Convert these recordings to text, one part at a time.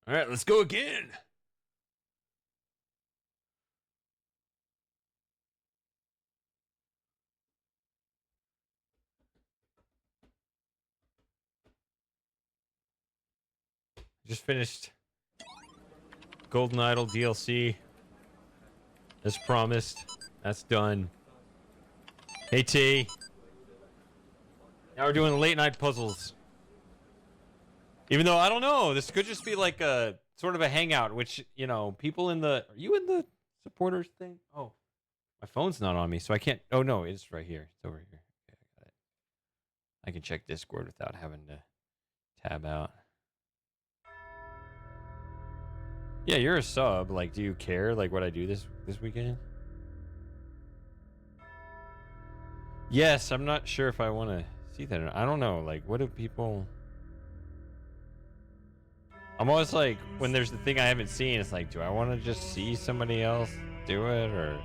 All right, let's go again. Just finished Golden Idol DLC as promised. That's done. Hey T. Now we're doing late night puzzles. Even though I don't know, this could just be like a sort of a hangout, which, you know, people in the are you in the supporters thing? Oh, my phone's not on me, so I can't. Oh no, it's right here. It's over here. Okay, I got it. I can check Discord without having to tab out. Yeah, you're a sub. Like, do you care like what I do this weekend? Yes, I'm not sure if I want to see that. I don't know. Like, what do people? I'm always like, when there's the thing I haven't seen, it's like, do I want to just see somebody else do it or?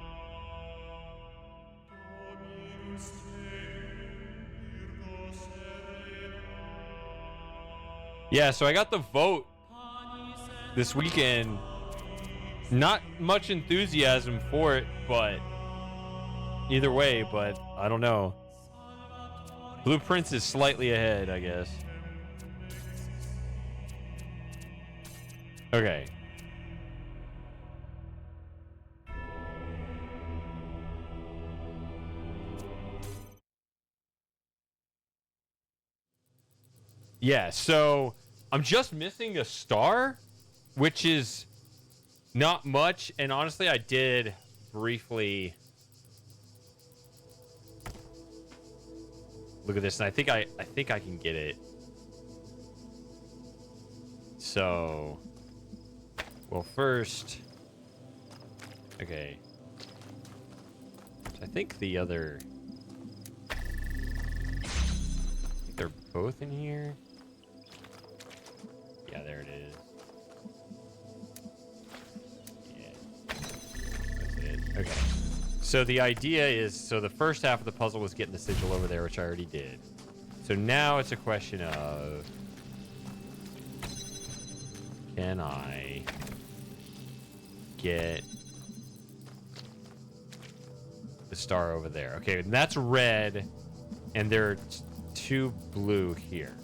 Yeah, so I got the vote this weekend. Not much enthusiasm for it, but either way, but I don't know. Blueprints is slightly ahead, I guess. Okay. Yeah, so I'm just missing a star, which is not much. And honestly, I did briefly look at this, and I think I can get it. So, well, first, okay. So I think the other, I think they're both in here. Yeah, there it is. Yeah, that's it. Okay. So the idea is, so the first half of the puzzle was getting the sigil over there, which I already did. So now it's a question of, can I get the star over there? Okay, and that's red, and there are two blue here.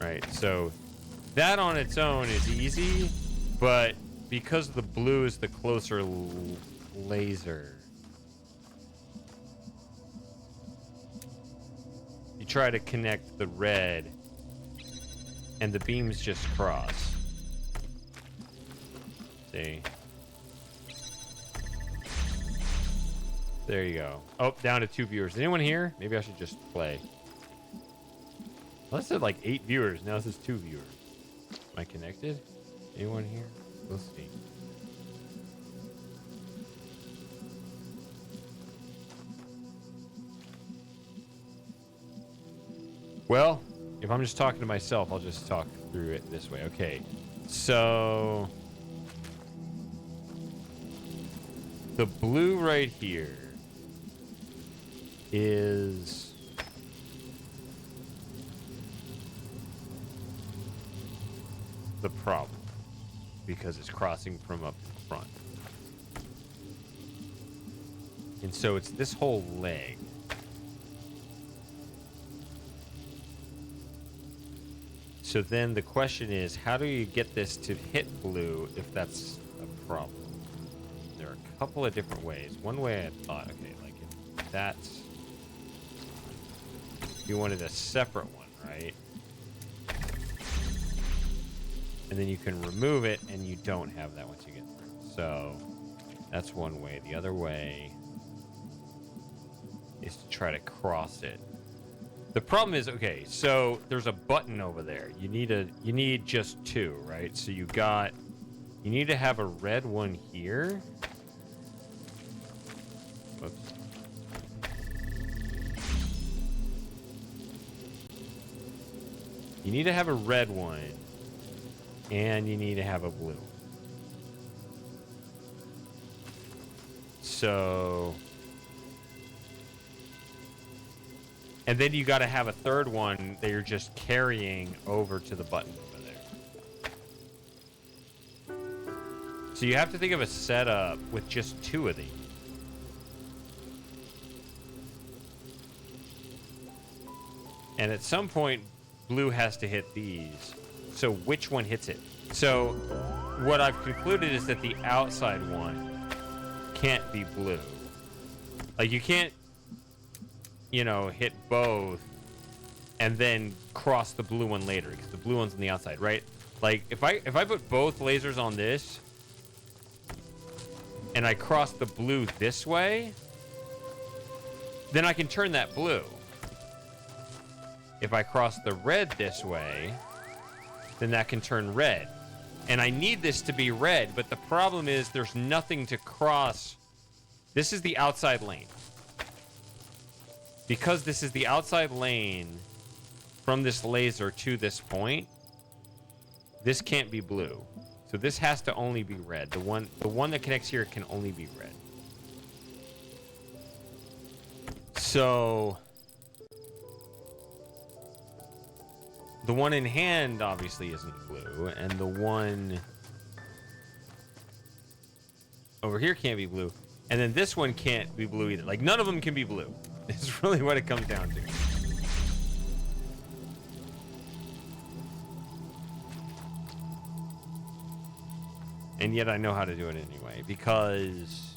Right, so that on its own is easy, but because the blue is the closer laser, you try to connect the red, and the beams just cross. See? There you go. Oh, down to 2 viewers. Is anyone here? Maybe I should just play. Well, that said like 8 viewers. Now it says 2 viewers. Am I connected? Anyone here? We'll see. Well, if I'm just talking to myself, I'll just talk through it this way. Okay. So the blue right here is the problem because it's crossing from up front. And so it's this whole leg. So then the question is, how do you get this to hit blue if that's a problem? There are a couple of different ways. One way I thought, okay, like if that's, you wanted a separate one, right? And then you can remove it and you don't have that once you get through. So that's one way. The other way is to try to cross it. The problem is, okay, so there's a button over there. You need just 2, right? So you need to have a red one here. Oops. You need to have a red one, and you need to have a blue. So And then you got to have a third one that you're just carrying over to the button over there. So you have to think of a setup with just 2 of these. And at some point, blue has to hit these. So which one hits it? So what I've concluded is that the outside one can't be blue. Like, you can't, you know, hit both and then cross the blue one later, because the blue one's on the outside, right? Like, if I put both lasers on this and I cross the blue this way, then I can turn that blue. If I cross the red this way, then that can turn red. And I need this to be red, but the problem is there's nothing to cross. This is the outside lane. Because this is the outside lane from this laser to this point, this can't be blue. So this has to only be red. The one that connects here can only be red. So the one in hand obviously isn't blue, and the one over here can't be blue, and then this one can't be blue either. Like, none of them can be blue. It's really what it comes down to. And yet I know how to do it anyway, because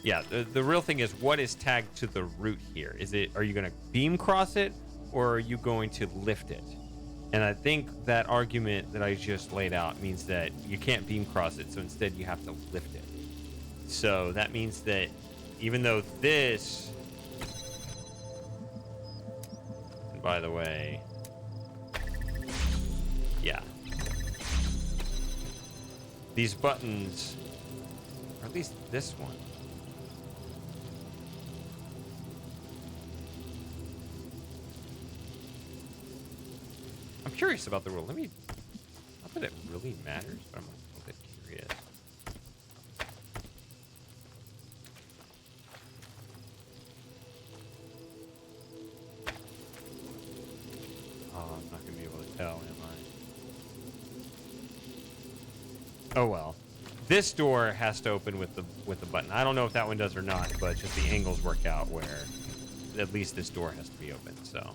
yeah, the real thing is, what is tagged to the root here? Are you going to beam cross it, or are you going to lift it? And I think that argument that I just laid out means that you can't beam cross it, so instead you have to lift it. So that means that even though this, and by the way, yeah, these buttons, or at least this one, I'm curious about the rule. Not that it really matters, but I'm a little bit curious. Oh, I'm not going to be able to tell, am I? Oh, well. This door has to open with the button. I don't know if that one does or not, but just the angles work out where at least this door has to be open, so.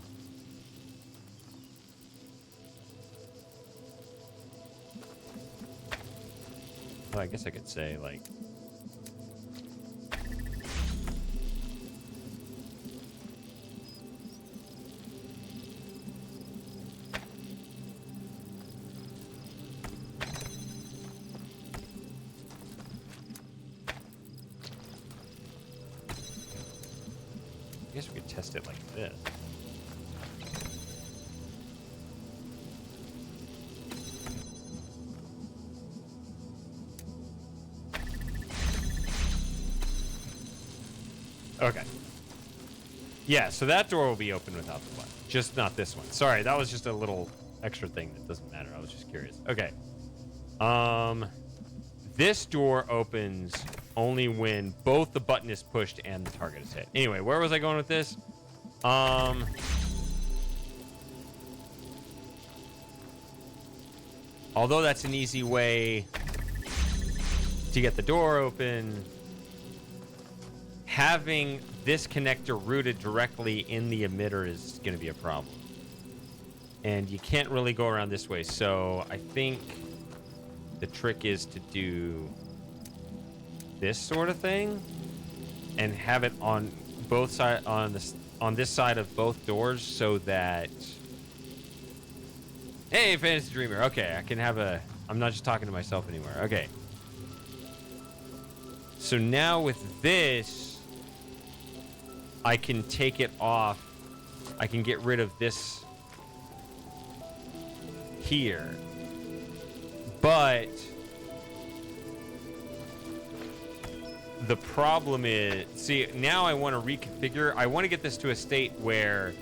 Well, I guess I could say, like, I guess we could test it like this. Okay. Yeah, so that door will be open without the button. Just not this one. Sorry, that was just a little extra thing that doesn't matter. I was just curious. Okay. This door opens only when both the button is pushed and the target is hit. Anyway, where was I going with this? Although that's an easy way to get the door open, having this connector routed directly in the emitter is going to be a problem. And you can't really go around this way. So I think the trick is to do this sort of thing and have it on both sides, on this side of both doors, so that, hey, Fantasy Dreamer, okay, I can have I'm not just talking to myself anymore. Okay. So now with this, I can take it off. I can get rid of this here. But the problem is, see, now I want to reconfigure. I want to get this to a state where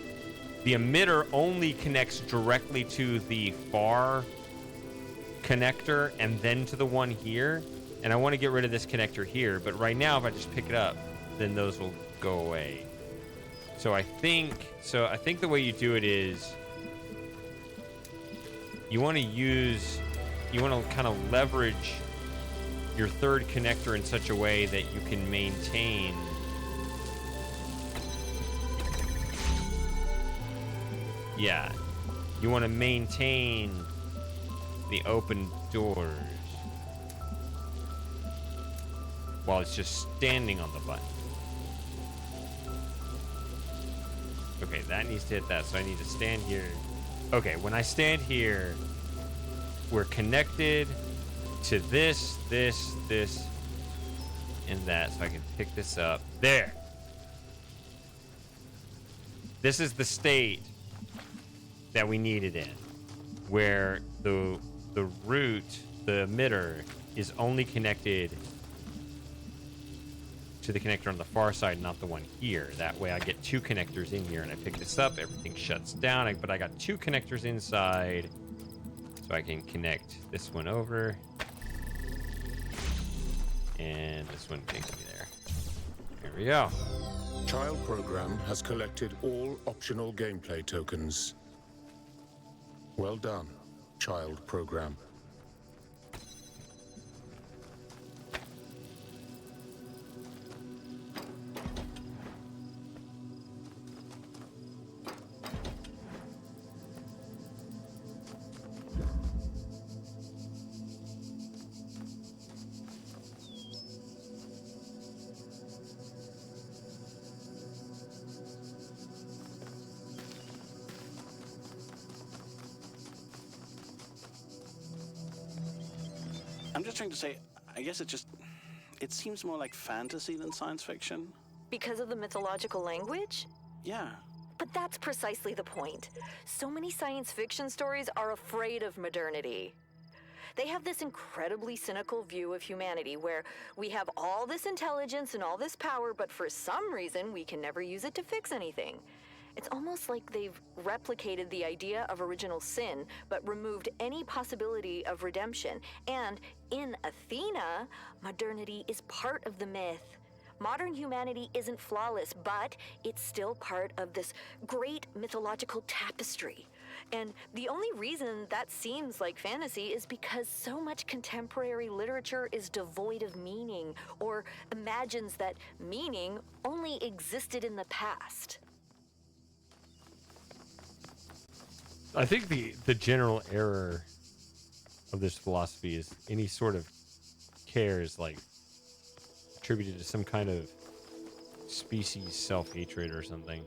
the emitter only connects directly to the far connector and then to the one here. And I want to get rid of this connector here. But right now, if I just pick it up, then those will go away. So I think the way you do it is you want to kind of leverage your third connector in such a way that you can maintain you want to maintain the open doors while it's just standing on the button. Okay, that needs to hit that, so I need to stand here. Okay, when I stand here, we're connected to this, and that, so I can pick this up. There! This is the state that we need it in, where the root, the emitter, is only connected to the connector on the far side, not the one here. That way I get two connectors in here, and I pick this up, everything shuts down, but I got two connectors inside, so I can connect this one over, and this one takes me there. Here we go. Child program has collected all optional gameplay tokens. Well done, child program. I'm just trying to say, I guess it seems more like fantasy than science fiction. Because of the mythological language? Yeah. But that's precisely the point. So many science fiction stories are afraid of modernity. They have this incredibly cynical view of humanity where we have all this intelligence and all this power, but for some reason we can never use it to fix anything. It's almost like they've replicated the idea of original sin, but removed any possibility of redemption. And in Athena, modernity is part of the myth. Modern humanity isn't flawless, but it's still part of this great mythological tapestry. And the only reason that seems like fantasy is because so much contemporary literature is devoid of meaning, or imagines that meaning only existed in the past. I think the general error of this philosophy is any sort of care is like attributed to some kind of species self-hatred or something.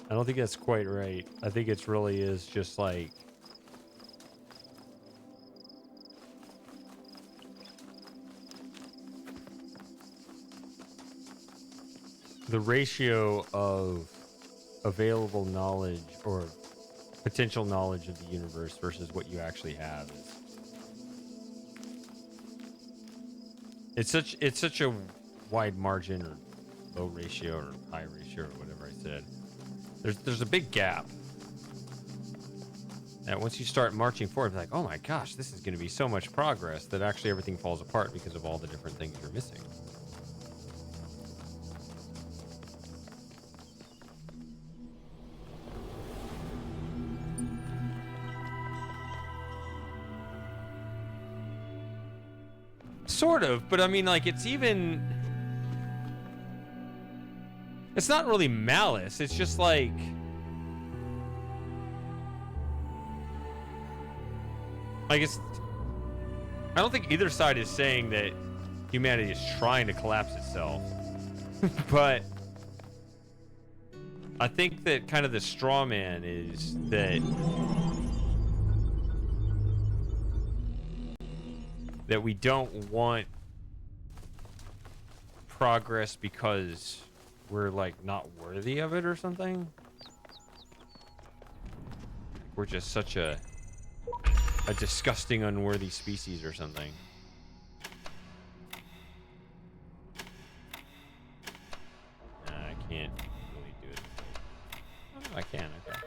I don't think that's quite right. I think it's really is just like the ratio of available knowledge or potential knowledge of the universe versus what you actually have is it's such a wide margin, or low ratio or high ratio or whatever I said. There's a big gap that once you start marching forward, it's like, oh my gosh, this is going to be so much progress, that actually everything falls apart because of all the different things you're missing. Sort of, but I mean, like, it's not really malice. It's just like, I don't think either side is saying that humanity is trying to collapse itself, but I think that kind of the straw man is that we don't want progress because we're like not worthy of it or something. We're just such a disgusting, unworthy species or something. Nah, I can't really do it. Oh, I can, okay.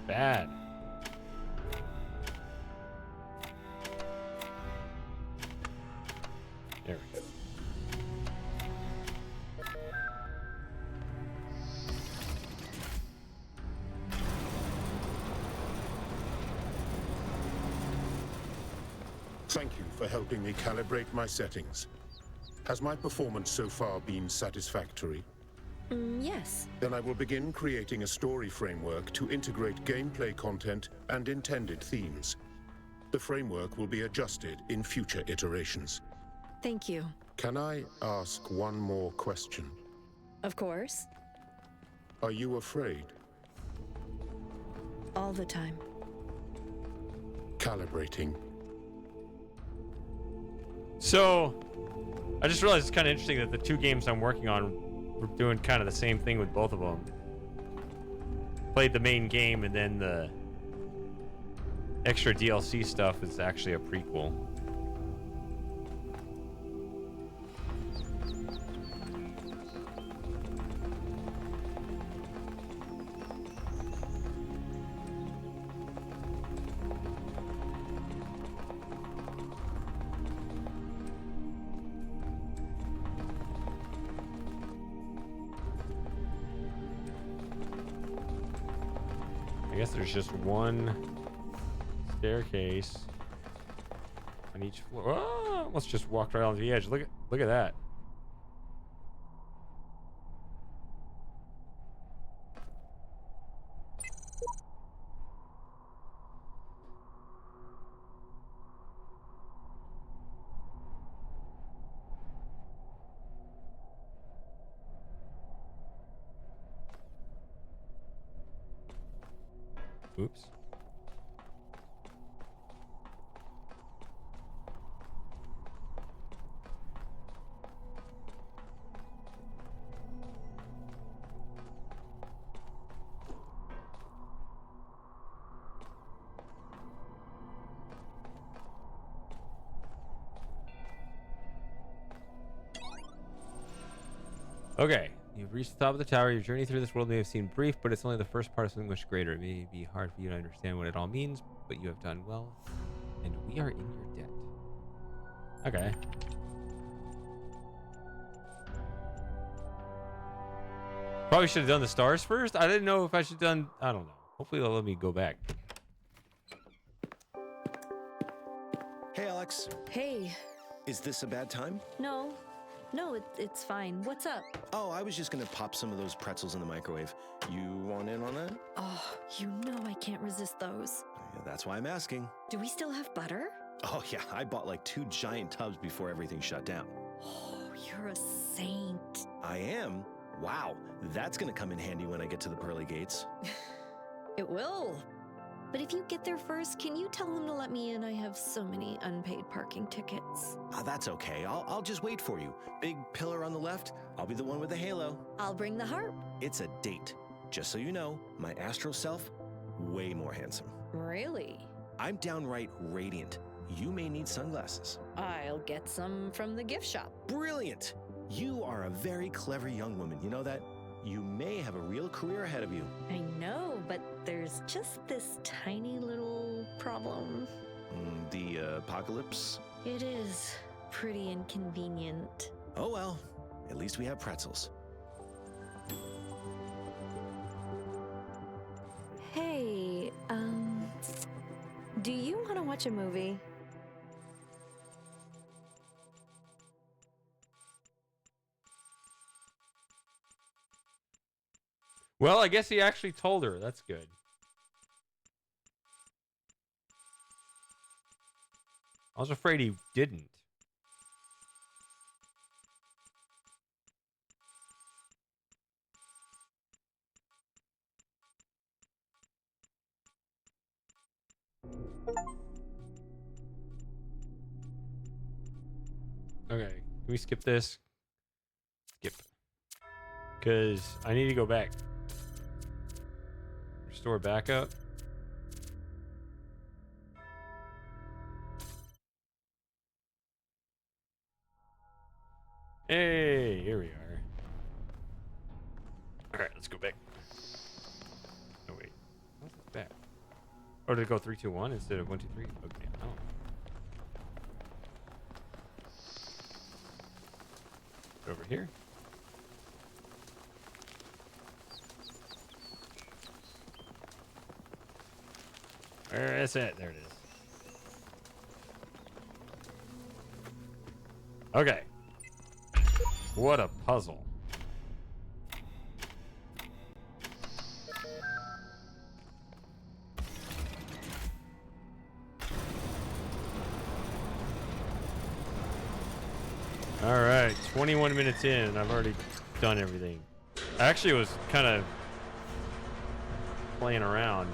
bad. There we go. Thank you for helping me calibrate my settings. Has my performance so far been satisfactory? Yes. Then I will begin creating a story framework to integrate gameplay content and intended themes. The framework will be adjusted in future iterations. Thank you. Can I ask one more question? Of course. Are you afraid? All the time. Calibrating. So, I just realized it's kind of interesting that the two games I'm working on, we're doing kind of the same thing with both of them. Played the main game, and then the extra DLC stuff is actually a prequel. I guess there's just one staircase on each floor. Oh, almost just walked right onto the edge. Look at that. Oops. Okay, you've reached the top of the tower. Your journey through this world may have seemed brief, but it's only the first part of something much greater. It may be hard for you to understand what it all means, but you have done well, and we are in your debt. Okay. Probably should have done the stars first. I didn't know if I should have done... I don't know. Hopefully they'll let me go back. Hey, Alex. Hey. Is this a bad time? No. No, it's fine. What's up? Oh, I was just gonna pop some of those pretzels in the microwave. You want in on that? Oh, you know I can't resist those. Yeah, that's why I'm asking. Do we still have butter? Oh yeah, I bought like 2 giant tubs before everything shut down. Oh, you're a saint. I am? Wow, that's gonna come in handy when I get to the pearly gates. It will. But if you get there first, can you tell them to let me in? I have so many unpaid parking tickets. That's okay, I'll just wait for you. Big pillar on the left, I'll be the one with the halo. I'll bring the harp. It's a date. Just so you know, my astral self, way more handsome. Really? I'm downright radiant. You may need sunglasses. I'll get some from the gift shop. Brilliant! You are a very clever young woman, you know that? You may have a real career ahead of you. I know, but there's just this tiny little problem. The apocalypse? It is pretty inconvenient. Oh well, at least we have pretzels. Hey, do you want to watch a movie? Well, I guess he actually told her. That's good. I was afraid he didn't. Okay, can we skip this? Skip. Because I need to go back. Restore backup. Hey, here we are. All right, let's go back. Oh wait, what's this back? Or did it go 3, 2, 1 instead of 1, 2, 3? Okay. Oh. Over here. Where is it? There it is. Okay. What a puzzle. All right, 21 minutes in, and I've already done everything. I actually was kind of playing around.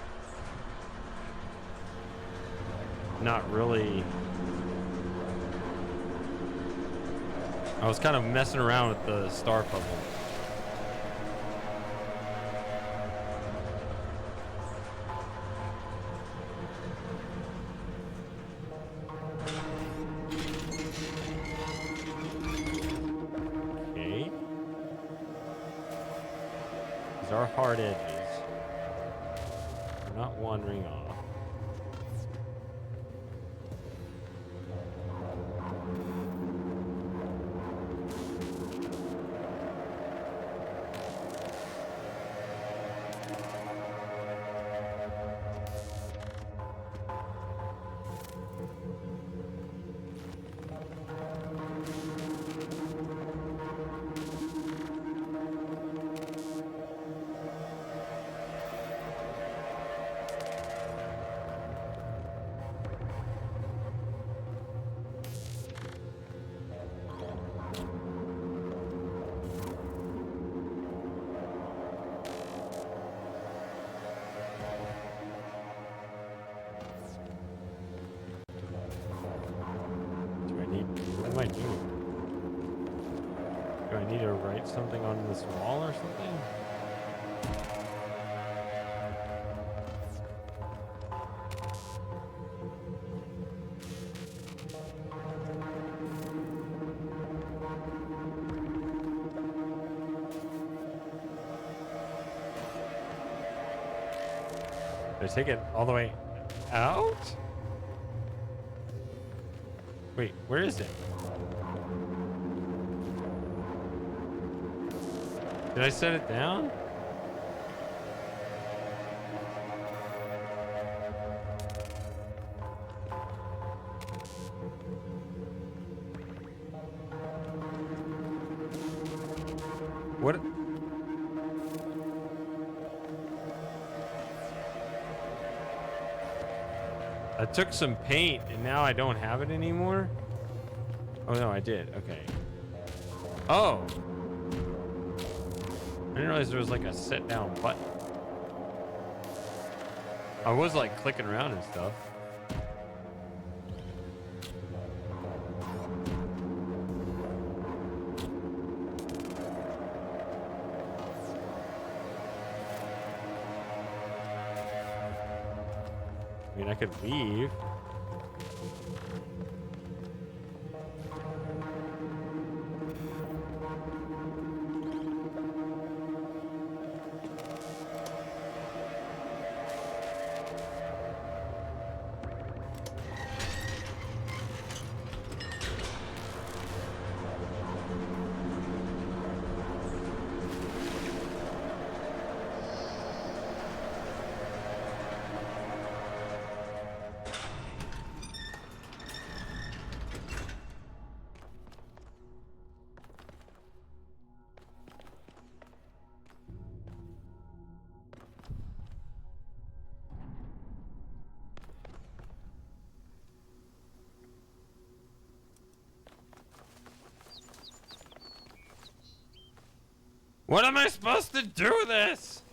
Not really. I was kind of messing around with the star puzzle. Okay. These are hard edges. We're not wandering off. What am I doing? Do I need to write something on this wall or something? Did I take it all the way out? Wait, where is it? Did I set it down? What? I took some paint and now I don't have it anymore? Oh no, I did. Okay. Oh! I didn't realize there was like a sit down button. I was like clicking around and stuff. I mean, I could leave. What am I supposed to do with this?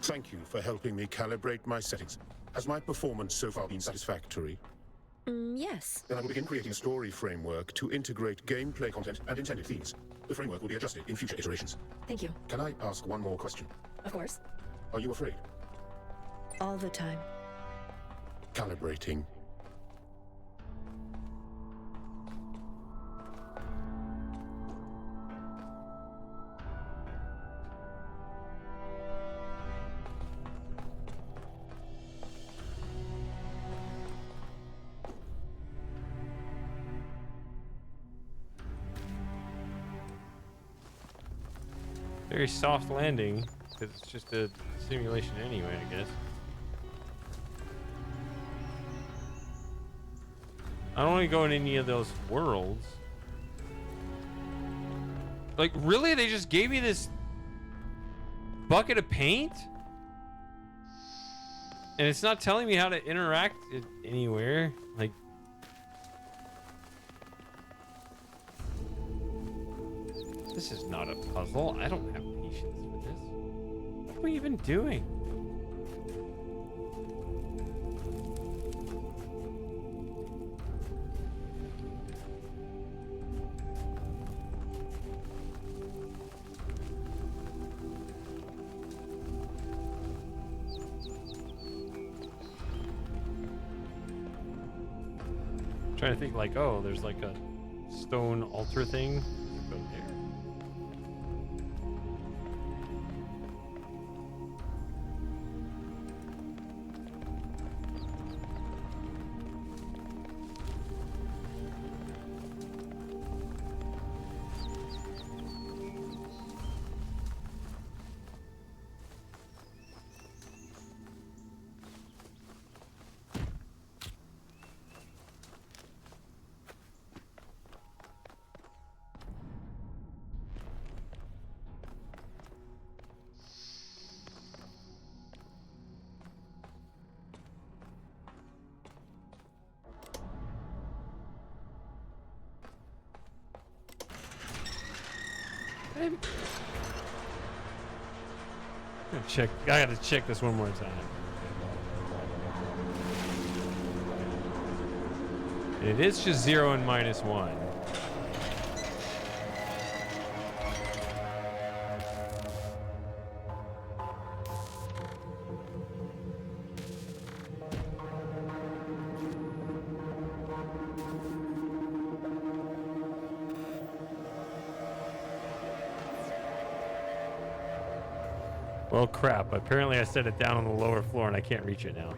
Thank you for helping me calibrate my settings. Has my performance so far been satisfactory? Yes. Then I will begin creating a story framework to integrate gameplay content and intended themes. The framework will be adjusted in future iterations. Thank you. Can I ask one more question? Of course. Are you afraid? All the time. Calibrating. Very soft landing, because it's just a simulation anyway, I guess. I don't want to go in any of those worlds. Like, really? They just gave me this bucket of paint? And it's not telling me how to interact it anywhere. Like, this is not a puzzle. I don't have patience for this. What are we even doing? Trying to think like, oh, there's like a stone altar thing. Go there. Check. I gotta check this one more time. It is just 0 and -1. Well, crap. Apparently I set it down on the lower floor and I can't reach it now.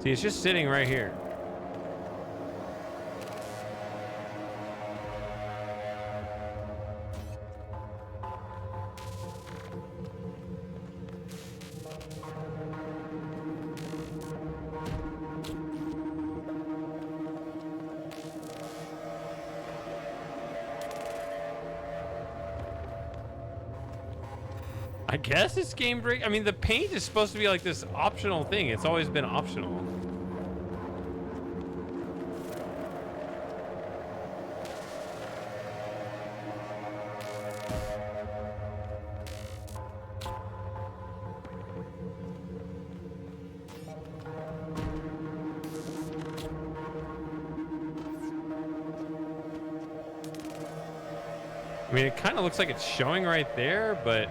See, it's just sitting right here. I guess it's game break. I mean, the paint is supposed to be like this optional thing. It's always been optional. I mean, it kind of looks like it's showing right there, but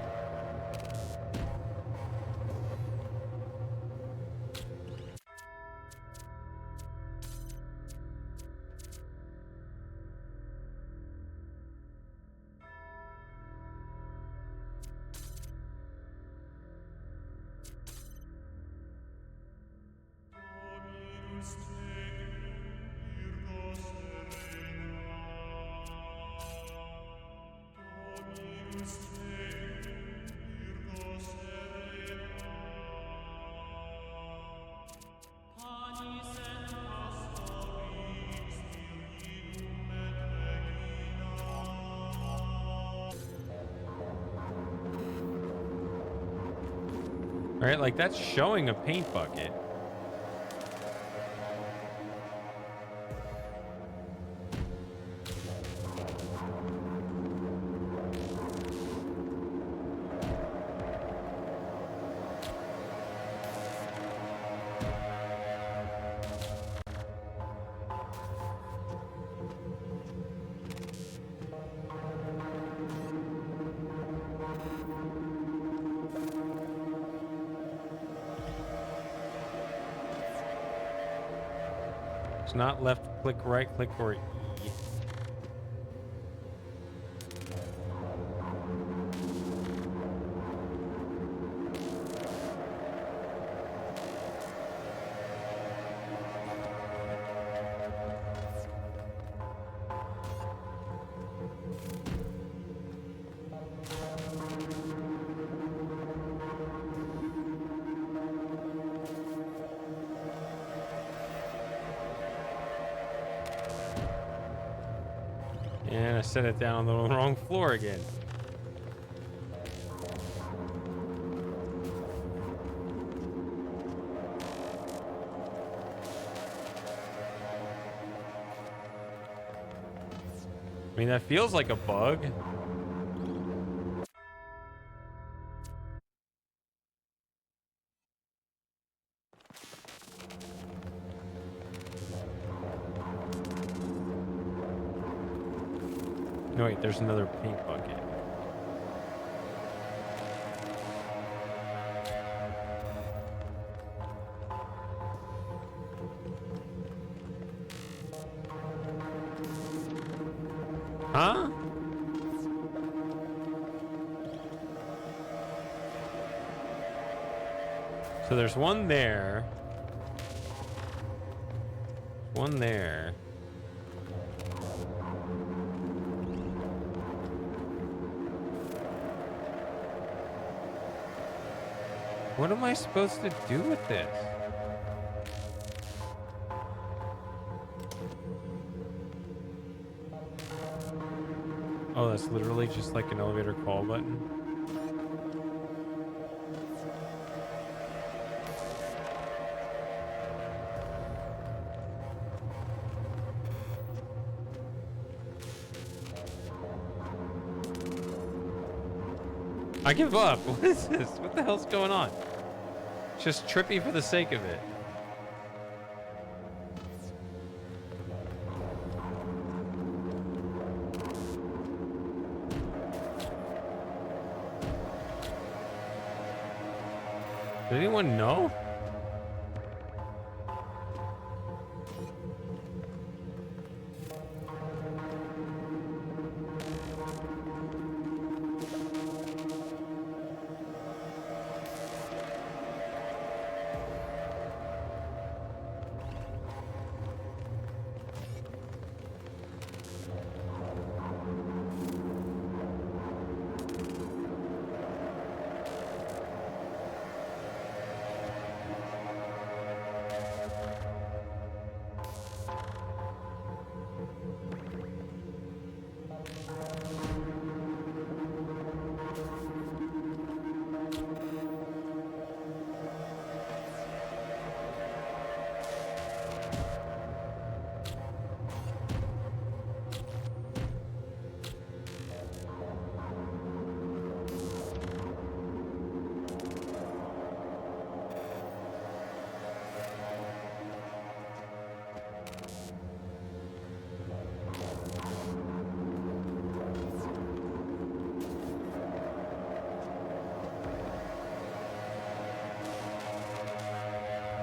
right, like that's showing a paint bucket. It's not left click, right click, or E. And I set it down on the wrong floor again. I mean, that feels like a bug. No, wait, there's another paint bucket. Huh? So there's one there. One there. What am I supposed to do with this? Oh, that's literally just like an elevator call button. I give up. What is this? What the hell's going on? It's just trippy for the sake of it. Does anyone know?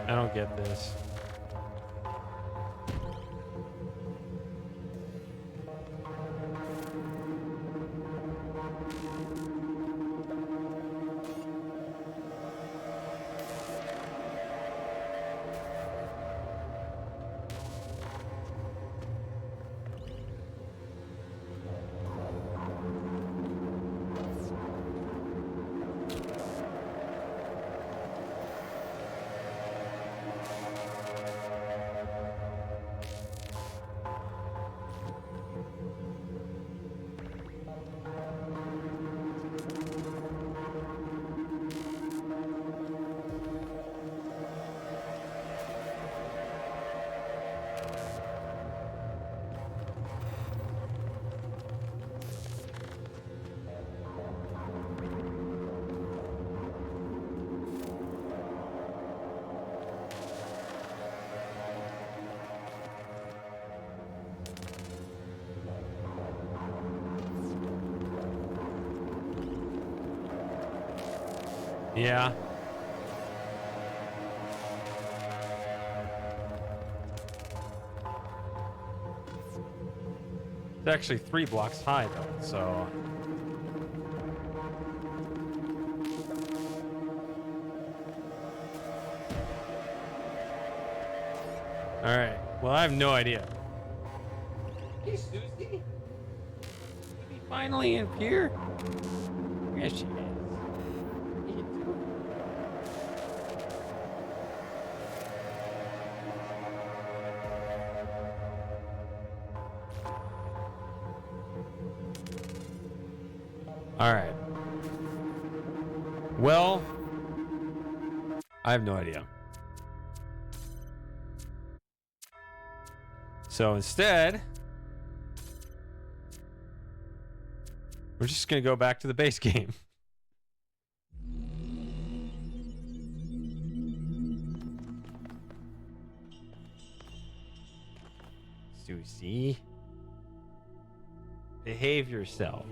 I don't get this. Yeah. It's actually 3 blocks high though, so. All right. Well, I have no idea. Hey, Susie. Did he finally appear? Yes, she is. How you doing? All right. Well, I have no idea. So instead, we're just going to go back to the base game. Susie, behave yourself.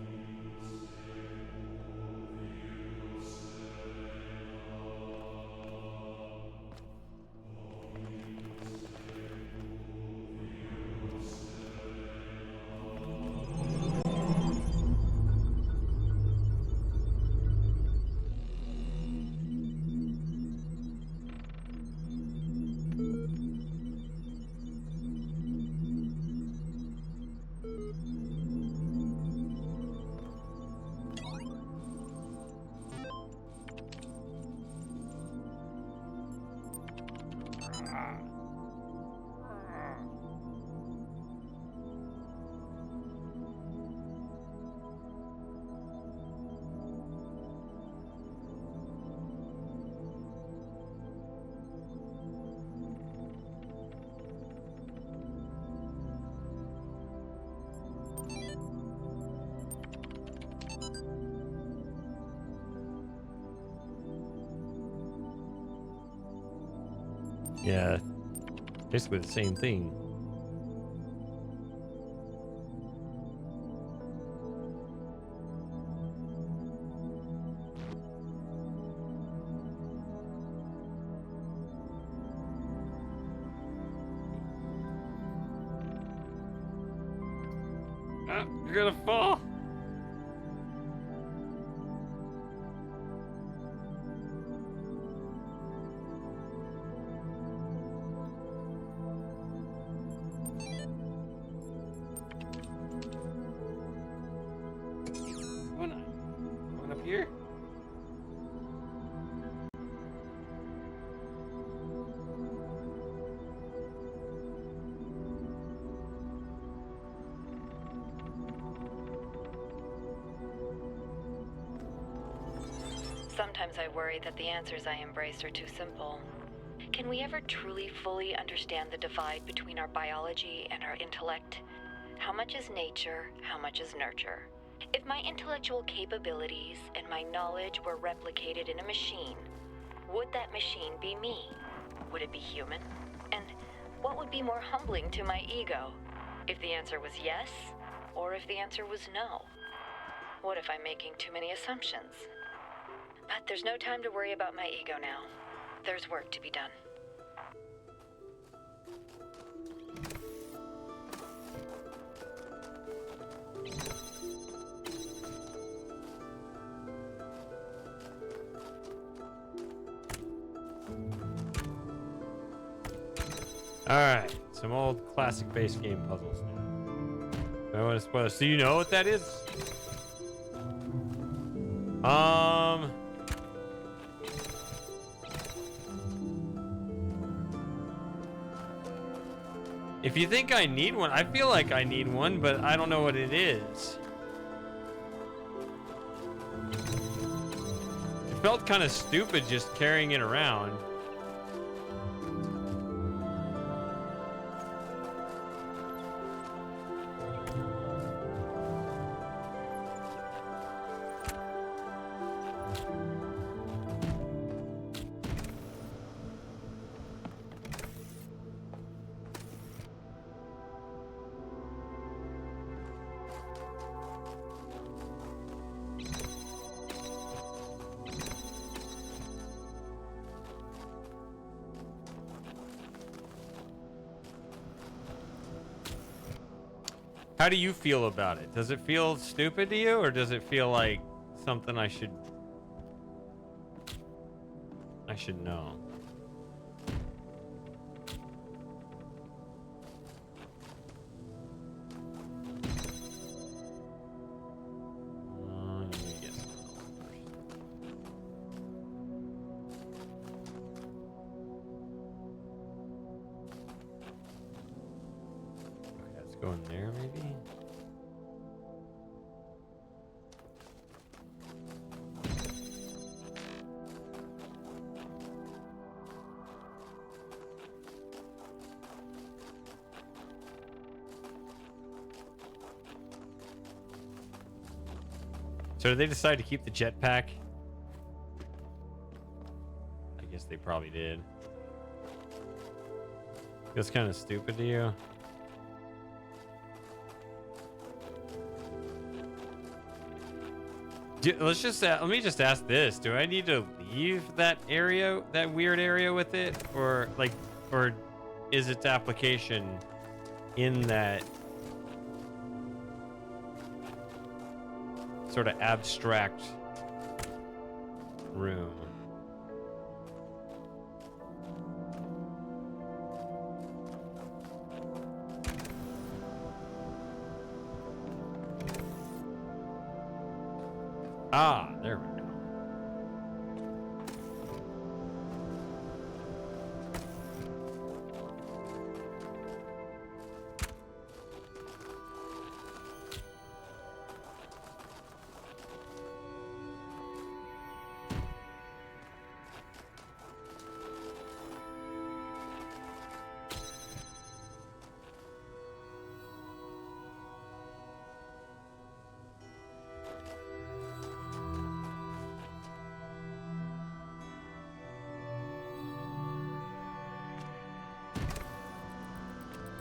Yeah, basically the same thing. Ah, you're gonna fall. Going up here? Sometimes I worry that the answers I embrace are too simple. Can we ever truly fully understand the divide between our biology and our intellect? How much is nature? How much is nurture? If my intellectual capabilities and my knowledge were replicated in a machine, would that machine be me? Would it be human? And what would be more humbling to my ego? If the answer was yes, or if the answer was no? What if I'm making too many assumptions? But there's no time to worry about my ego now. There's work to be done. Alright, some old classic base game puzzles now. I want to spoil it. So you know what that is? If you think I need one, I feel like I need one, but I don't know what it is. It felt kind of stupid just carrying it around. How do you feel about it? Does it feel stupid to you, or does it feel like something I should know? Let me get some first. Okay, let's go in there, maybe. So did they decide to keep the jetpack? I guess they probably did. That's kind of stupid to you. Let me just ask this. Do I need to leave that area, that weird area with it? Or is its application in that sort of abstract room? Ah, there we go.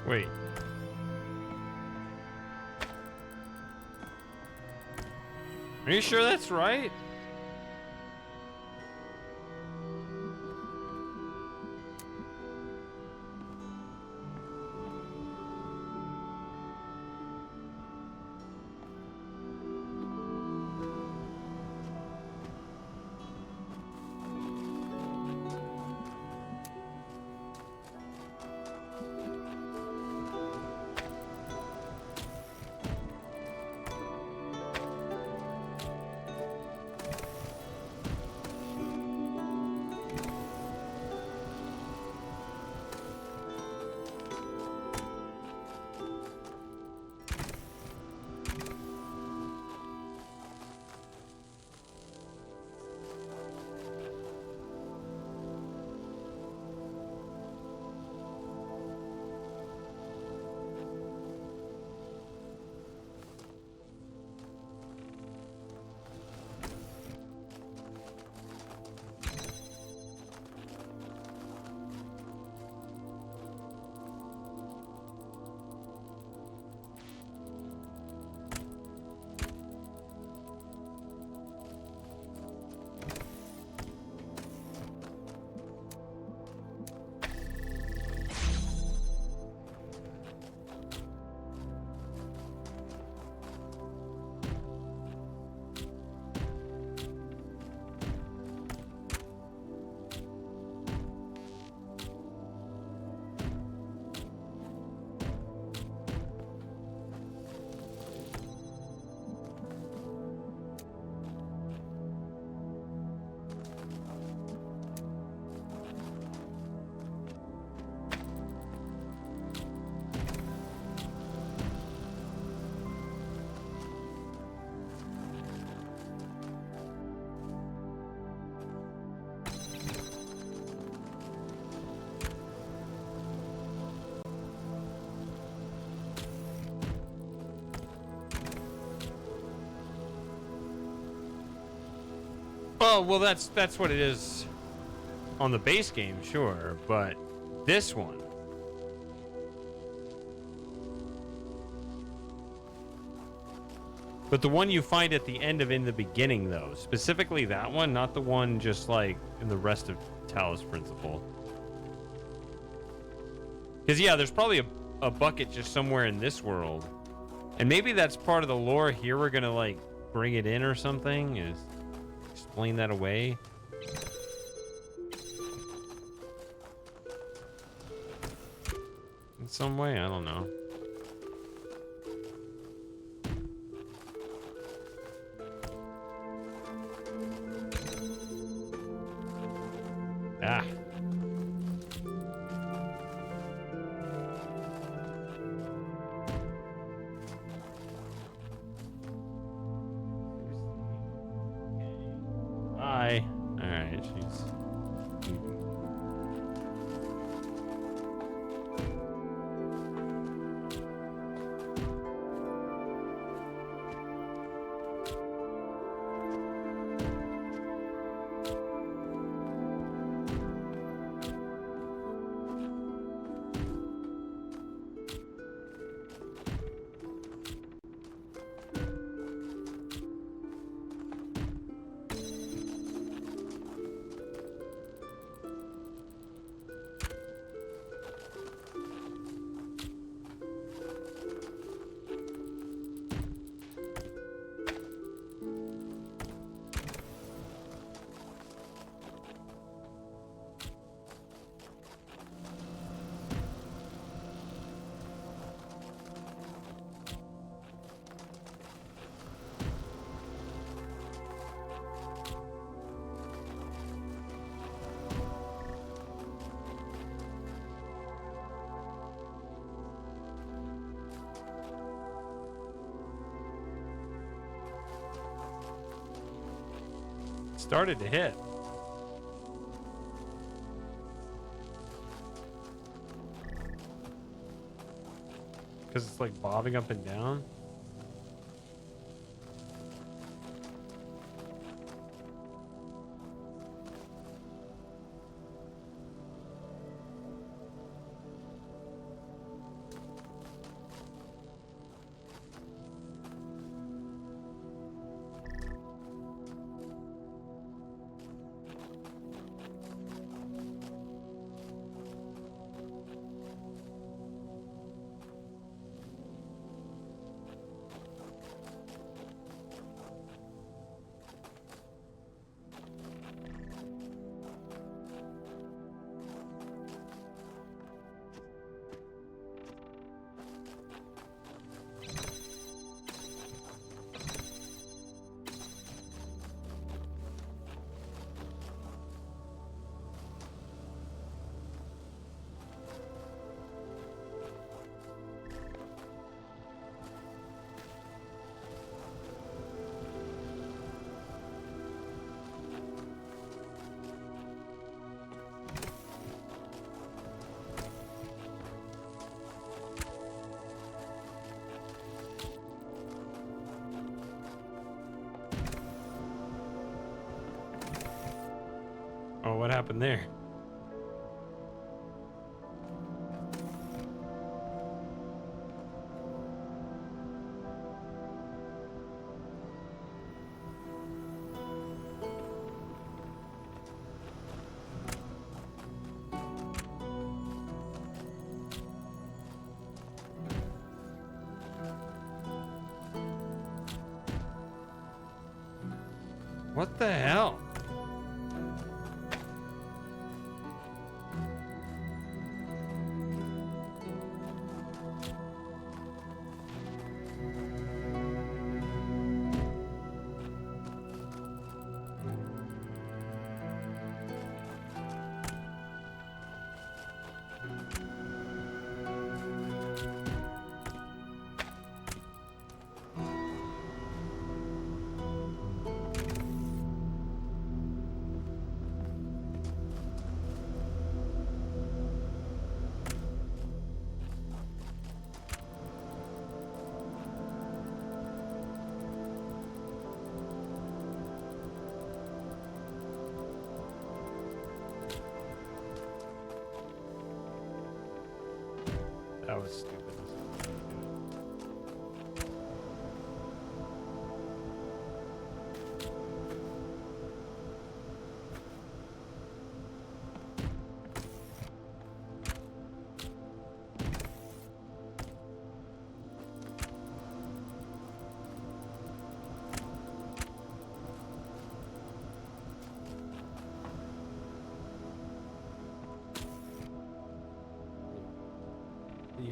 Wait. Are you sure that's right? Oh, well, that's what it is on the base game, sure, but this one. But the one you find at the end of In the Beginning, though, specifically that one, not the one just like in the rest of Talos Principle. Because, yeah, there's probably a bucket just somewhere in this world And maybe that's part of the lore here. We're gonna like bring it in or something, is explain that away. In some way, I don't know. Ah. Bye. All right, she's. Started to hit. Because it's like bobbing up and down. Oh, what happened there? What the hell?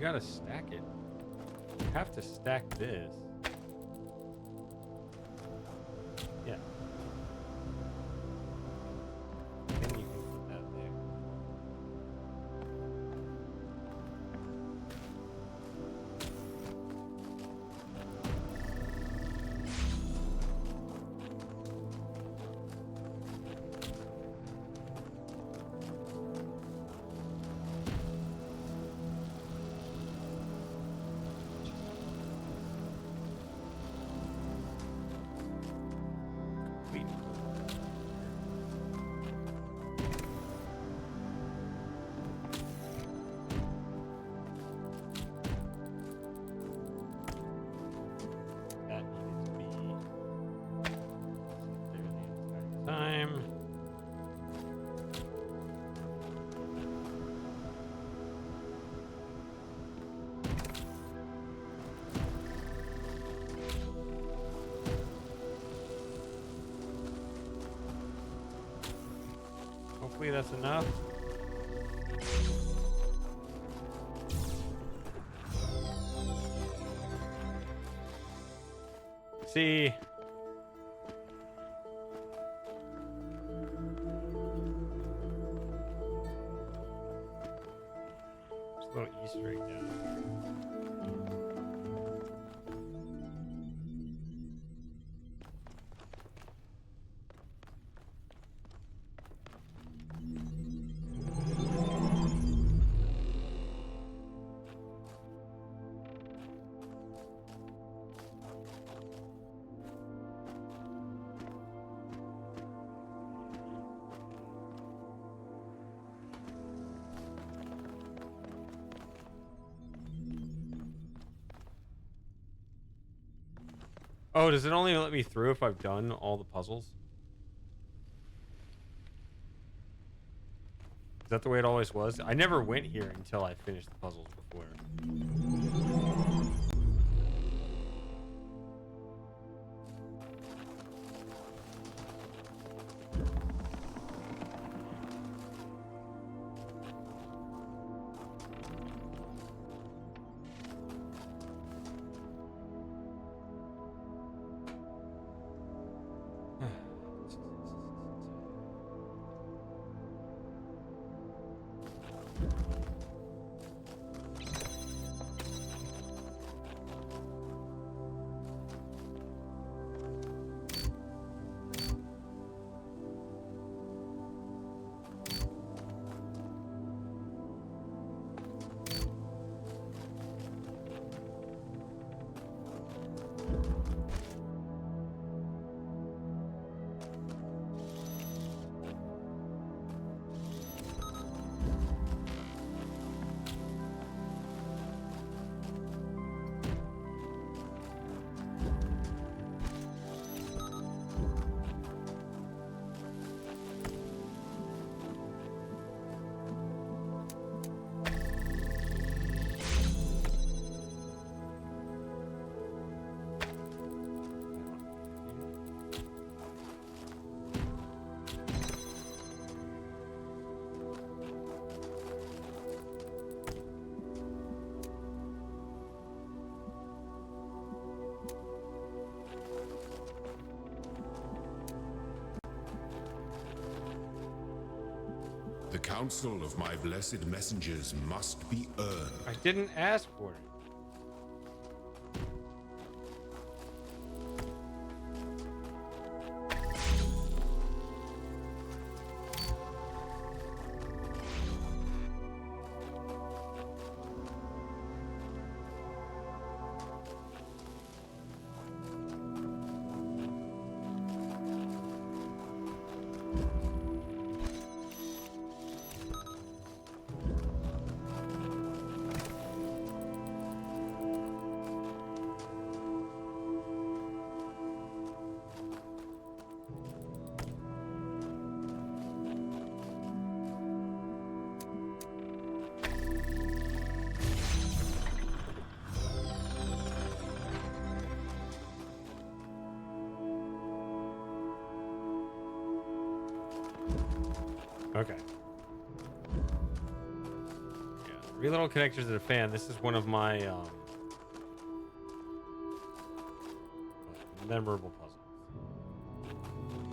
you gotta stack it. You have to stack this. Yeah. Then you can put that there. Complete. That needed to be there the entire time. Hopefully that's enough. See. There's a little Easter egg down here. Oh, does it only let me through if I've done all the puzzles? Is that the way it always was? I never went here until I finished the puzzles before. The counsel of my blessed messengers must be earned. I didn't ask for it. Okay. Yeah. Three little connectors and a fan. This is one of my most memorable puzzles.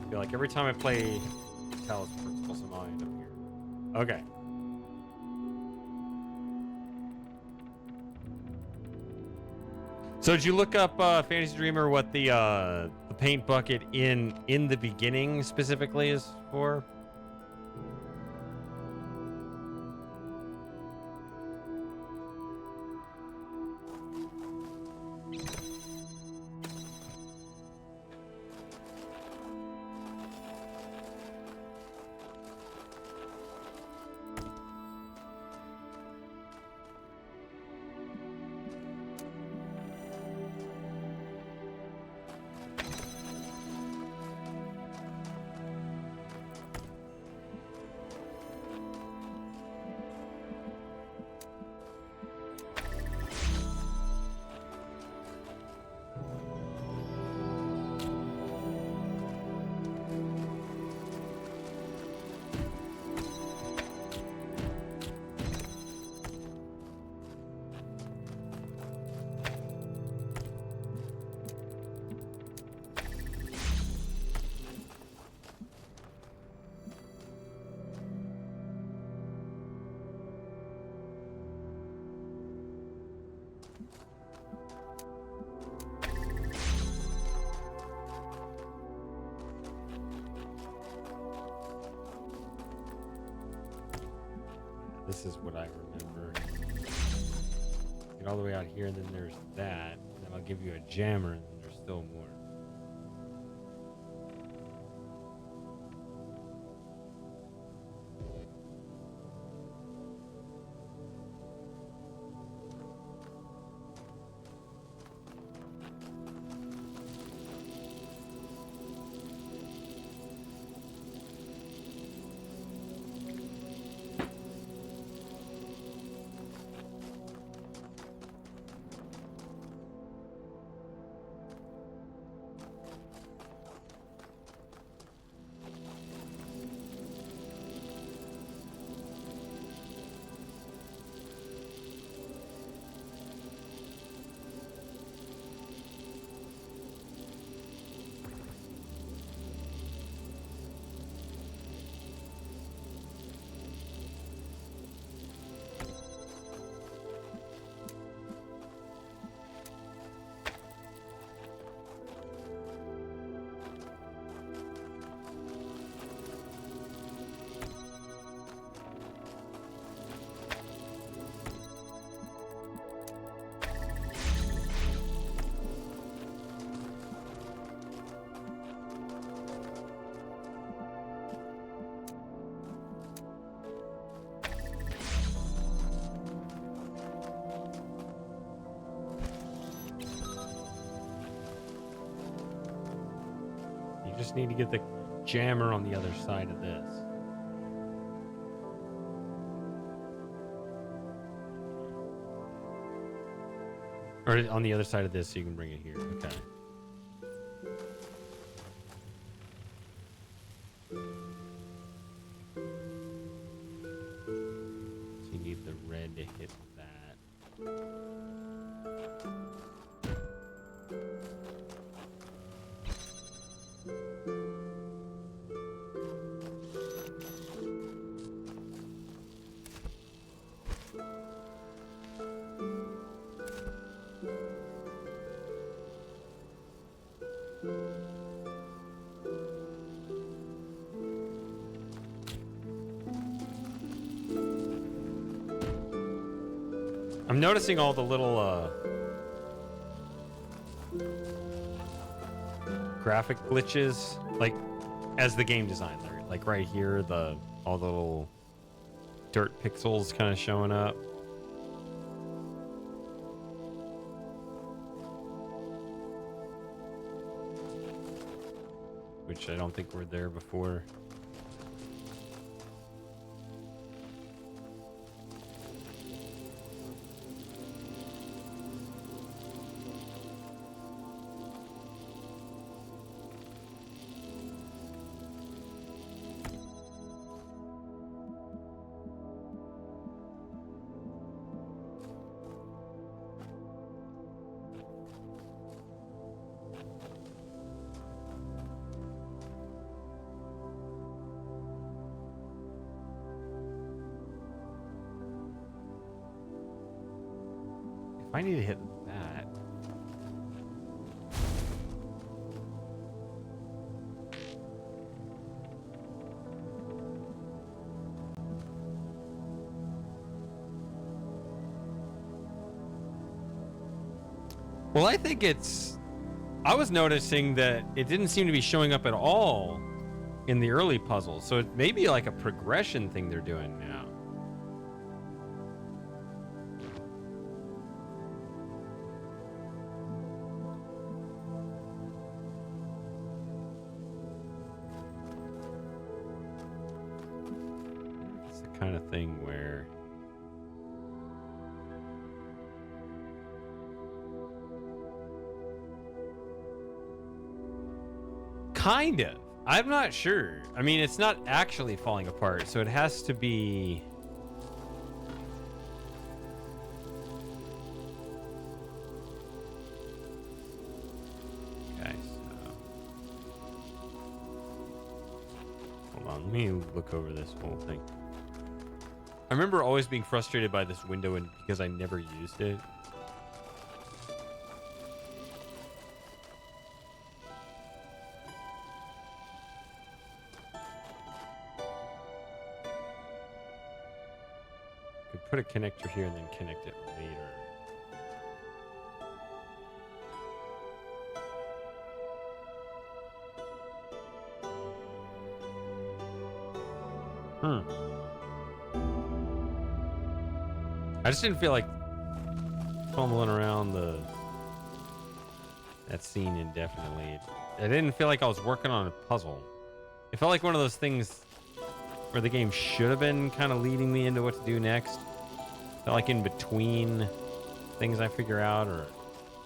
I feel like every time I play Talos Principle, somehow I end up here. Okay. So did you look up Fantasy Dreamer what the paint bucket in the beginning specifically is for? This is what I remember. Get all the way out here, and then there's that. And then I'll give you a jammer, and then there's still more. Just need to get the jammer on the other side of this. Or on the other side of this so you can bring it here. Okay. So you need the red to hit that. I'm noticing all the little graphic glitches, like as the game designer, like right here, all the little dirt pixels kind of showing up. Which I don't think were there before. I need to hit that. Well, I think it's... I was noticing that it didn't seem to be showing up at all in the early puzzles, so it may be like a progression thing they're doing now. It's the kind of thing where... Kind of. I'm not sure. I mean, it's not actually falling apart, so it has to be... Okay, so... Hold on, let me look over this whole thing. I remember always being frustrated by this window and because I never used it. Put a connector here and then connect it later. I just didn't feel like fumbling around that scene indefinitely. I didn't feel like I was working on a puzzle. It felt like one of those things where the game should have been kind of leading me into what to do next. Felt like in between things I figure out, or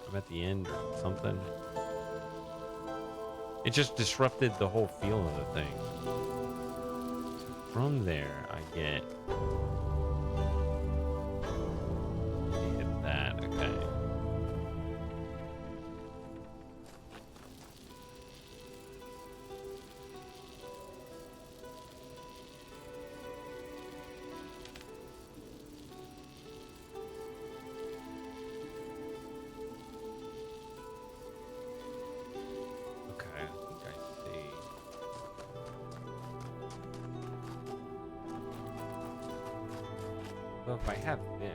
I'm at the end or something. It just disrupted the whole feel of the thing. So from there, I get... hit that, okay. Well, if I have this...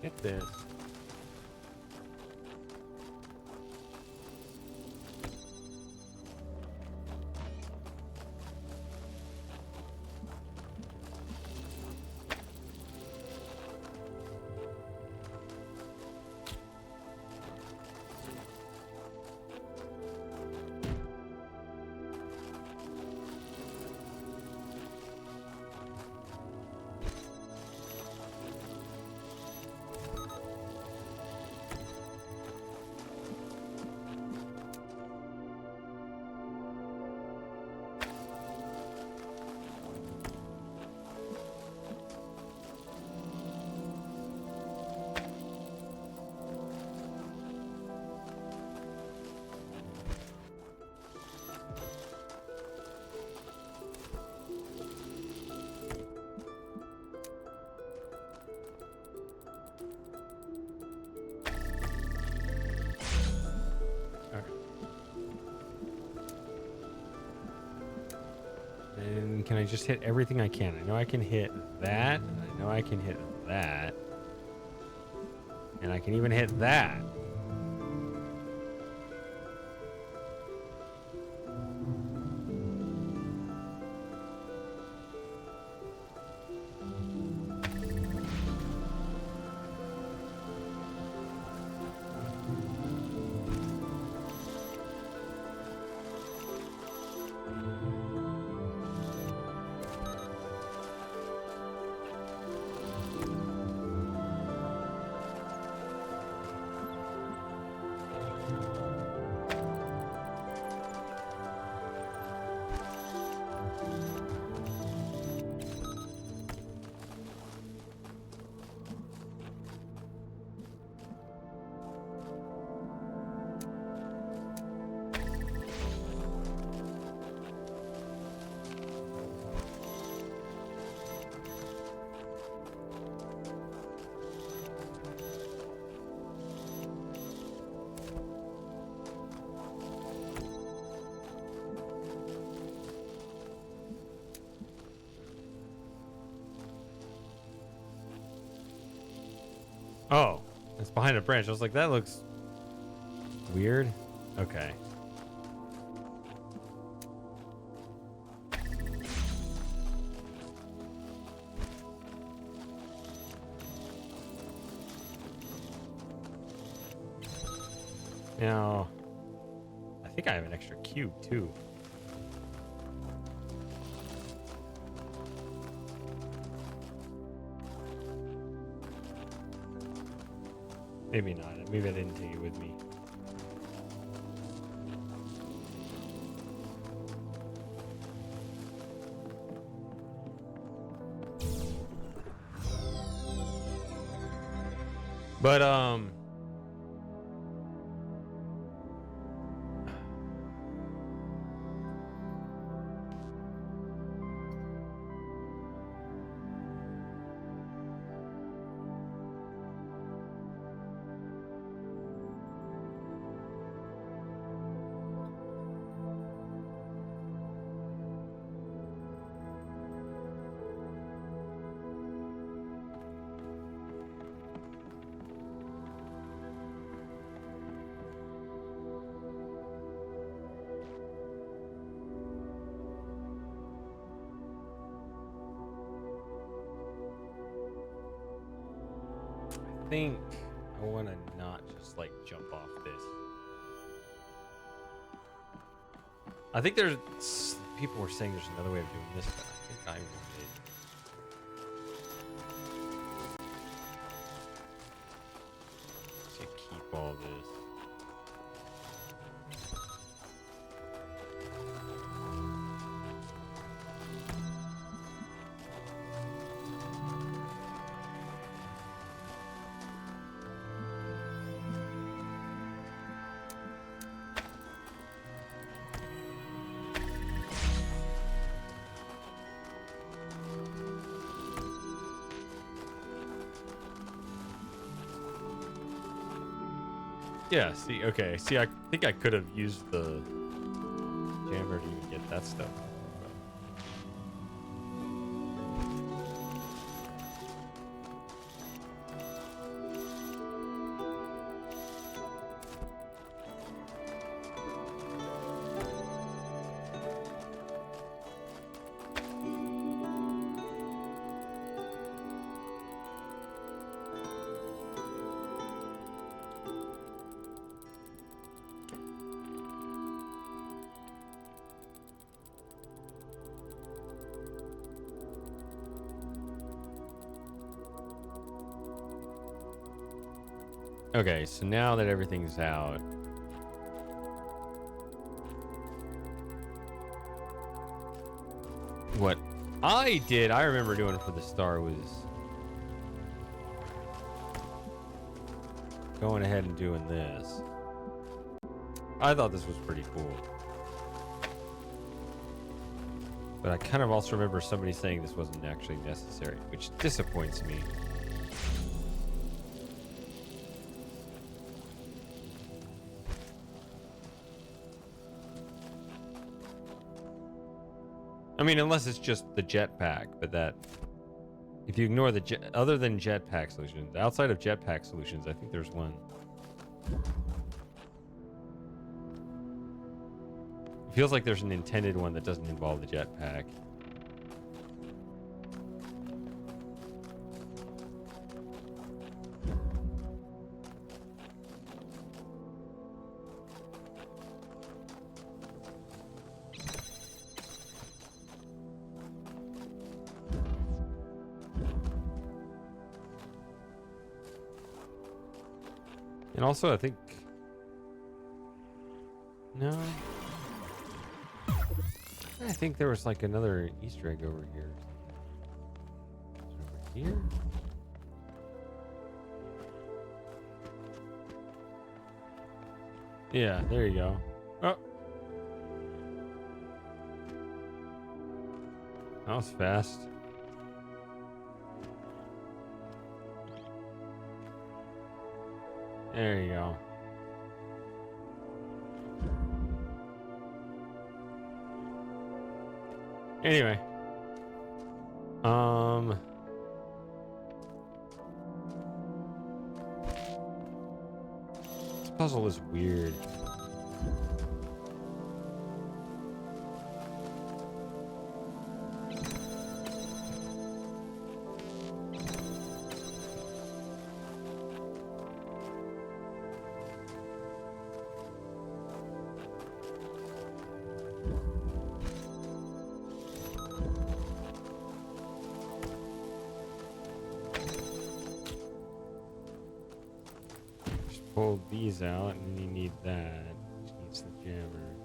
Get this. can I just hit everything I can? I know I can hit that. I know I can hit that. And I can even hit that. Oh, it's behind a branch. I was like, that looks weird. Okay. Now, I think I have an extra cube too. Maybe not. Maybe I didn't take it with me. But I think I want to not just like jump off this. I think there's people were saying there's another way of doing this, but I think I wanted to keep all this. Yeah, see, okay. See, I think I could have used the jammer to even get that stuff. Okay, so now that everything's out, what I remember doing for the star was going ahead and doing this. I thought this was pretty cool. But I kind of also remember somebody saying this wasn't actually necessary, which disappoints me. I mean, unless it's just the jetpack, but that... If you ignore the other than jetpack solutions, outside of jetpack solutions, I think there's one. It feels like there's an intended one that doesn't involve the jetpack. And also, I think... No. I think there was like another Easter egg over here. Over here? Yeah, there you go. Oh. That was fast. There you go. Anyway. This puzzle is weird. Pull these out, and then you need that. Which needs the jammer.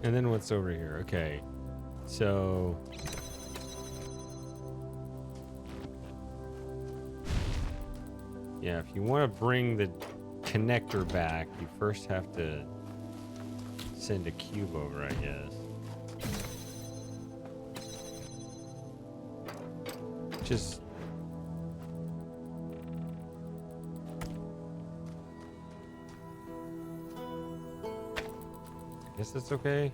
And then what's over here? Okay, so. Yeah, if you want to bring the connector back, you first have to send a cube over, I guess. Just... I guess that's okay.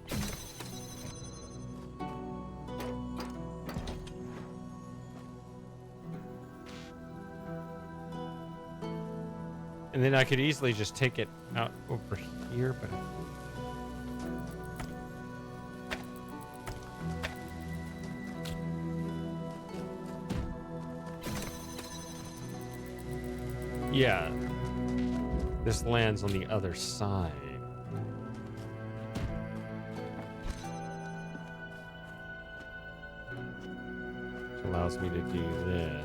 And then I could easily just take it out over here, but... Yeah. This lands on the other side. Which allows me to do this.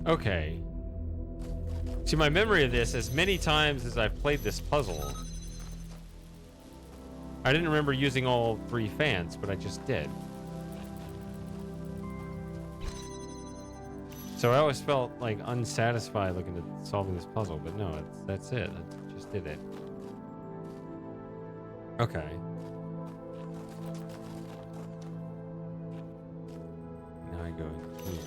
Okay. See, my memory of this, as many times as I've played this puzzle, I didn't remember using all 3 fans, but I just did. So I always felt like unsatisfied looking at solving this puzzle, but no, that's it. I just did it. Okay. Now I go here.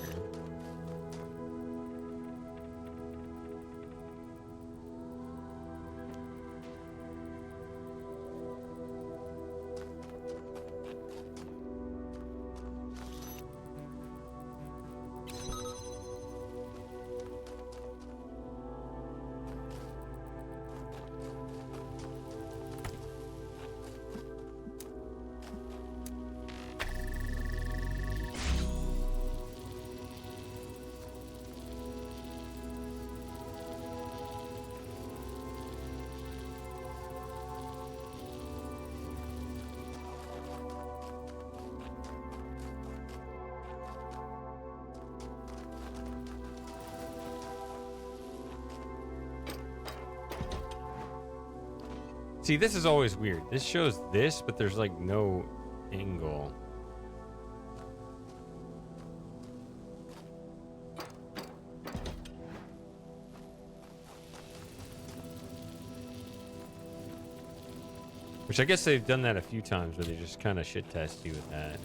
See, this is always weird. This shows this, but there's like no angle. Which I guess they've done that a few times where they just kind of shit test you with that.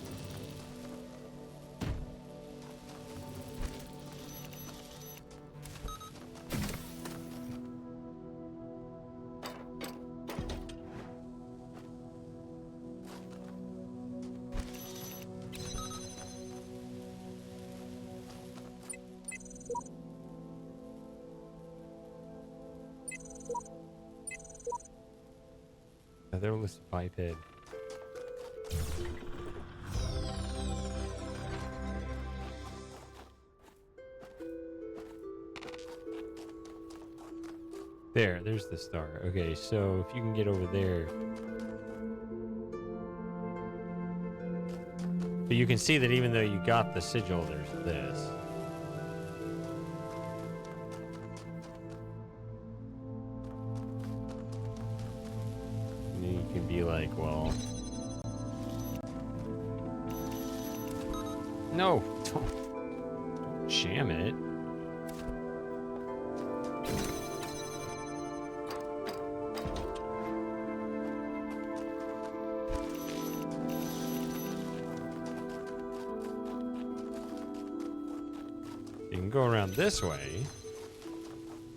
Featherless biped. There's the star. Okay, so if you can get over there. But you can see that even though you got the sigil, there's this. And you can be like, well... No! Don't jam it. You can go around this way,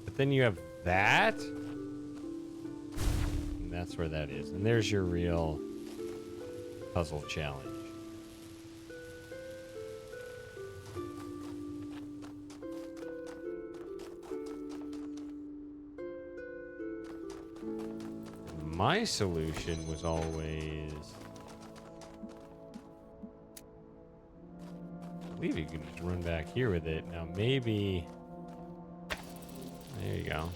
but then you have that, and that's where that is. And there's your real puzzle challenge. My solution was always... I believe you can just run back here with it. Now maybe... There you go.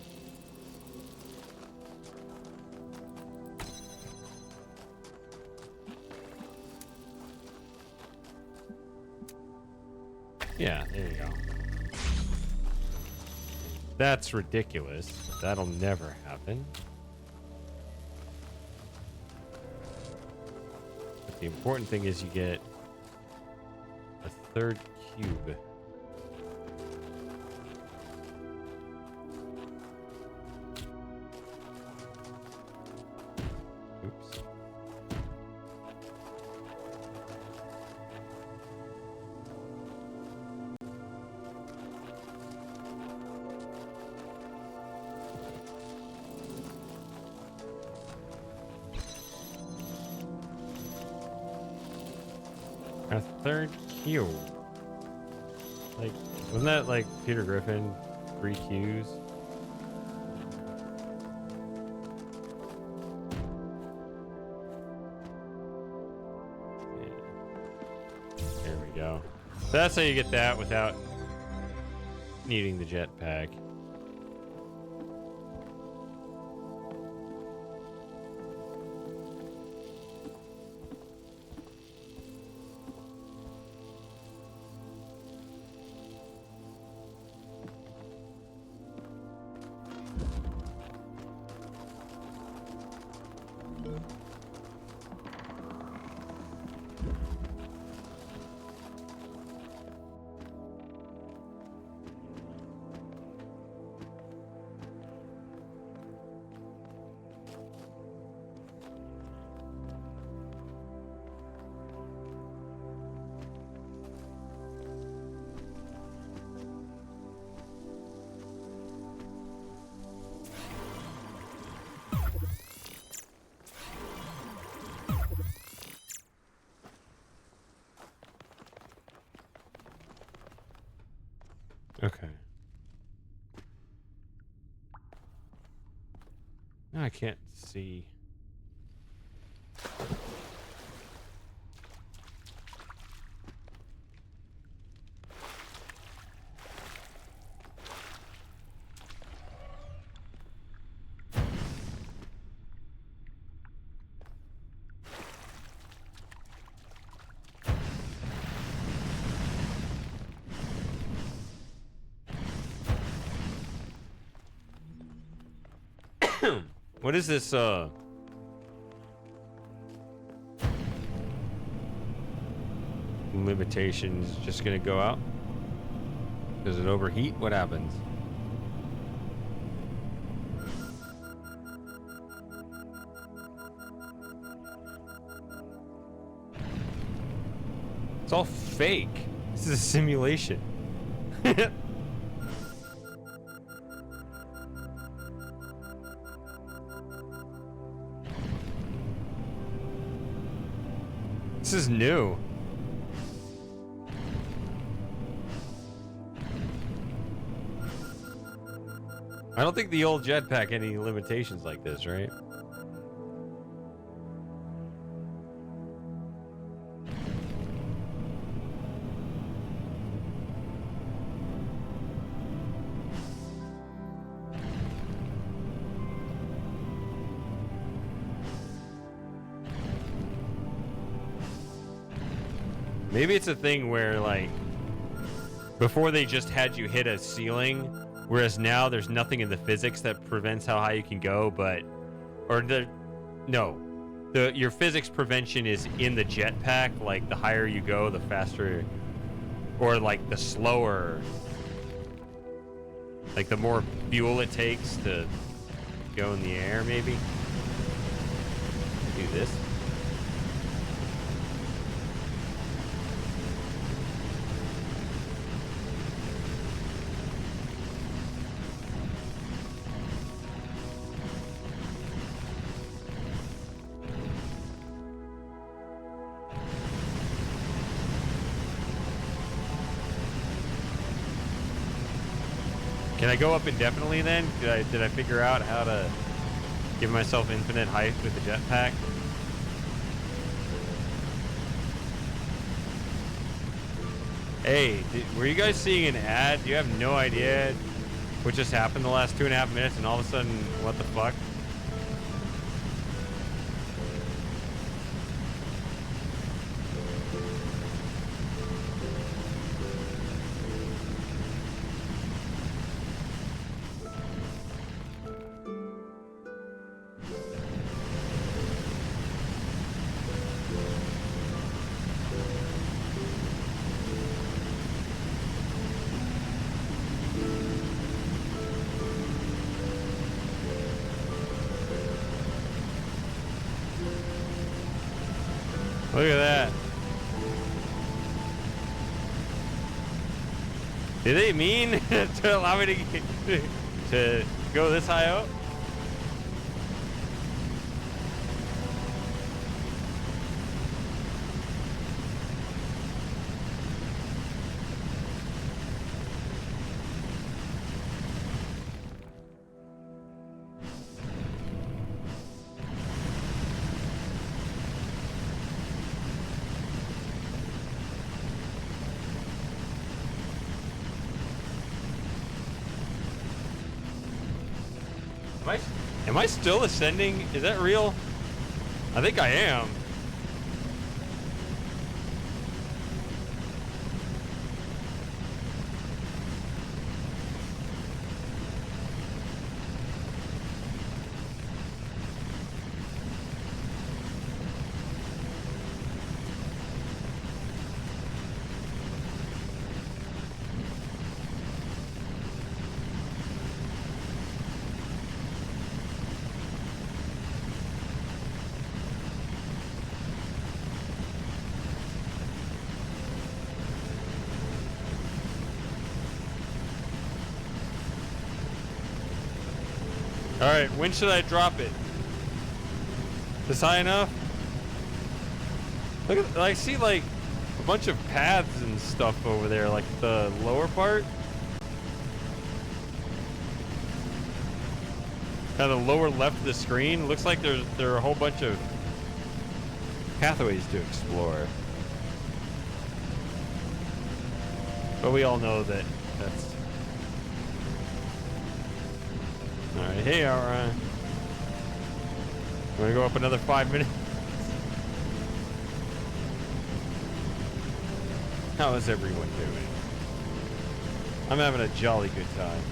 Yeah, there you go. That's ridiculous. That'll never happen. But the important thing is you get a third cube. Oops. A third cube. Like, wasn't that like Peter Griffin? 3 Qs? There we go. So that's how you get that without needing the jetpack. Okay. No, I can't see. What is this, limitations just gonna go out? Does it overheat? What happens? all fake. This is a simulation. This is new. I don't think the old jetpack had any limitations like this, right? Maybe it's a thing where, like, before they just had you hit a ceiling, whereas now there's nothing in the physics that prevents how high you can go, your physics prevention is in the jetpack. Like, the higher you go, the faster, or like the slower, like the more fuel it takes to go in the air, maybe. Do this. Can I go up indefinitely then? Did I figure out how to give myself infinite height with the jetpack? Hey, were you guys seeing an ad? You have no idea what just happened the last 2.5 minutes, and all of a sudden, what the fuck? Look at that. Did they mean to allow me to go this high up? Am I still ascending? Is that real? I think I am. All right, when should I drop it? Is high enough? Look at, I see like a bunch of paths and stuff over there, like the lower part. Kind of the lower left of the screen. Looks like there are a whole bunch of pathways to explore. But we all know that that's... Alright, hey, alright. I'm gonna go up another 5 minutes. How is everyone doing? I'm having a jolly good time.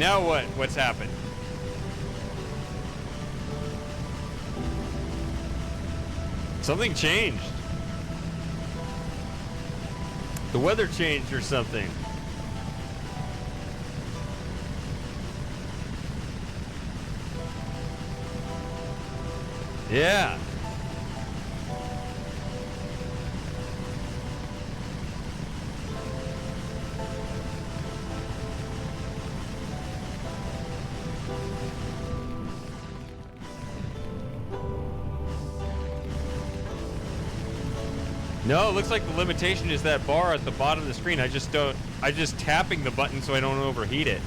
Now what? What's happened? Something changed. The weather changed or something. Yeah. No, it looks like the limitation is that bar at the bottom of the screen. I just tapping the button so I don't overheat it.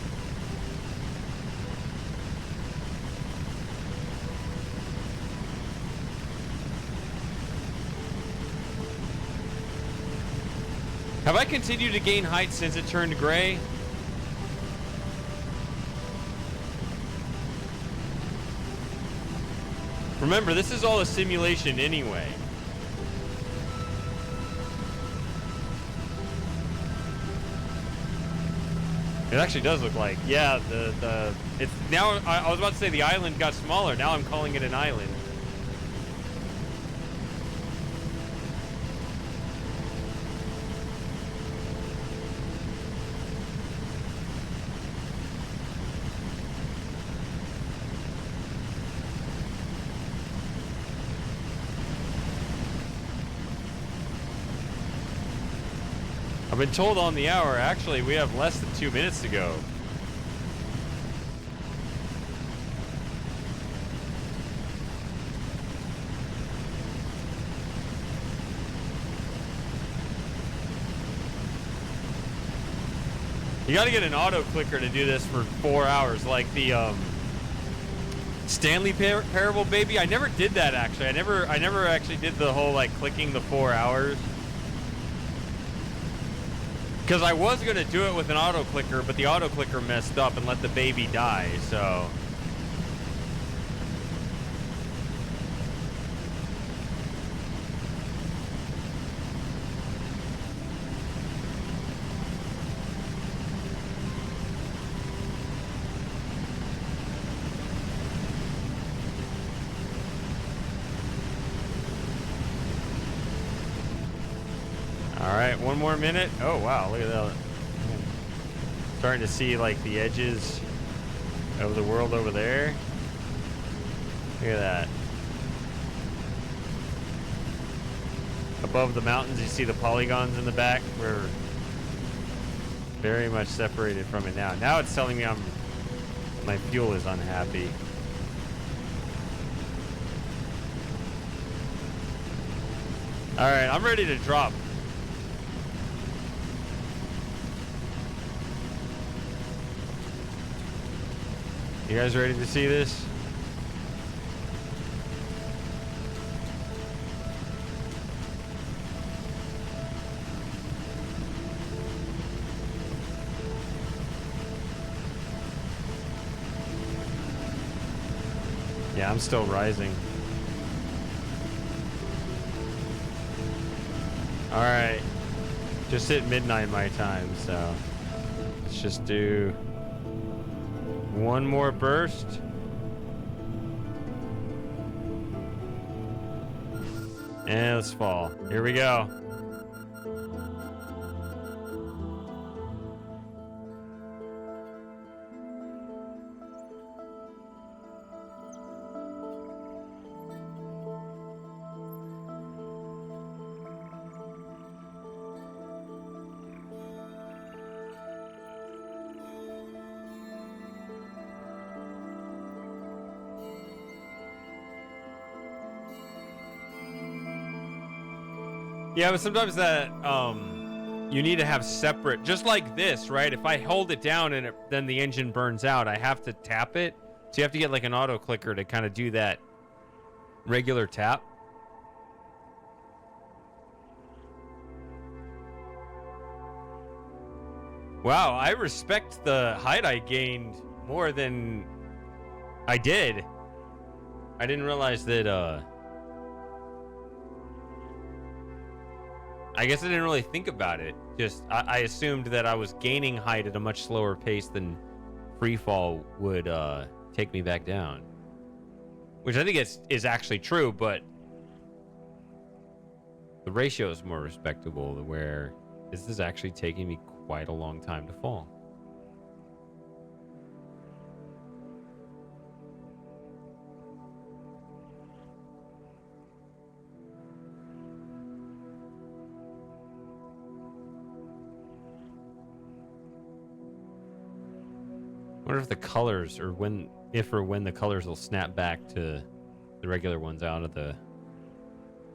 Have I continued to gain height since it turned gray? Remember, this is all a simulation anyway. It actually does look like, yeah, it's now, I was about to say the island got smaller. Now I'm calling it an island. I've been told on the hour, actually, we have less than 2 minutes to go. You gotta get an auto clicker to do this for 4 hours, like the Stanley Parable Baby. I never did that actually. I never actually did the whole like clicking the 4 hours. Because I was going to do it with an auto clicker, but the auto clicker messed up and let the baby die, so. All right, one more minute. Oh, wow, look at that. Starting to see, like, the edges of the world over there. Look at that. Above the mountains, you see the polygons in the back. We're very much separated from it now. Now it's telling me my fuel is unhappy. All right, I'm ready to drop. You guys ready to see this? Yeah, I'm still rising. All right, just hit midnight my time, so let's just do one more burst. And let's fall. Here we go. Yeah, but sometimes that you need to have separate, just like this, right? If I hold it down and then the engine burns out, I have to tap it. So you have to get like an auto clicker to kind of do that regular tap. Wow, I respect the height I gained more than I did. I didn't realize that, I guess I didn't really think about it. Just, I assumed that I was gaining height at a much slower pace than free fall would take me back down, which I think is actually true, but the ratio is more respectable. Where this is actually taking me quite a long time to fall. I wonder if the colors, or if or when the colors will snap back to the regular ones out of the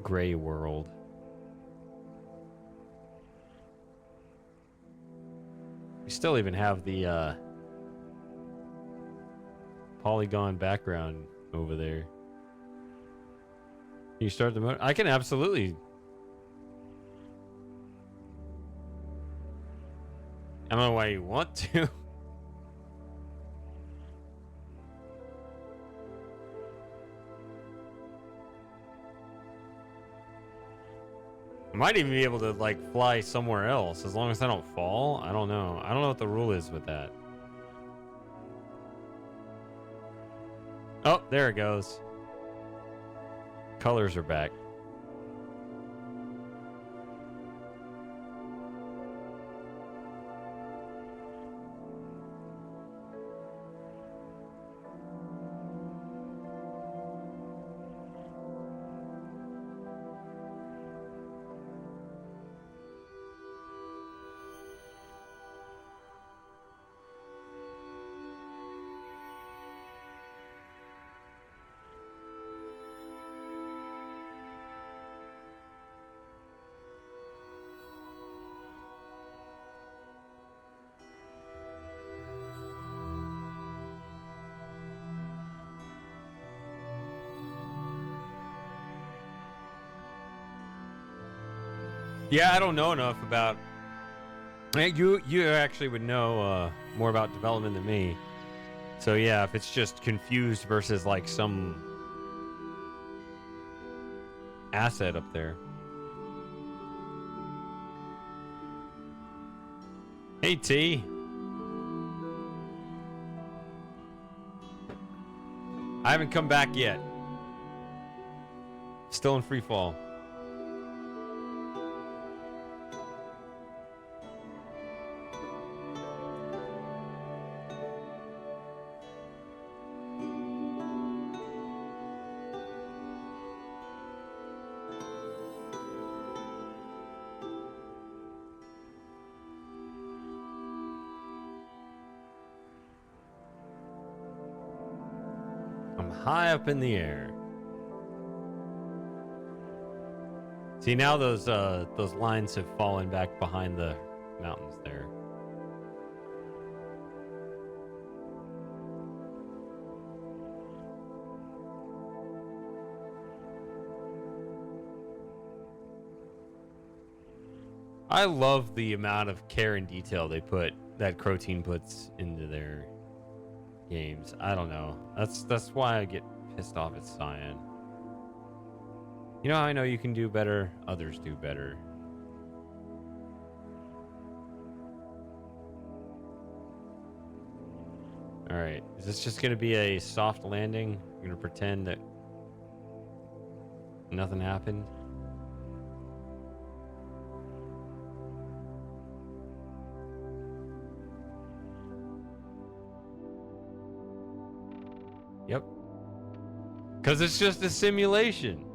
gray world. We still even have the polygon background over there. Can you start the motor? I can absolutely. I don't know why you want to. I might even be able to like fly somewhere else as long as I don't fall. I don't know. I don't know what the rule is with that. Oh, there it goes. Colors are back. Yeah, I don't know enough about. You actually would know more about development than me. So yeah, if it's just confused versus like some asset up there. Hey T. I haven't come back yet. Still in free fall. High up in the air. See, now those lines have fallen back behind the mountains there. I love the amount of care and detail that Croteam puts into their games. I don't know. That's why I get pissed off at Cyan. You know how I know you can do better? Others do better. Alright. Is this just going to be a soft landing? I'm going to pretend that nothing happened? Yep. Because it's just a simulation.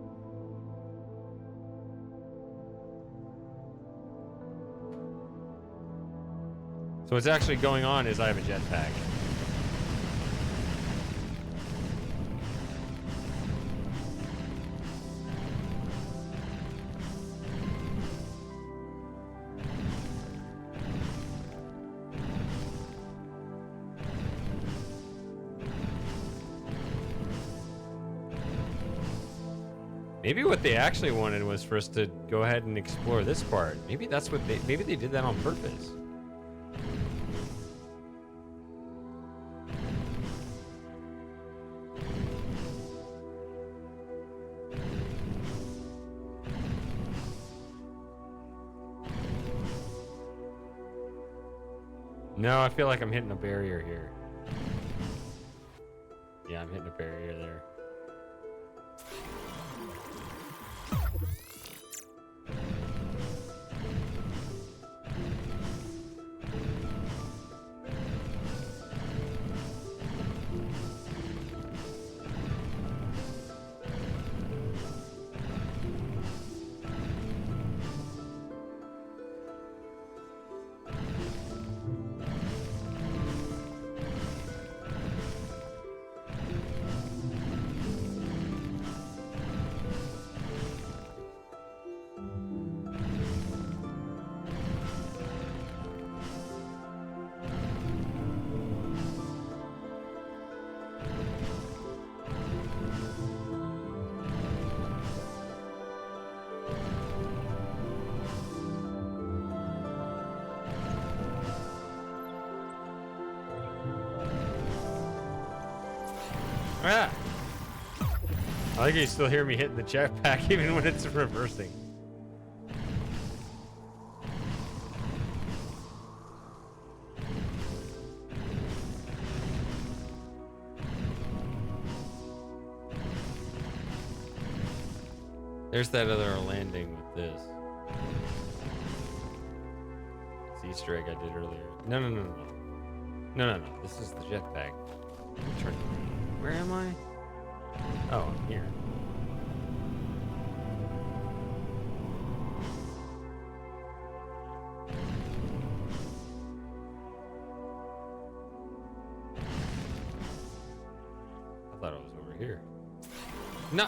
So what's actually going on is I have a jetpack. Maybe what they actually wanted was for us to go ahead and explore this part. Maybe that's what maybe they did that on purpose. No, I feel like I'm hitting a barrier here. hitting a barrier there. Ah! I think you still hear me hitting the jetpack even when it's reversing. There's that other landing with this. It's the Easter egg I did earlier. No. No. This is the jetpack. Turn. Where am I? Oh, I'm here. I thought it was over here. No.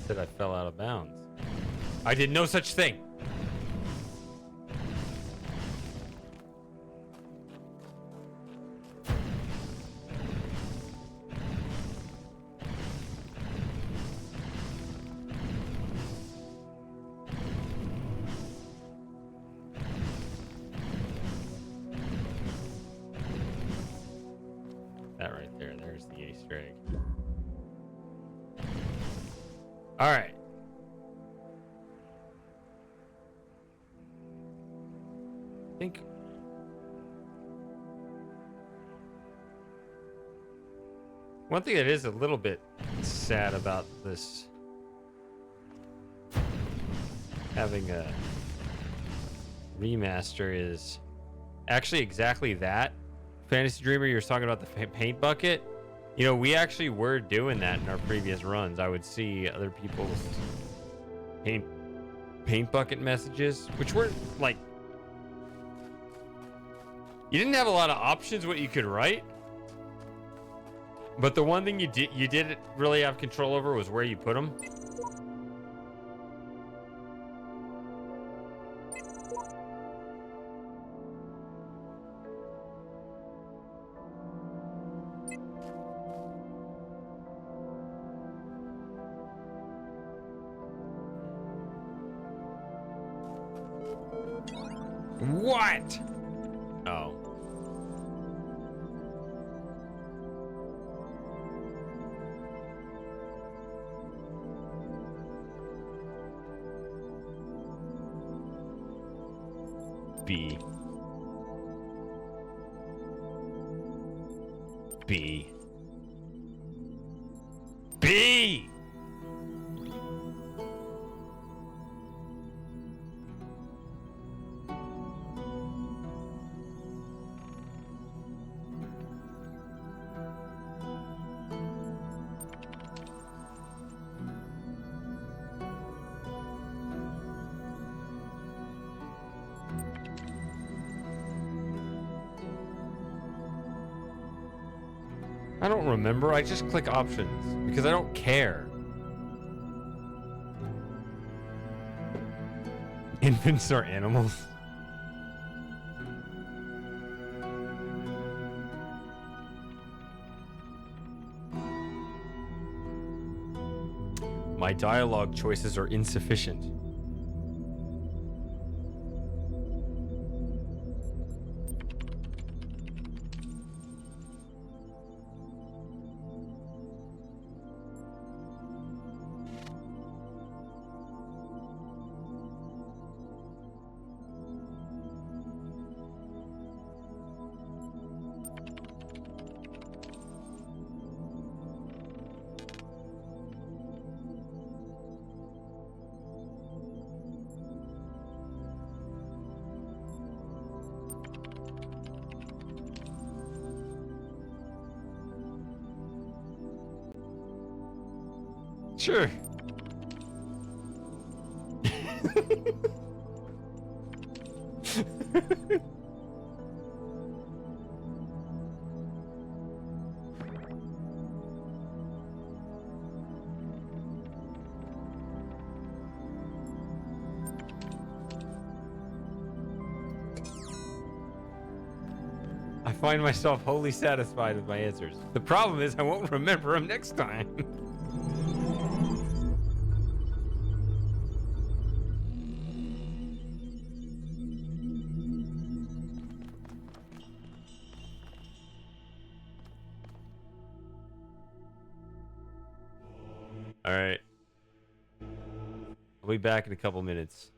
Said I fell out of bounds. I did no such thing. All right. I think one thing that is a little bit sad about this having a remaster is actually exactly that. Fantasy Dreamer, you were talking about the paint bucket. You know, we actually were doing that in our previous runs. I would see other people's paint bucket messages, which weren't like, you didn't have a lot of options what you could write, but the one thing you did really have control over was where you put them. What? Oh. B. B. B. I don't remember. I just click options because I don't care. Infants are animals. My dialogue choices are insufficient. Sure. I find myself wholly satisfied with my answers. The problem is I won't remember them next time. All right. I'll be back in a couple minutes.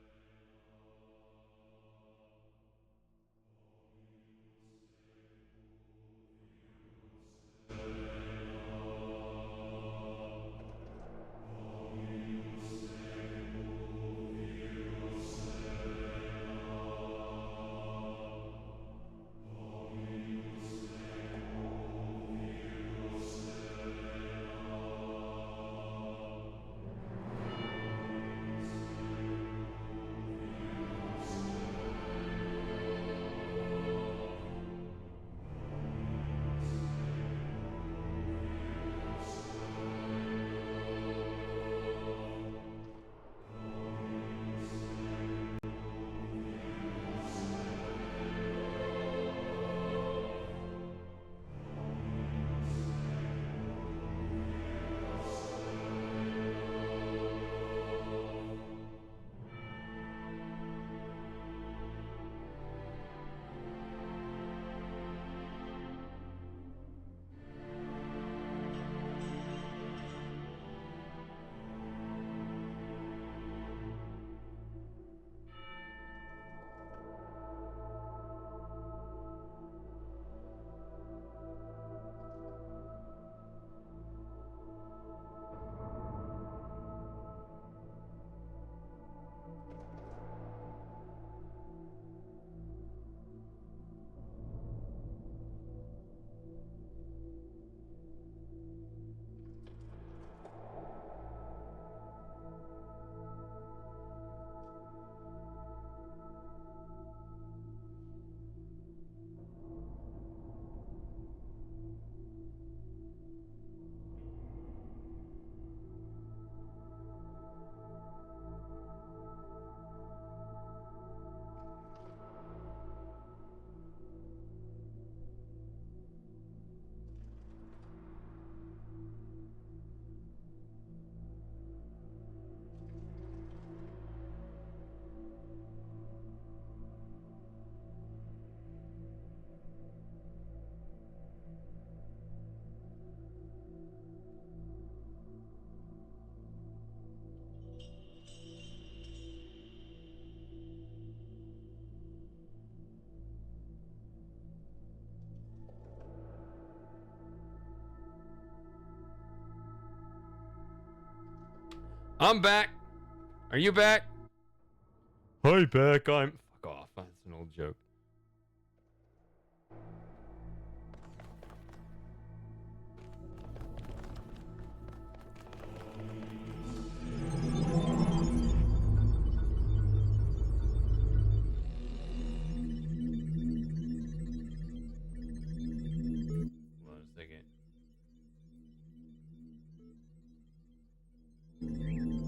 I'm back. Are you back? Hi, back. I'm... Fuck off. That's an old joke. Hold on a second.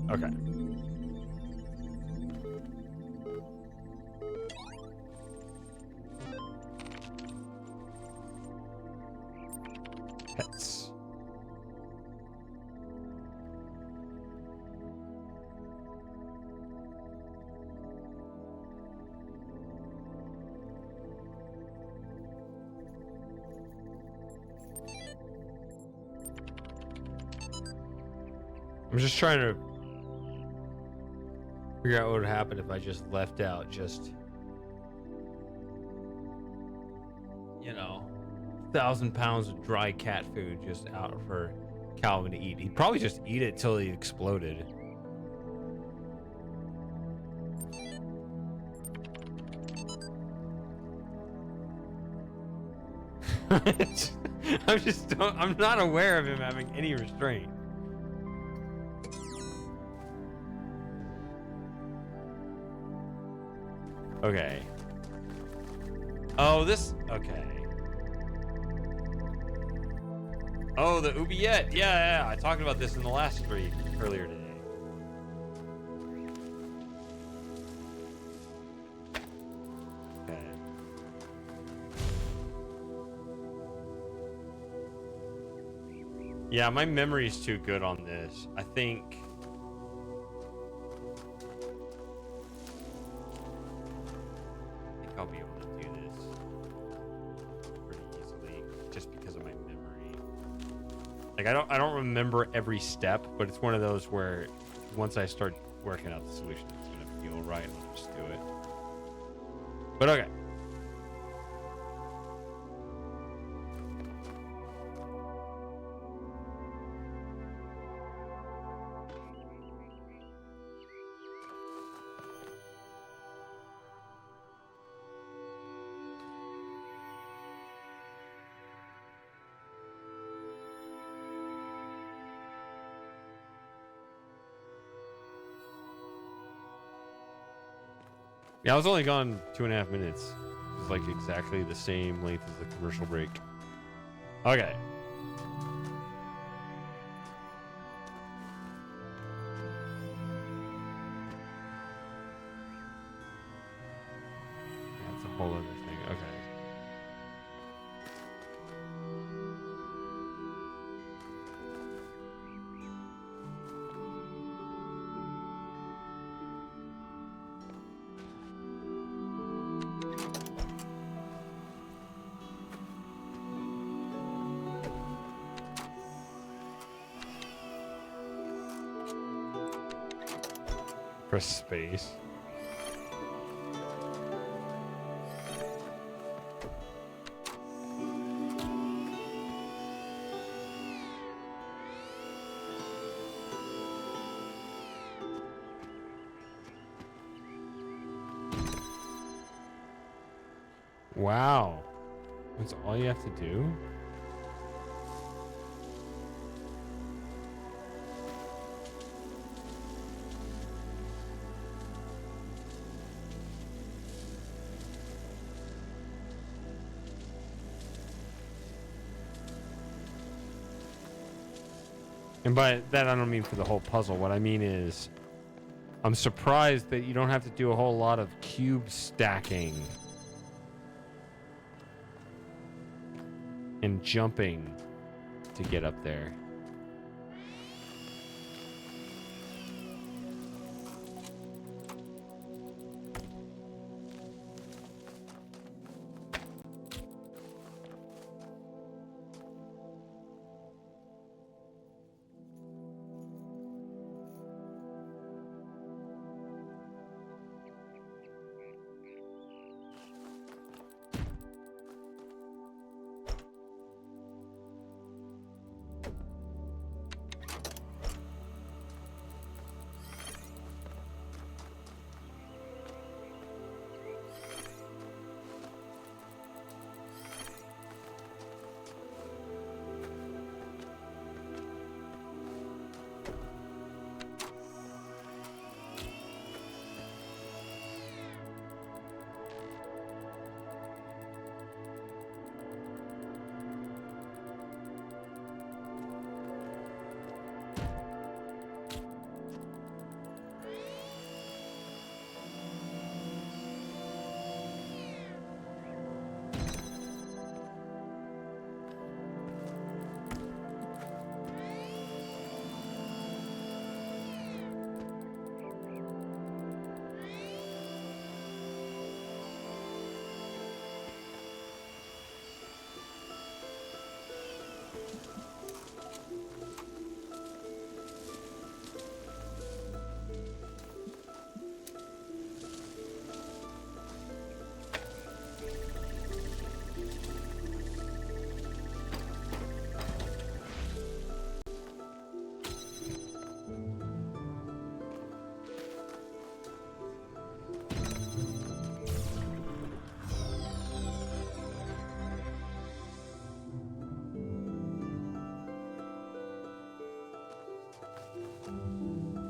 Okay. Pets. I'm just trying to figure out what would happen if I just left out just, you know, 1,000 pounds of dry cat food just out for Calvin to eat. He'd probably just eat it till he exploded. I'm not aware of him having any restraint. Okay. Oh, this. Okay. Oh, the oubliette. Yeah, yeah. I talked about this in the last stream earlier today. Okay. Yeah, my memory's too good on this. I think I'll be able to do this pretty easily just because of my memory. Like I don't remember every step, but it's one of those where once I start working out the solution, it's gonna feel right and I'll just do it. But okay. Yeah, I was only gone 2.5 minutes. It's like exactly the same length as the commercial break. Okay. That's a whole other thing. Okay. Press space. Wow. That's all you have to do? And by that, I don't mean for the whole puzzle. What I mean is, I'm surprised that you don't have to do a whole lot of cube stacking and jumping to get up there.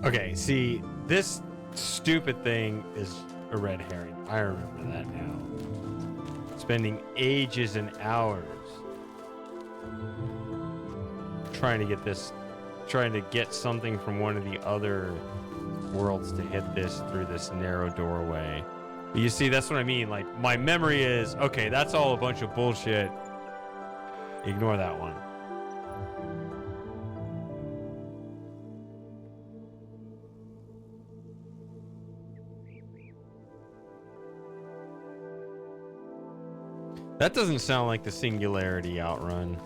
Okay, see, this stupid thing is a red herring. I remember that now. Spending ages and hours trying to get something from one of the other worlds to hit this through this narrow doorway. But you see, that's what I mean. Like, my memory is, okay, that's all a bunch of bullshit. Ignore that one. That doesn't sound like the Singularity outrun.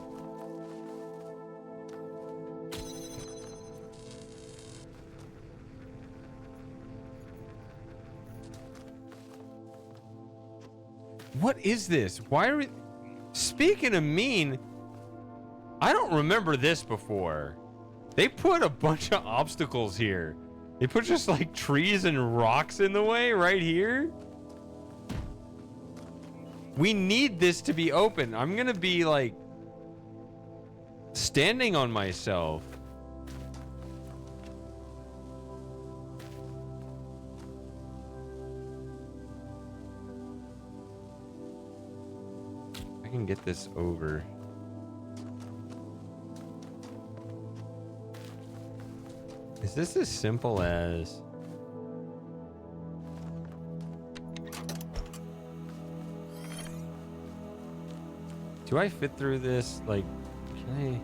What is this? Why are we... Speaking of mean, I don't remember this before. They put a bunch of obstacles here. They put just like trees and rocks in the way right here. We need this to be open. I'm gonna be like standing on myself. I can get this over. Is this as simple as... Do I fit through this? Like, can I...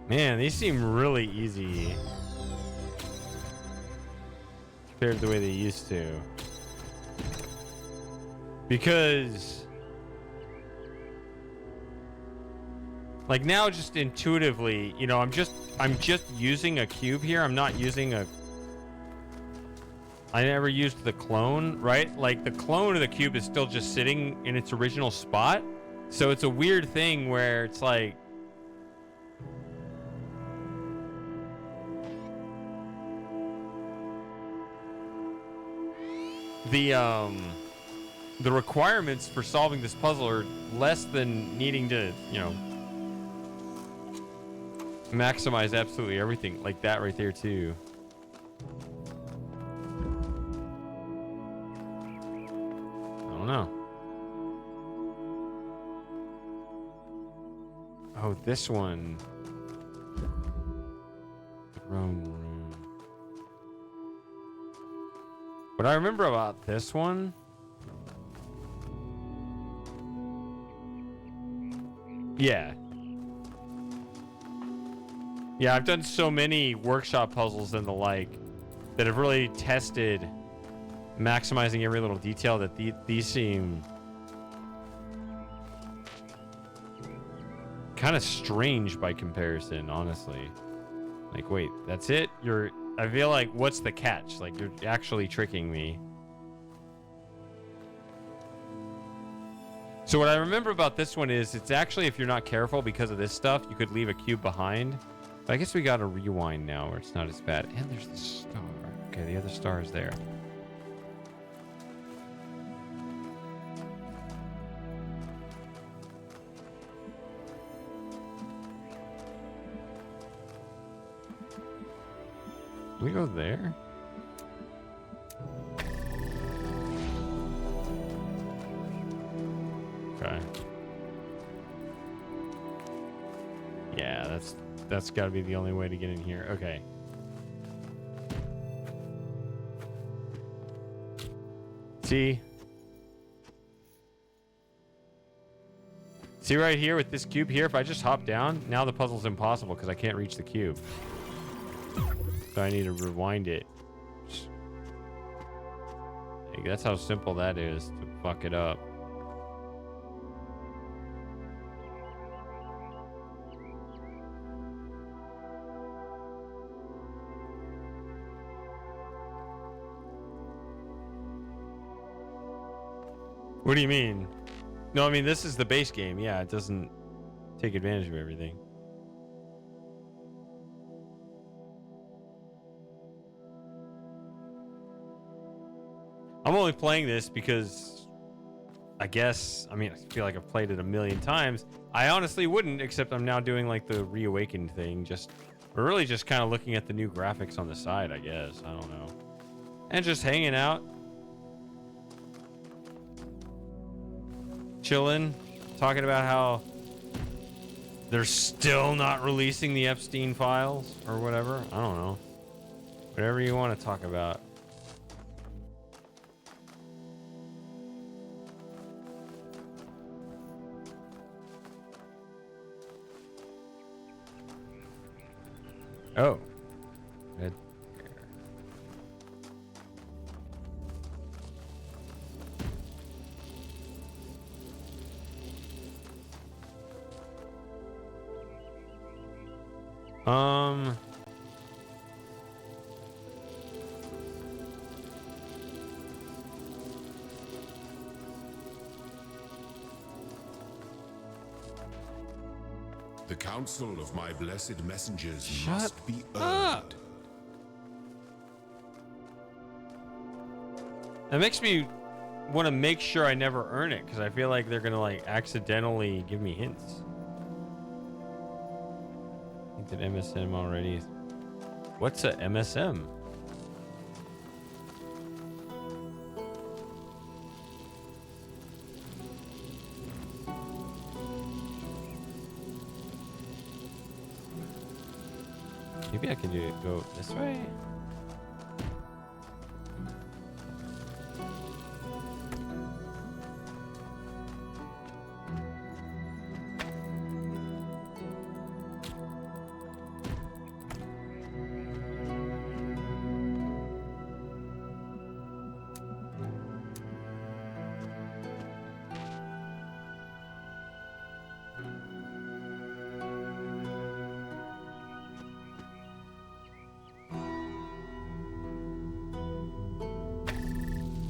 Man, these seem really easy compared to the way they used to. Because like now, just intuitively, you know, I'm just using a cube here. I'm not using a... I never used the clone, right? Like the clone of the cube is still just sitting in its original spot. So it's a weird thing where it's like, the requirements for solving this puzzle are less than needing to, you know, maximize absolutely everything. Like that right there too. I don't know. Oh, this one. Throne room. What I remember about this one, yeah, I've done so many workshop puzzles and the like that have really tested maximizing every little detail that these seem kind of strange by comparison, honestly. Like, wait, that's it? I feel like, what's the catch? Like, you're actually tricking me. So what I remember about this one is it's actually, if you're not careful because of this stuff, you could leave a cube behind. But I guess we got to rewind now where it's not as bad. And there's the star. Okay, the other star is there. We go there? Okay. Yeah, that's got to be the only way to get in here. Okay. See right here with this cube here, if I just hop down, now the puzzle's impossible because I can't reach the cube. So I need to rewind it. Like, that's how simple that is to fuck it up. What do you mean? No, I mean, this is the base game. Yeah, it doesn't take advantage of everything. I'm only playing this because I guess, I mean, I feel like I've played it a million times. I honestly wouldn't, except I'm now doing like the Reawakened thing. We're really just kind of looking at the new graphics on the side, I guess. I don't know. And just hanging out. Chilling. Talking about how they're still not releasing the Epstein files or whatever. I don't know. Whatever you want to talk about. Oh. Good. The counsel of my blessed messengers Shut must be up. earned. That makes me want to make sure I never earn it, because I feel like they're gonna like accidentally give me hints. I did MSM already. What's a MSM? Maybe I can do it. Go this way.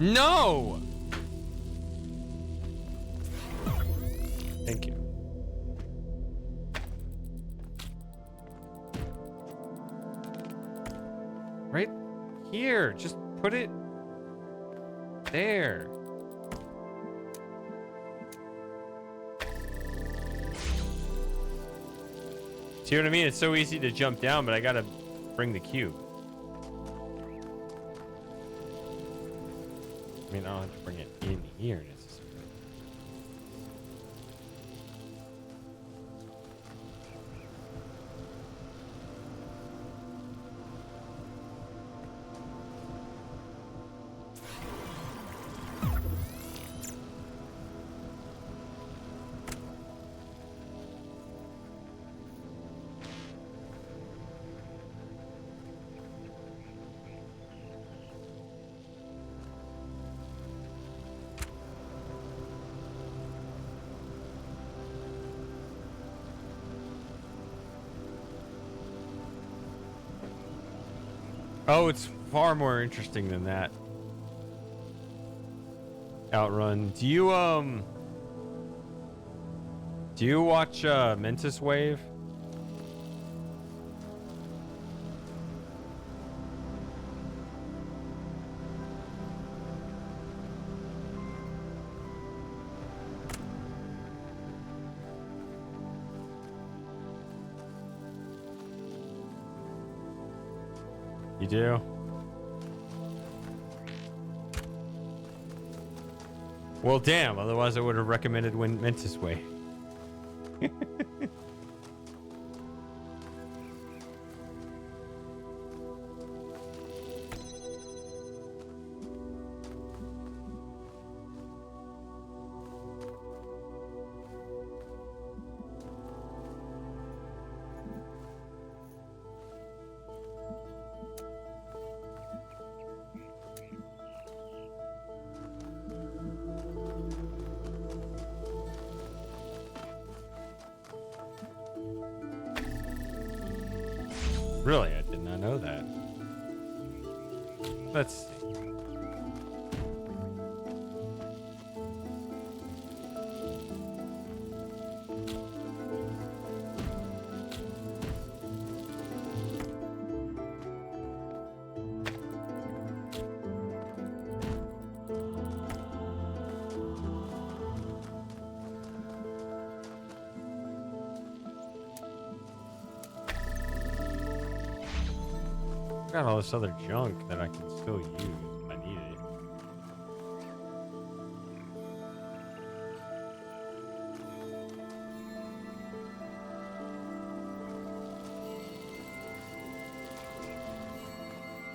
No! Thank you. Right here. Just put it there. See what I mean? It's so easy to jump down, but I gotta bring the cube. I mean, I don't have to bring it in here necessarily. Oh, it's far more interesting than that. Outrun. Do you watch Mentis Wave? You do? Well, damn. Otherwise, I would have recommended Mentis Way. Really? I did not know that. Let's see. got all this other junk that I can still use if I need it.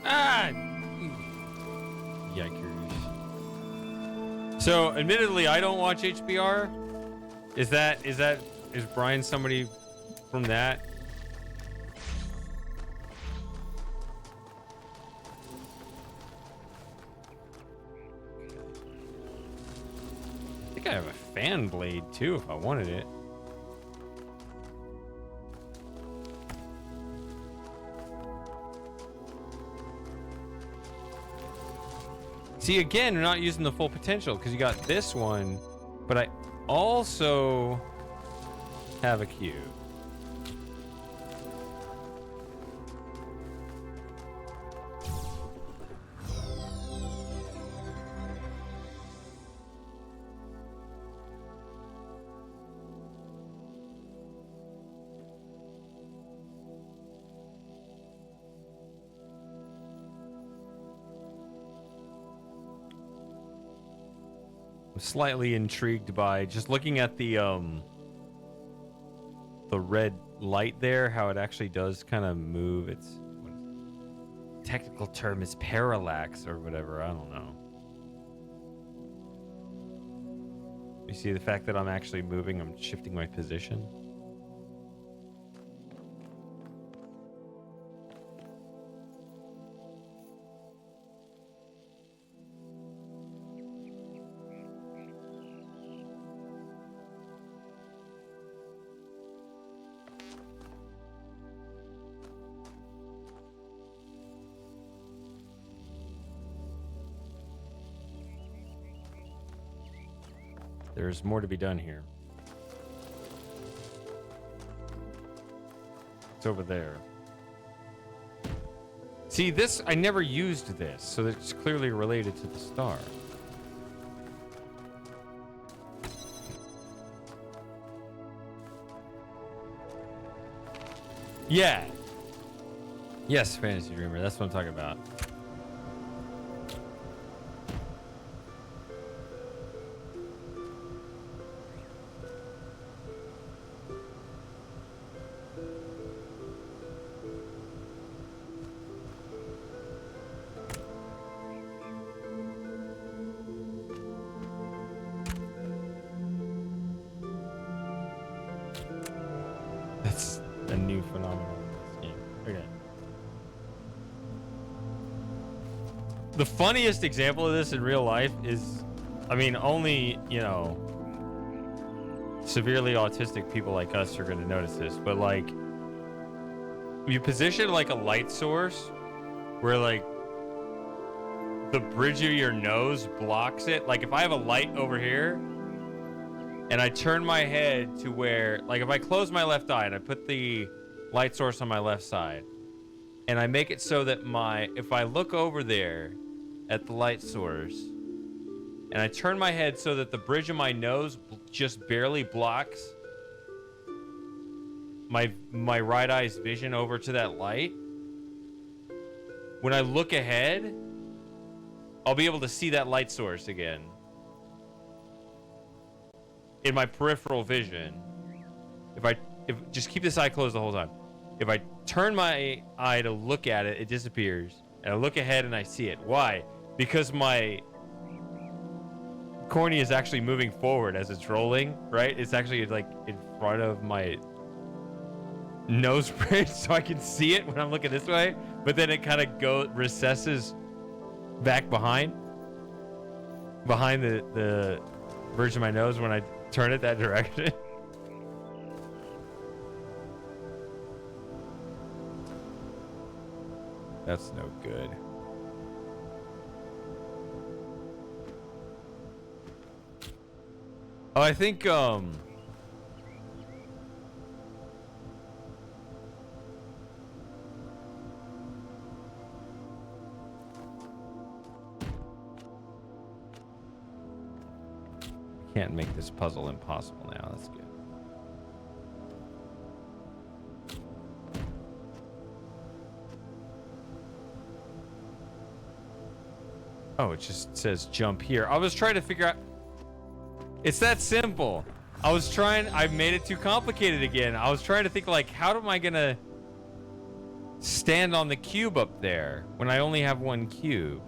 Ah! Yikers. So, admittedly, I don't watch HBR. Is Brian somebody from that? I think I have a fan blade too if I wanted it. See, again, we're not using the full potential because you got this one, but I also have a cube. Slightly intrigued by just looking at the red light there, how it actually does kind of move. It's technical term is parallax or whatever. I don't know. You see the fact that I'm actually moving, I'm shifting my position. There's more to be done here. It's over there. See, this, I never used this, so it's clearly related to the star. Yeah. Yes, Fantasy Dreamer, that's what I'm talking about. That's a new phenomenon in this game. Okay. The funniest example of this in real life is, I mean, only, you know, severely autistic people like us are going to notice this, but like, you position like a light source where like the bridge of your nose blocks it. Like if I have a light over here and I turn my head to where, like if I close my left eye and I put the light source on my left side and I make it so that if I look over there at the light source and I turn my head so that the bridge of my nose just barely blocks my right eye's vision over to that light, when I look ahead, I'll be able to see that light source again in my peripheral vision. If just keep this eye closed the whole time. If I turn my eye to look at it, it disappears. And I look ahead and I see it. Why? Because my cornea is actually moving forward as it's rolling, right? It's actually like in front of my nose bridge, so I can see it when I'm looking this way. But then it kind of recesses back behind the bridge of my nose when I turn it that direction. That's no good. Oh, I think can't make this puzzle impossible now. That's good. Oh, it just says jump here. I was trying to figure out. It's that simple. I made it too complicated again. I was trying to think, like, how am I gonna stand on the cube up there when I only have one cube?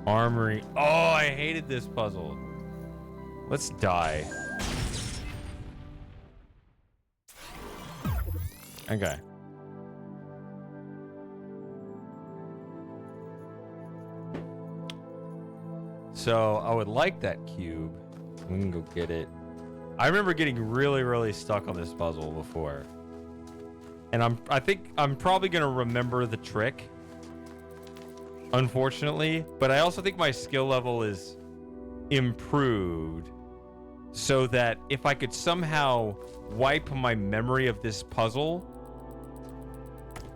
Armory. Oh, I hated this puzzle. Let's die. Okay. So I would like that cube. We can go get it. I remember getting really, really stuck on this puzzle before. And I think I'm probably gonna remember the trick. Unfortunately, but I also think my skill level is improved so that if I could somehow wipe my memory of this puzzle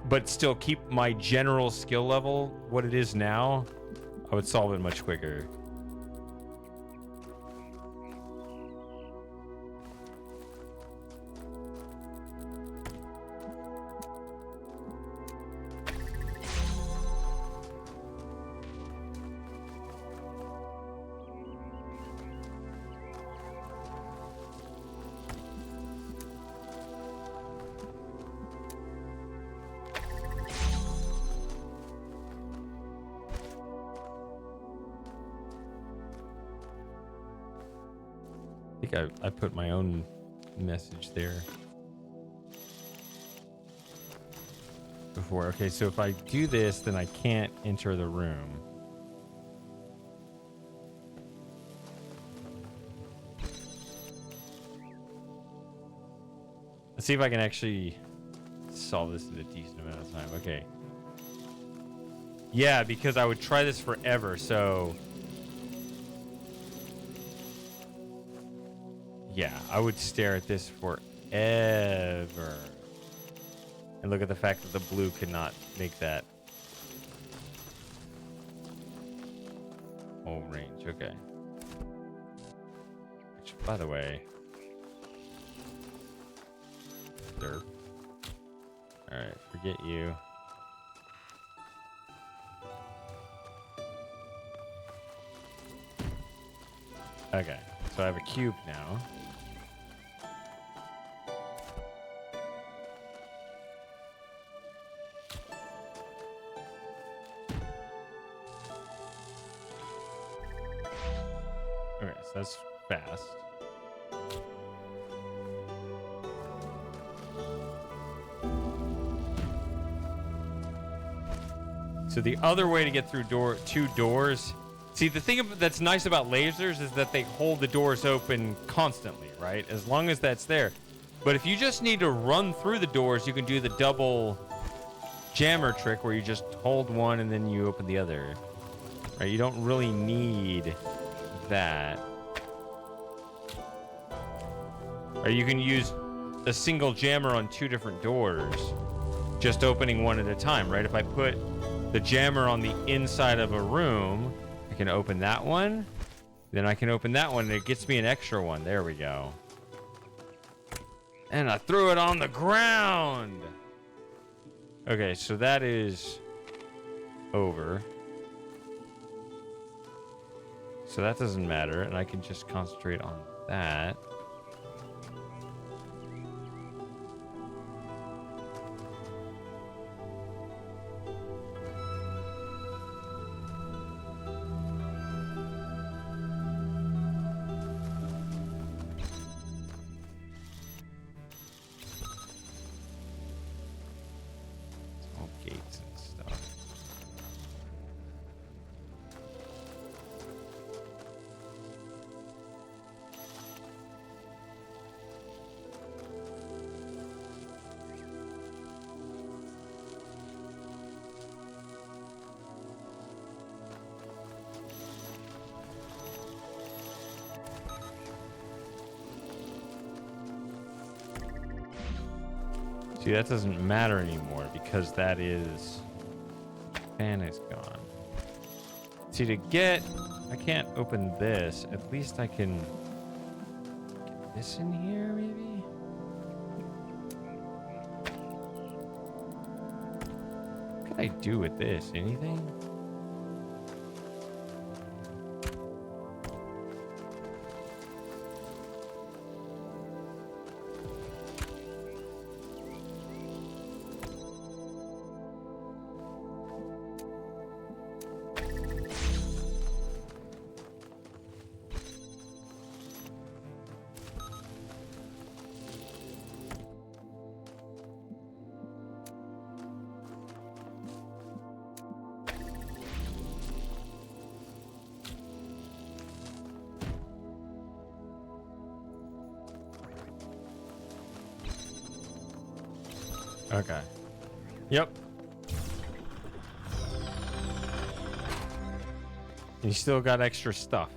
but still keep my general skill level what it is now, I would solve it much quicker. I think I put my own message there before. Okay, so if I do this, then I can't enter the room. Let's see if I can actually solve this in a decent amount of time. Okay. Yeah, because I would try this forever, so... Yeah, I would stare at this forever. And look at the fact that the blue cannot make that whole range. Okay. Which, by the way... Derp. Alright, forget you. Okay, so I have a cube now. Okay, so that's fast. So the other way to get through two doors... See, the thing that's nice about lasers is that they hold the doors open constantly, right? As long as that's there. But if you just need to run through the doors, you can do the double jammer trick where you just hold one and then you open the other. Right? You don't really need that. Or you can use a single jammer on two different doors, just opening one at a time, right? If I put the jammer on the inside of a room, I can open that one, then I can open that one, and it gets me an extra one. There we go. And I threw it on the ground. Okay, so that is over. So that doesn't matter, and I can just concentrate on that. See, that doesn't matter anymore because that is... fan is gone. See, to get... I can't open this. At least I can... Get this in here, maybe? What can I do with this? Anything? Okay. Yep. You still got extra stuff.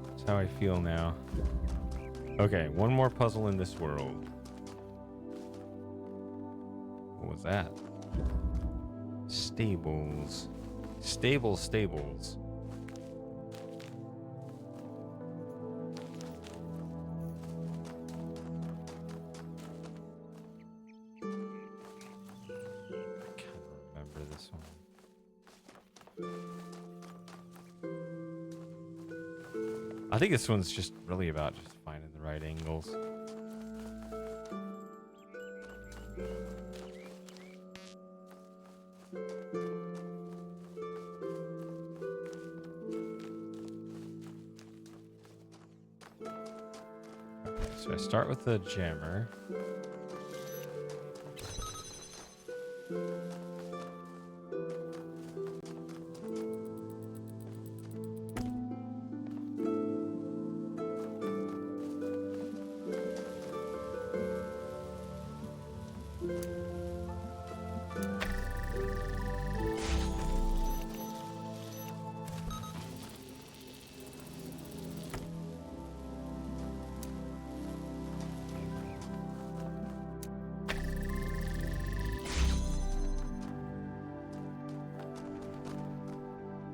That's how I feel now. Okay, one more puzzle in this world. What was that? Stables. Stables. I think this one's just really about just finding the right angles. Okay, so I start with the jammer.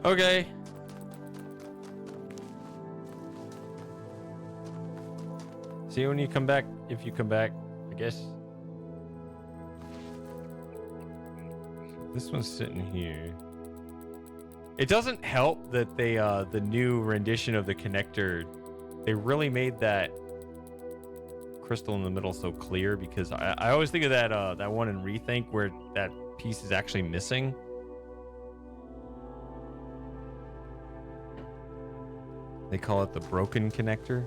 Okay. See you when you come back, if you come back, I guess. This one's sitting here. It doesn't help that they, the new rendition of the connector, they really made that crystal in the middle so clear, because I always think of that, that one in Rethink where that piece is actually missing. They call it the broken connector.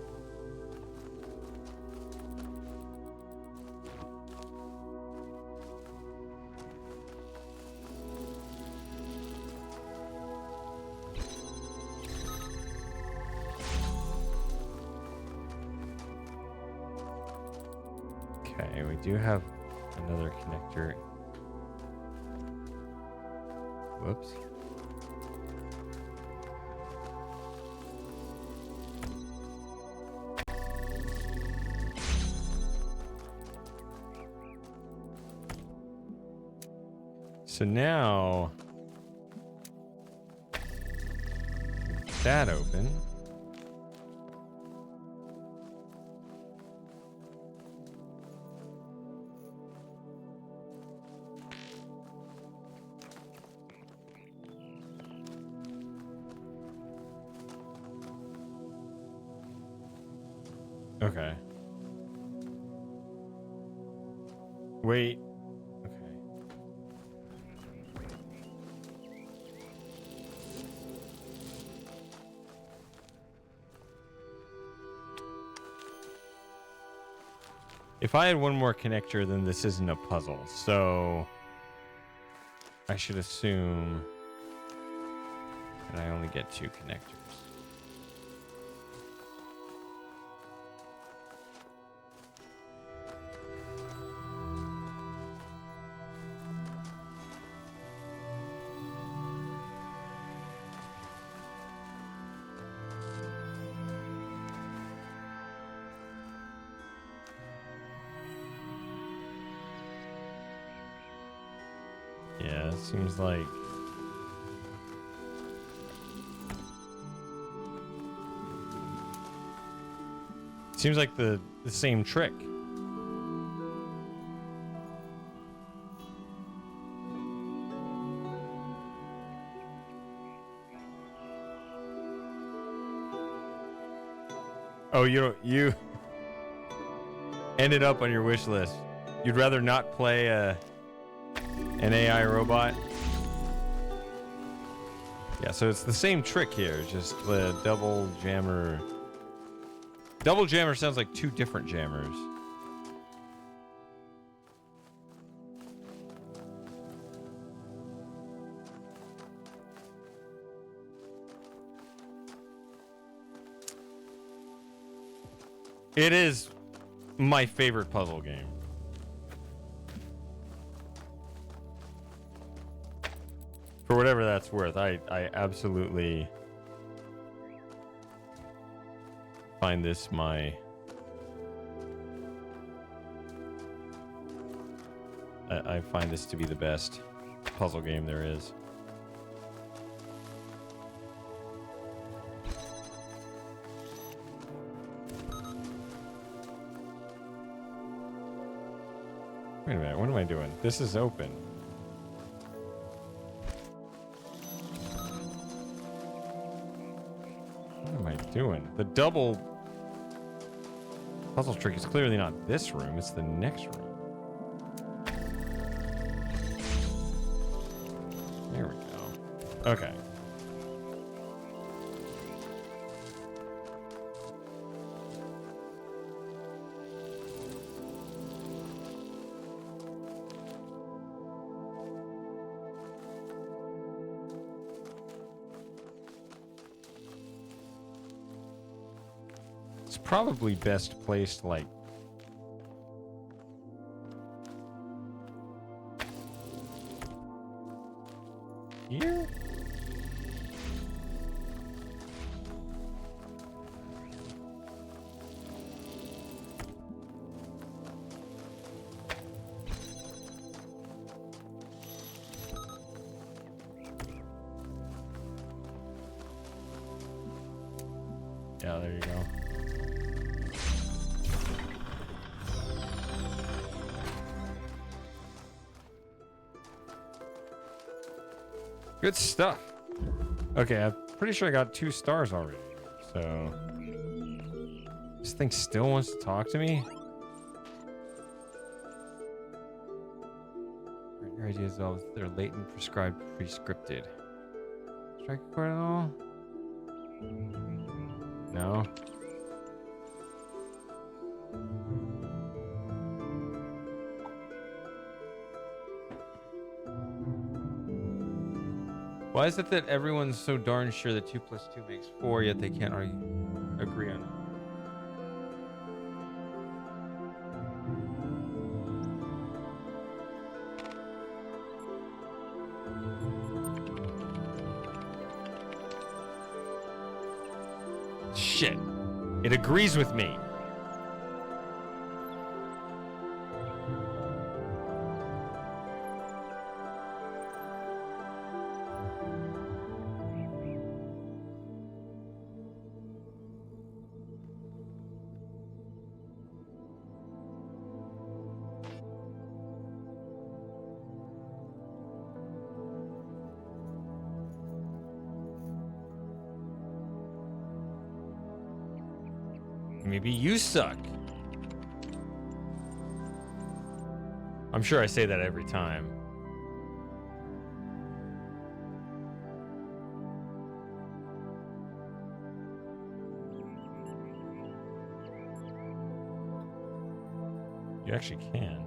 Okay, we do have another connector. Whoops. So now, that open. Okay. Wait. If I had one more connector, then this isn't a puzzle. So I should assume that I only get 2 connectors. Yeah, it seems like Seems like the same trick. Oh, you ended up on your wish list. You'd rather not play an AI robot? Yeah, so it's the same trick here, just the double jammer. Double jammer sounds like two different jammers. It is my favorite puzzle game. For whatever that's worth, I absolutely find this I find this to be the best puzzle game there is. Wait a minute, what am I doing? This is open. What am I doing? The double puzzle trick is clearly not this room, it's the next room. There we go. Okay. It's probably best placed like here? Yeah, there you go. Good stuff. Okay, I'm pretty sure I got 2 stars already. So this thing still wants to talk to me? Your ideas of they're latent, prescribed, prescripted. Strike a chord at all? No. Why is it that everyone's so darn sure that 2 + 2 makes 4, yet they can't agree on it? Shit. It agrees with me. Maybe you suck. I'm sure I say that every time. You actually can.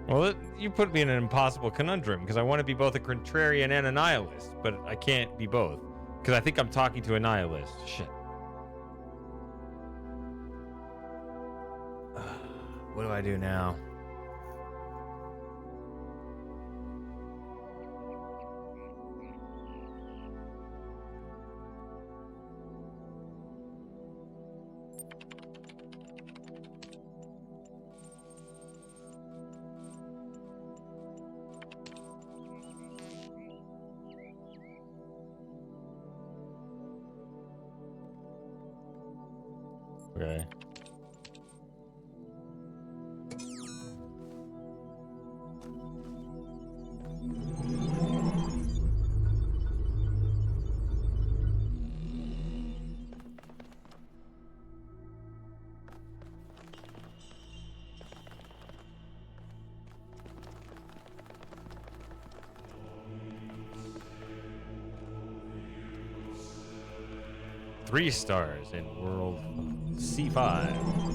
Well, you put me in an impossible conundrum because I want to be both a contrarian and a nihilist, but I can't be both because I think I'm talking to a nihilist. Shit. What do I do now? Okay. Three stars in world C5.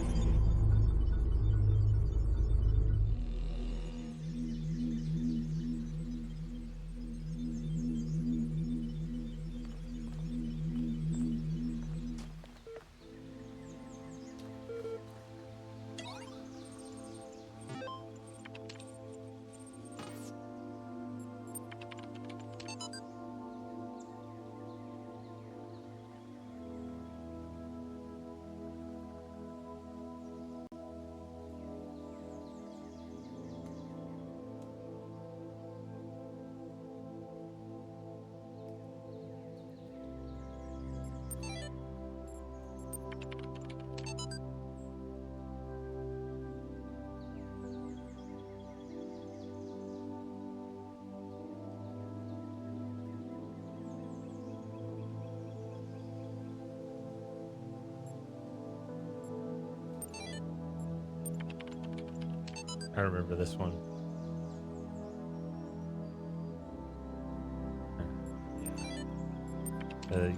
I remember this one.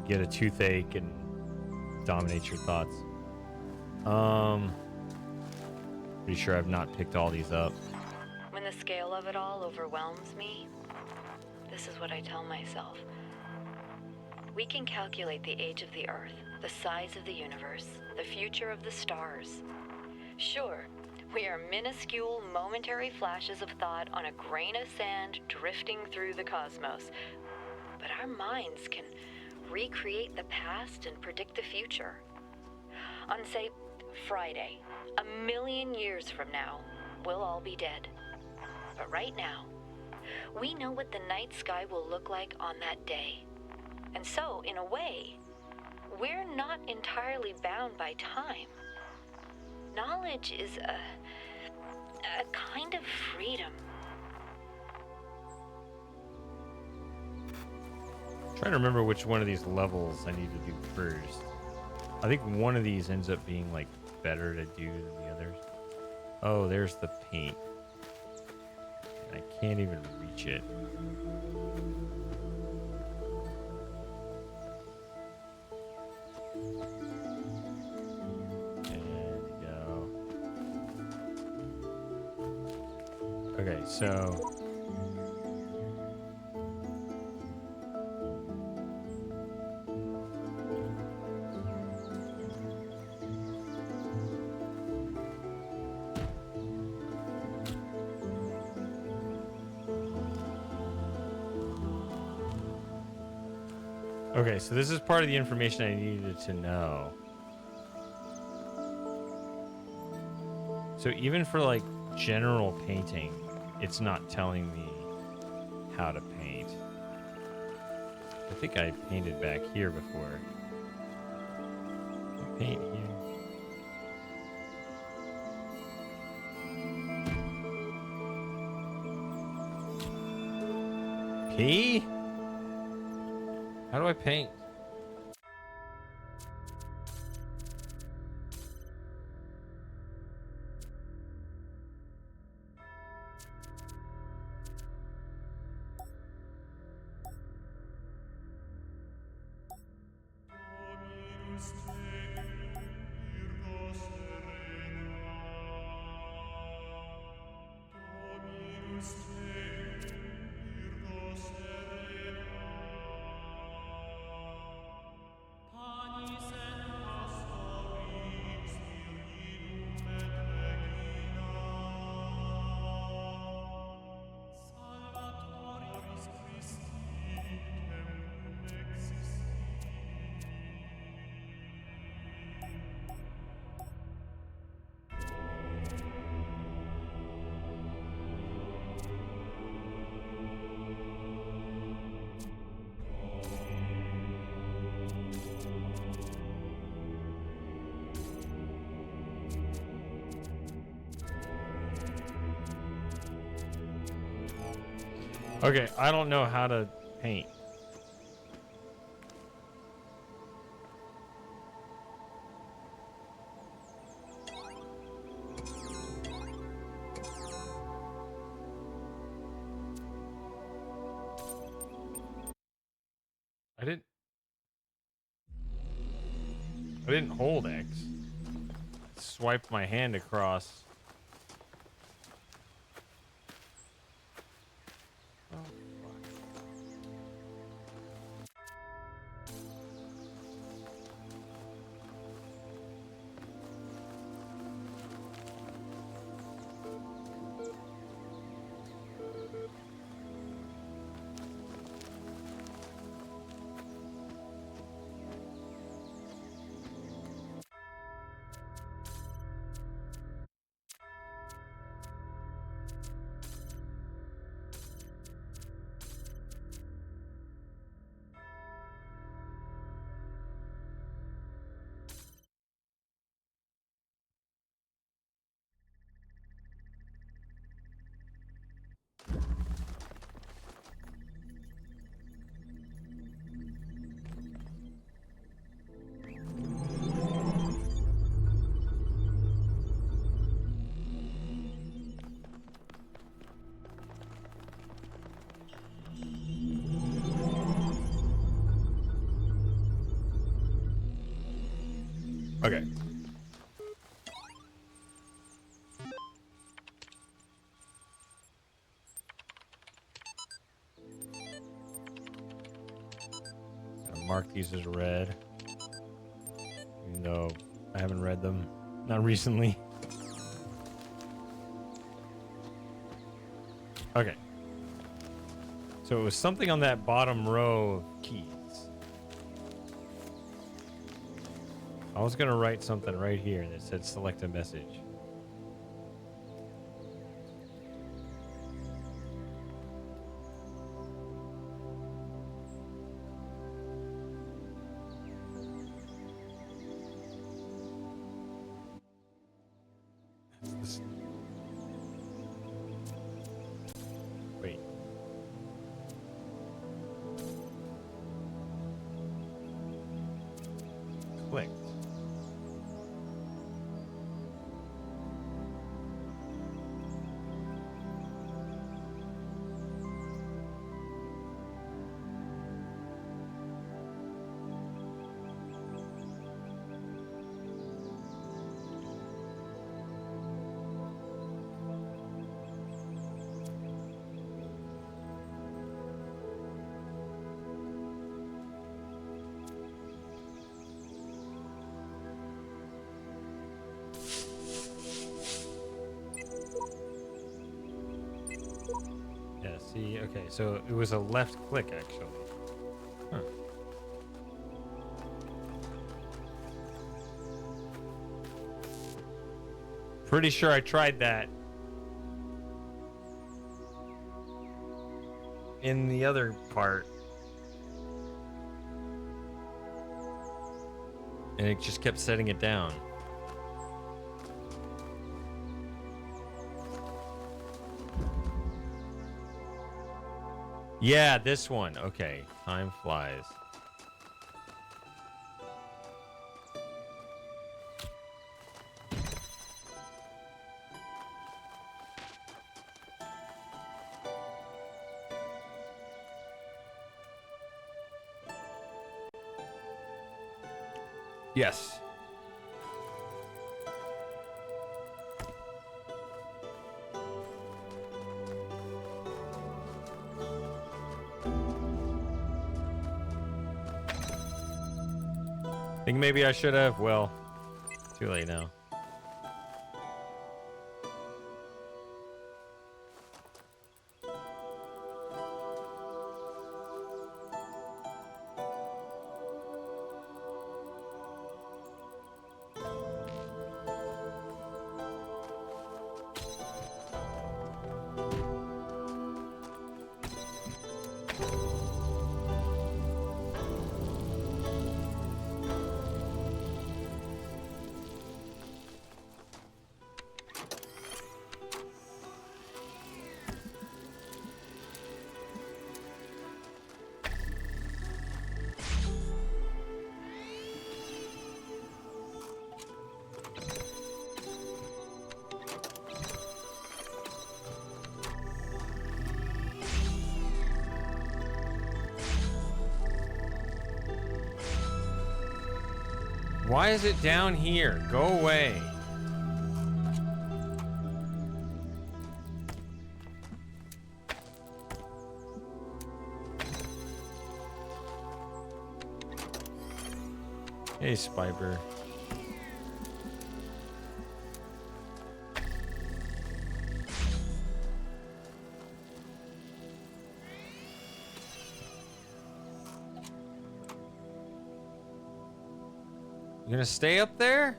Get a toothache and dominate your thoughts. Pretty sure I've not picked all these up. When the scale of it all overwhelms me, this is what I tell myself. We can calculate the age of the Earth, the size of the universe, the future of the stars. Sure, we are minuscule, momentary flashes of thought on a grain of sand drifting through the cosmos. But our minds can recreate the past and predict the future. On, say, Friday, 1,000,000 years from now, we'll all be dead. But right now, we know what the night sky will look like on that day. And so, in a way, we're not entirely bound by time. Knowledge is a kind of freedom. I'm trying to remember which one of these levels I need to do first. I think one of these ends up being like better to do than the others. Oh, there's the paint. I can't even reach it. There we go. Okay, so okay, so this is part of the information I needed to know. So even for like general painting, it's not telling me how to paint. I think I painted back here before. Paint here. P? How do I paint? Okay, I don't know how to paint. I didn't hold X. Swiped my hand across. Oh, okay. I'll mark these as red. Even though I haven't read them. Not recently. Okay. So it was something on that bottom row of keys. I was going to write something right here that said select a message. Wait. Clicked. Yeah, see, okay, so it was a left click actually. Huh. Pretty sure I tried that in the other part. And it just kept setting it down. Yeah, this one. Okay, time flies. Yes. Think maybe I should have. Well, too late now. Why is it down here? Go away. Hey, Spiper. You gonna stay up there?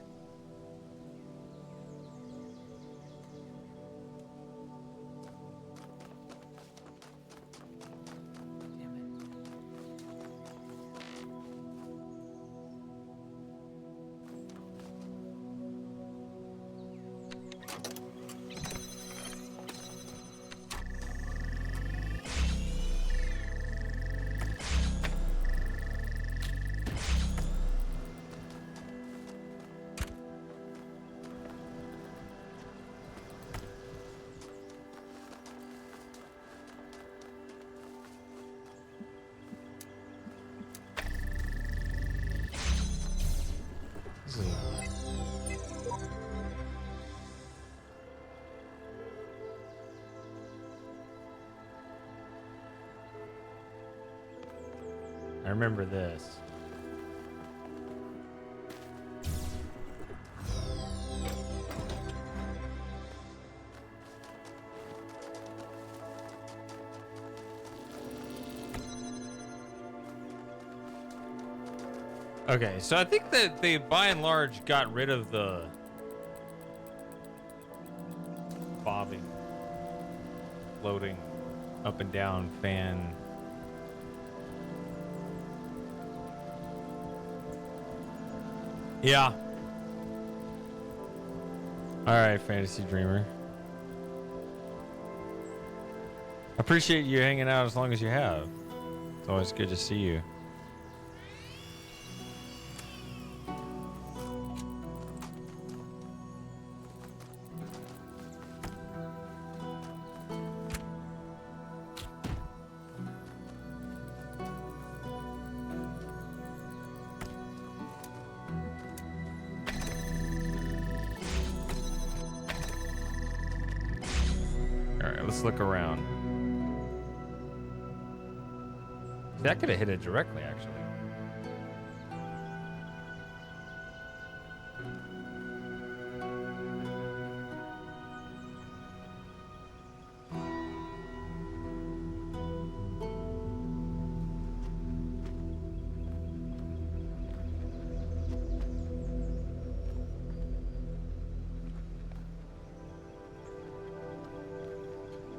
I remember this. Okay, so I think that they by and large got rid of the bobbing, floating up and down fan. Yeah. All right, Fantasy Dreamer. Appreciate you hanging out as long as you have. It's always good to see you. Look around. That could have hit it directly, actually.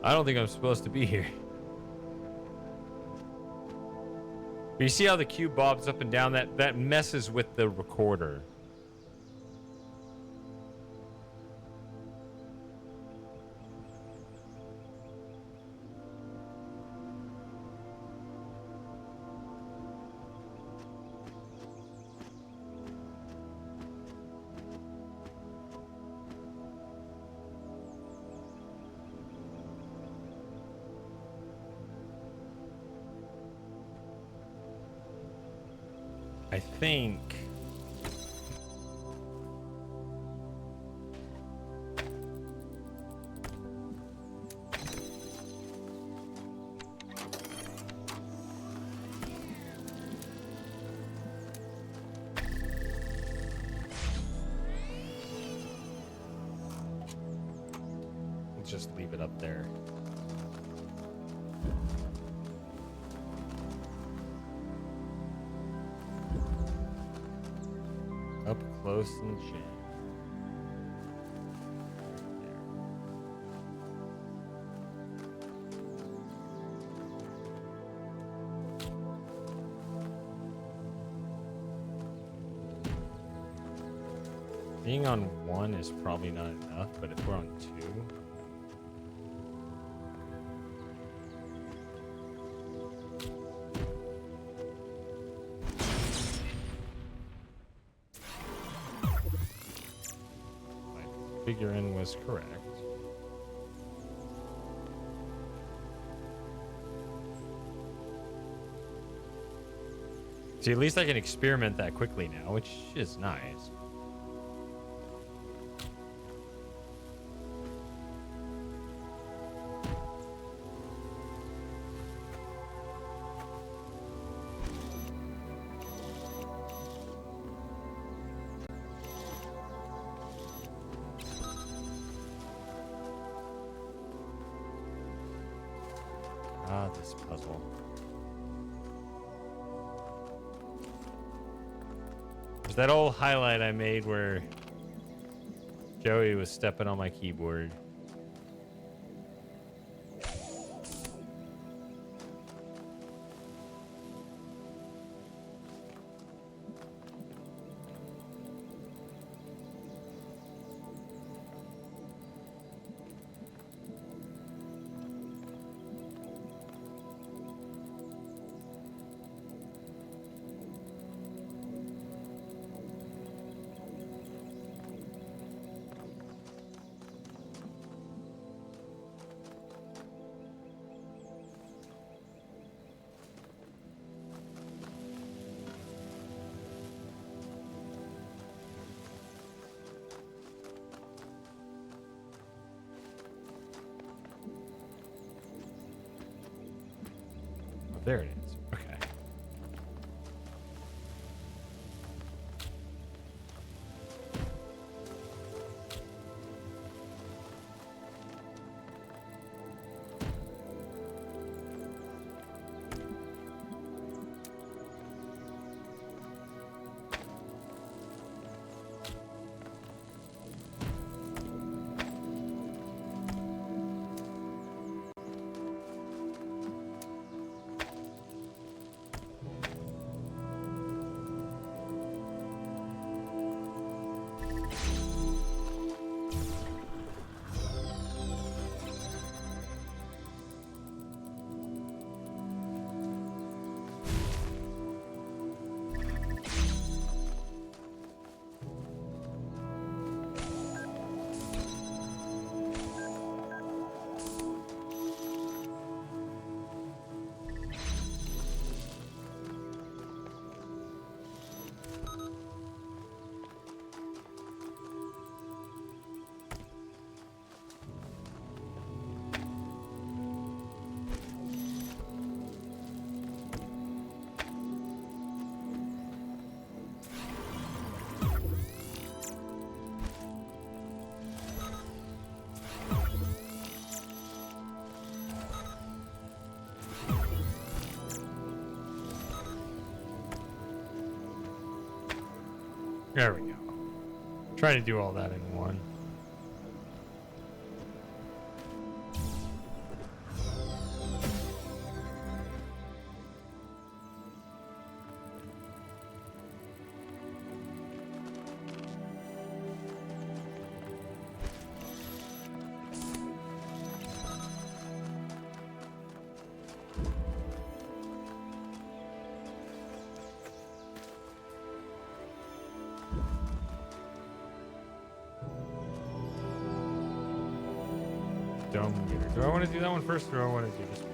I don't think I'm supposed to be here. But you see how the cube bobs up and down? That messes with the recorder. I think. Let's just leave it up there. Up close and jam. Being on one is probably not enough, but if we're on two. Figuring was correct. See, at least I can experiment that quickly now, which is nice. Ah, this puzzle. There's that old highlight I made where Joey was stepping on my keyboard. There it is. Okay. There we go. Trying to do all that in one. Dome gear. Do I want to do that one first, or do I want to do this one?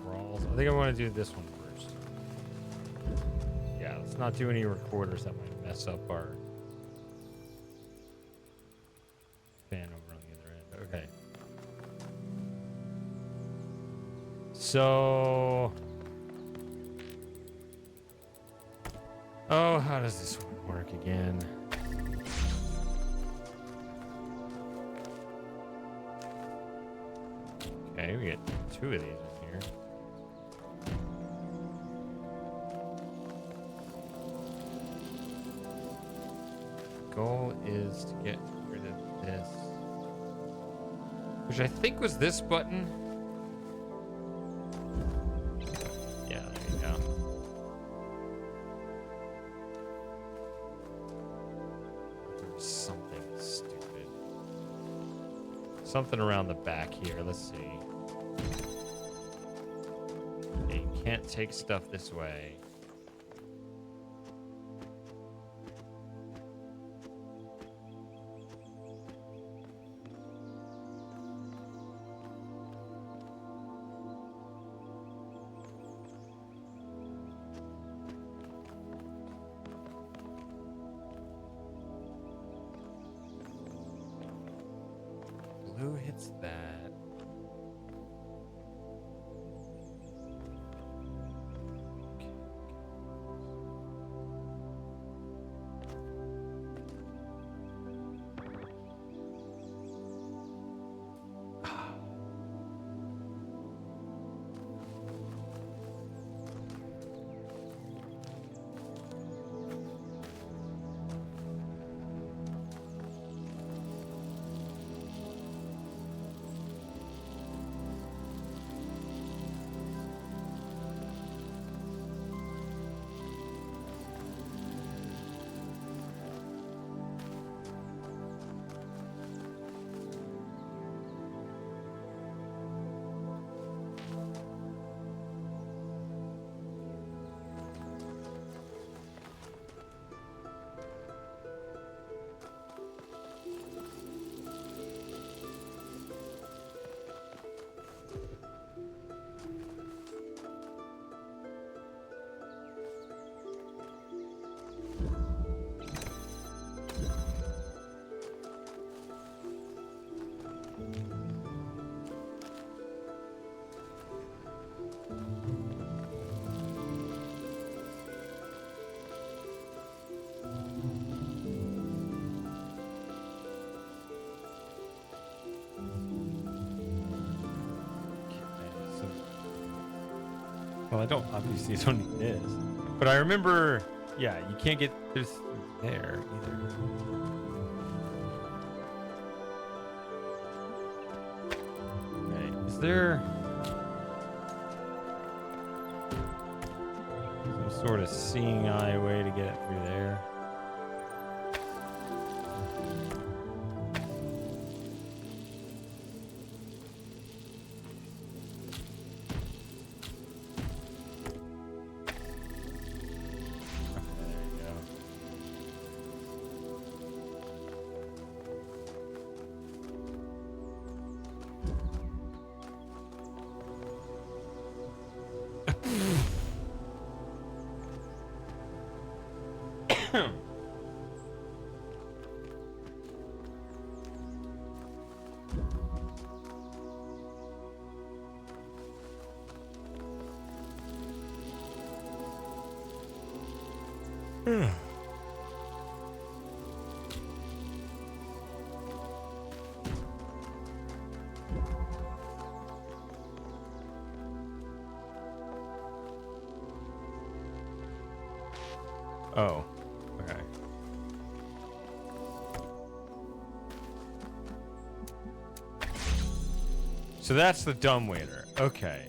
Crawls. I think I want to do this one first. Yeah, let's not do any recorders that might mess up our fan over on the other end. Okay. So, oh, how does this one work again? Okay, we get two of these in here. Goal is to get rid of this, which I think was this button. Yeah, there you go. There's something stupid. Something around the back here. Let's see. You can't take stuff this way. Who hits that? Well, I don't obviously don't need this, but I remember, yeah, you can't get this there either. Okay, is there some sort of seeing eye way to get it through there? Oh, okay. So that's the dumbwaiter. Okay.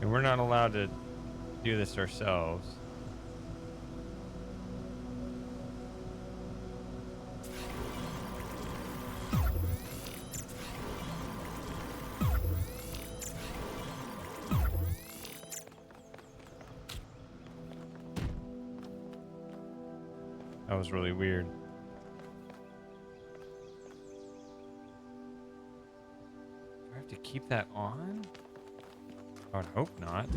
And we're not allowed to do this ourselves. That was really weird. Do I have to keep that on? I would hope not.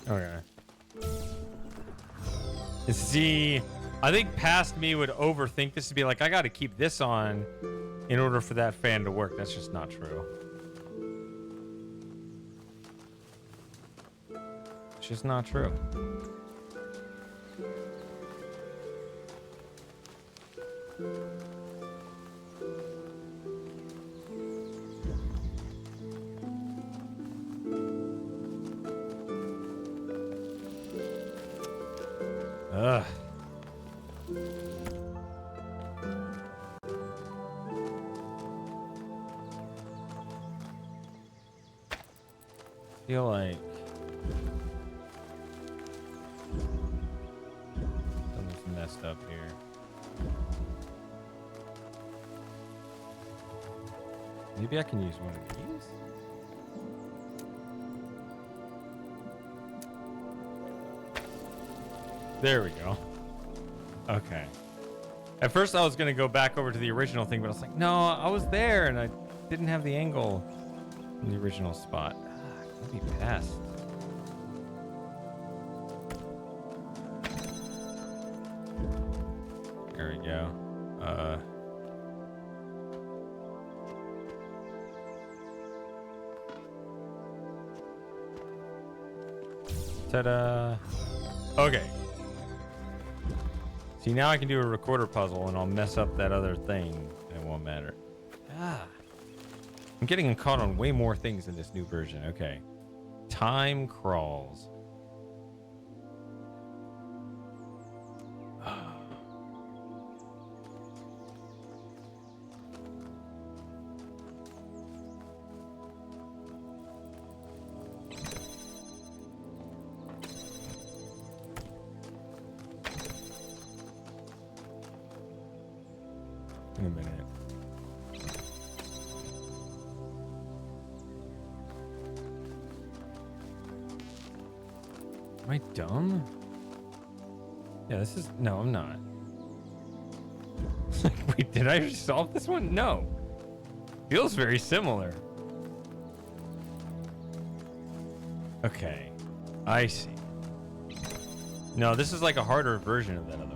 Okay. See, I think past me would overthink this to be like, I got to keep this on in order for that fan to work. That's just not true. It's just not true. Ugh. feel like something's messed up here. Maybe I can use one of these. There we go. Okay. At first I was going to go back over to the original thing, but I was like, no, I was there and I didn't have the angle in the original spot. Let me pass. There we go. Ta-da. Okay. See, now I can do a recorder puzzle and I'll mess up that other thing and it won't matter. Ah. I'm getting caught on way more things in this new version. Okay. Time crawls. In a minute. Am I dumb? Yeah, this is... No, I'm not. Wait, did I solve this one? No. Feels very similar. Okay. I see. No, this is like a harder version of that other one.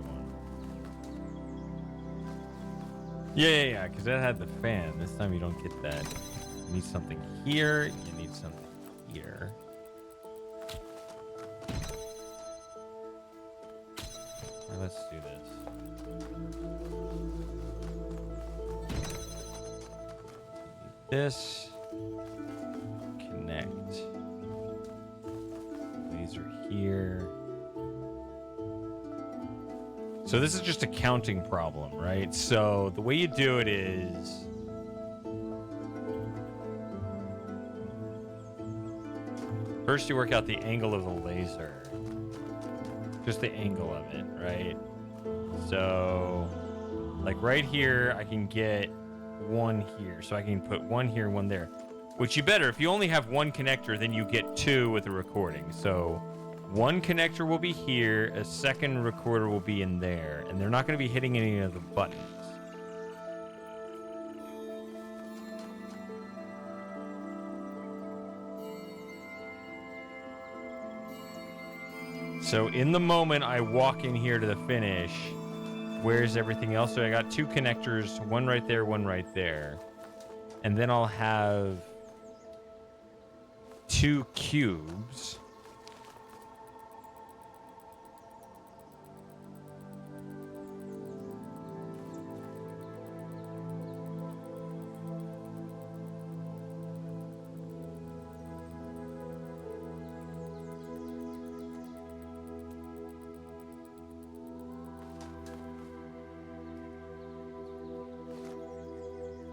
Yeah, because that had the fan. This time you don't get that. You need something here. You need something here. All right, let's do this. This. Connect. Laser here. So this is just a counting problem, right? So the way you do it is... First you work out the angle of the laser. Just the angle of it, right? So, like right here, I can get one here. So I can put one here, one there. Which you better, if you only have one connector, then you get two with the recording. So... one connector will be here, a second recorder will be in there, and they're not going to be hitting any of the buttons. So in the moment I walk in here to the finish, where's everything else? So I got two connectors, one right there, one right there. And then I'll have two cubes.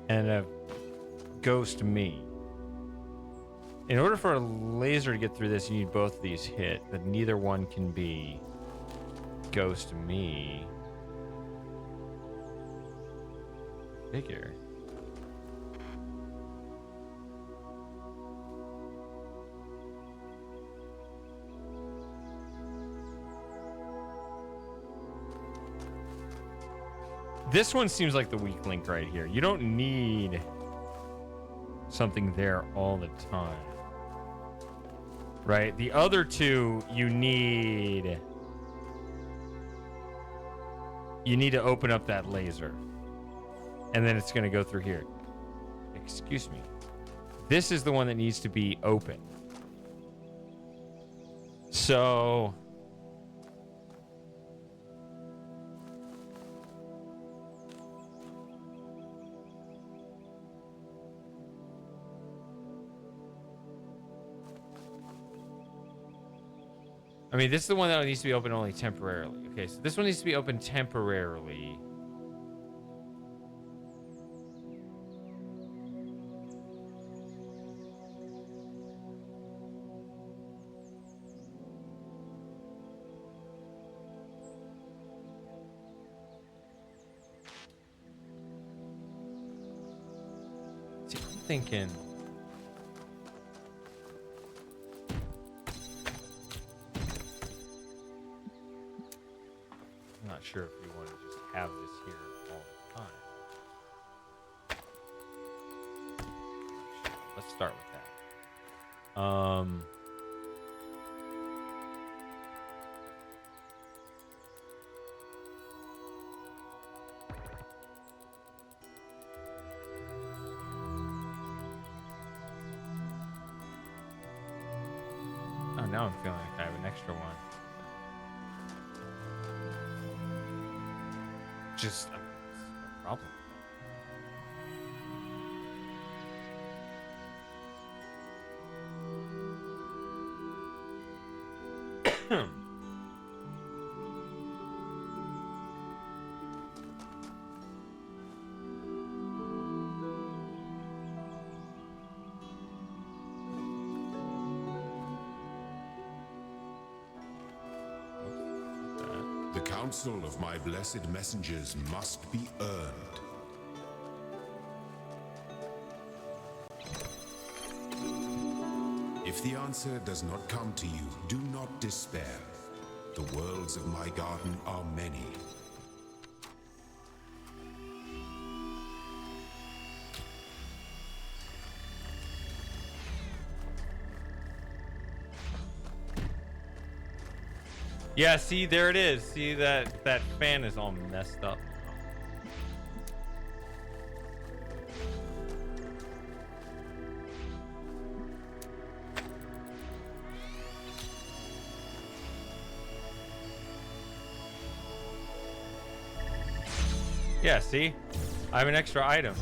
And a ghost me. In order for a laser to get through this, you need both of these hit, but neither one can be ghost me. Figure. This one seems like the weak link right here. You don't need something there all the time. Right? The other two, you need to open up that laser. And then it's going to go through here. Excuse me. This is the one that needs to be open. So... I mean, this is the one that needs to be open only temporarily. Okay, so this one needs to be open temporarily. I'm thinking. I'm not sure if we want to just have this here all the time. Let's start with that. Oh, now I'm feeling like I have an extra one. Just a problem. The counsel of my blessed messengers must be earned. If the answer does not come to you, do not despair. The worlds of my garden are many. Yeah, see, there it is. See, that fan is all messed up. Yeah, see? I have an extra item.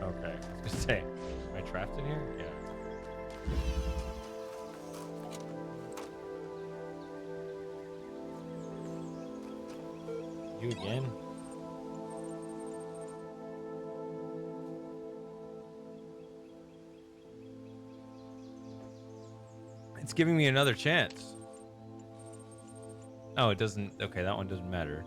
Okay, I was gonna say, am I trapped in here? Yeah. You again? It's giving me another chance. Oh, it doesn't. Okay, that one doesn't matter.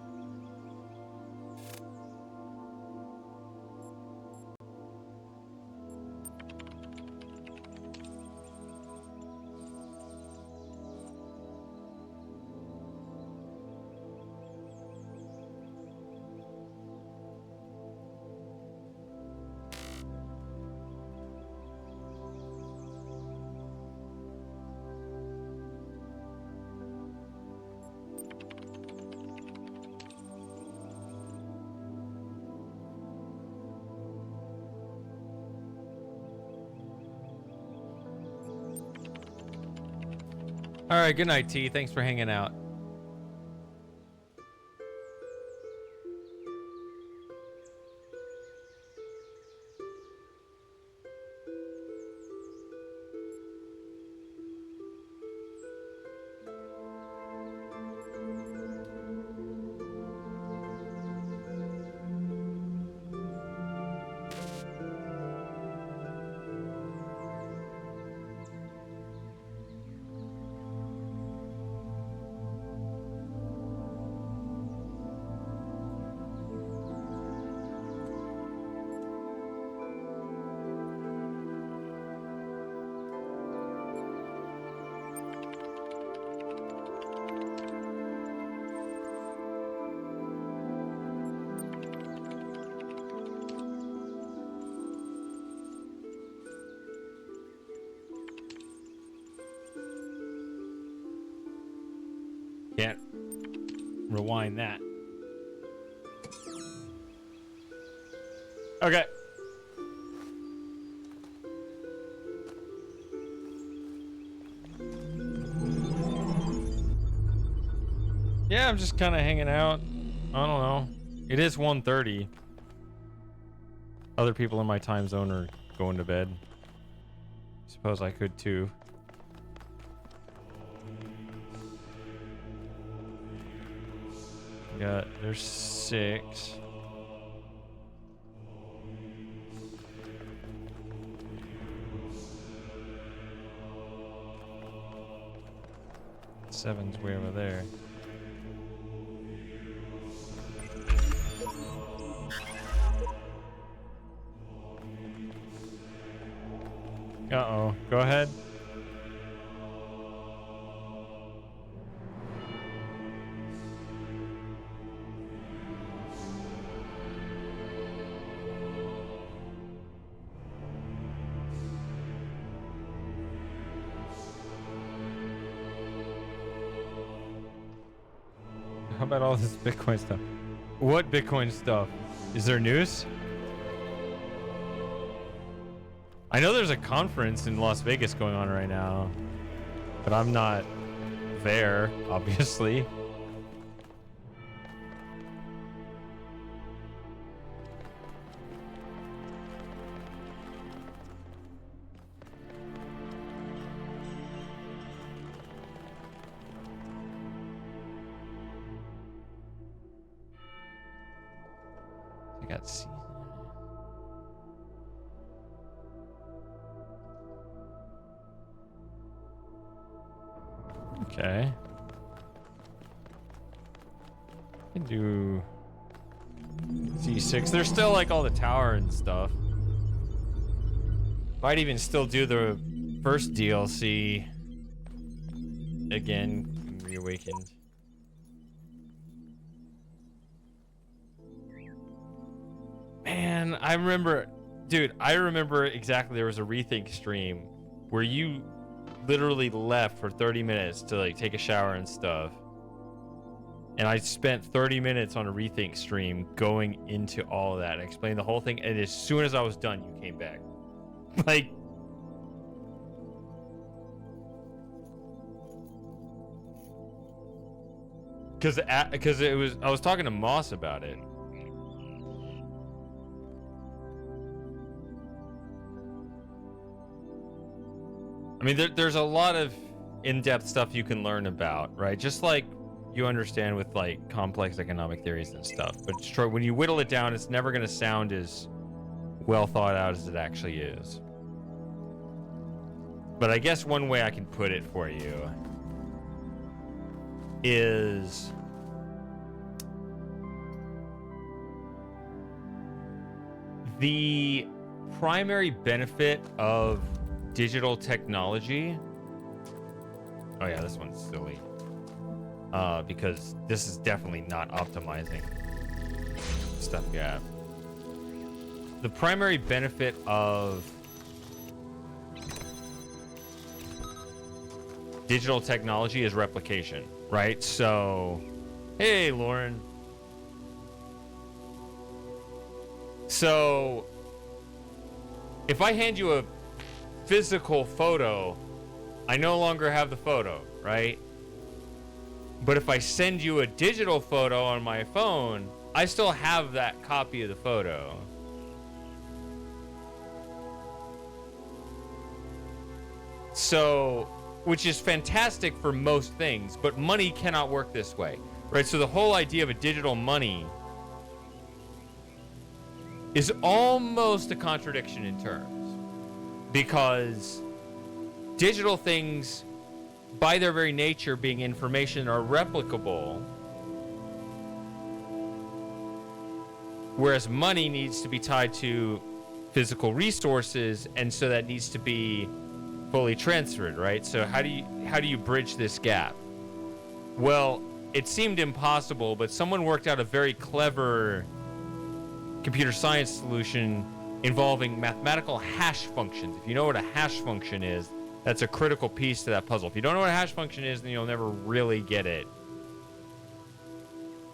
All right, good night, T. Thanks for hanging out. Can't rewind that. Okay. Yeah, I'm just kind of hanging out. I don't know. It is 1:30. Other people in my time zone are going to bed. Suppose I could too. Yeah, there's 6. Seven's way over there. Uh-oh. Go ahead. How about all this Bitcoin stuff? What Bitcoin stuff? Is there news? I know there's a conference in Las Vegas going on right now, but I'm not there, obviously. I got C. Okay. I can do C6. There's still like all the tower and stuff. Might even still do the first DLC again, Reawakened. Man, I remember, dude, I remember exactly. There was a Rethink stream where you literally left for 30 minutes to like take a shower and stuff. And I spent 30 minutes on a Rethink stream going into all of that and explaining the whole thing. And as soon as I was done, you came back. Like, because it was, I was talking to Moss about it. I mean, there's a lot of in-depth stuff you can learn about, right? Just like you understand with like complex economic theories and stuff. But it's true, when you whittle it down, it's never going to sound as well thought out as it actually is. But I guess one way I can put it for you is the primary benefit of digital technology. Oh yeah, this one's silly. Because this is definitely not optimizing stuff. Yeah. The primary benefit of digital technology is replication, right? So, hey, Lauren. So, if I hand you a physical photo, I no longer have the photo, right? But if I send you a digital photo on my phone, I still have that copy of the photo. So, which is fantastic for most things, but money cannot work this way, right? So the whole idea of a digital money is almost a contradiction in terms, because digital things, by their very nature being information, are replicable, whereas money needs to be tied to physical resources, and so that needs to be fully transferred, right? So how do you bridge this gap? Well, it seemed impossible, but someone worked out a very clever computer science solution involving mathematical hash functions. If you know what a hash function is, that's a critical piece to that puzzle. If you don't know what a hash function is, then you'll never really get it.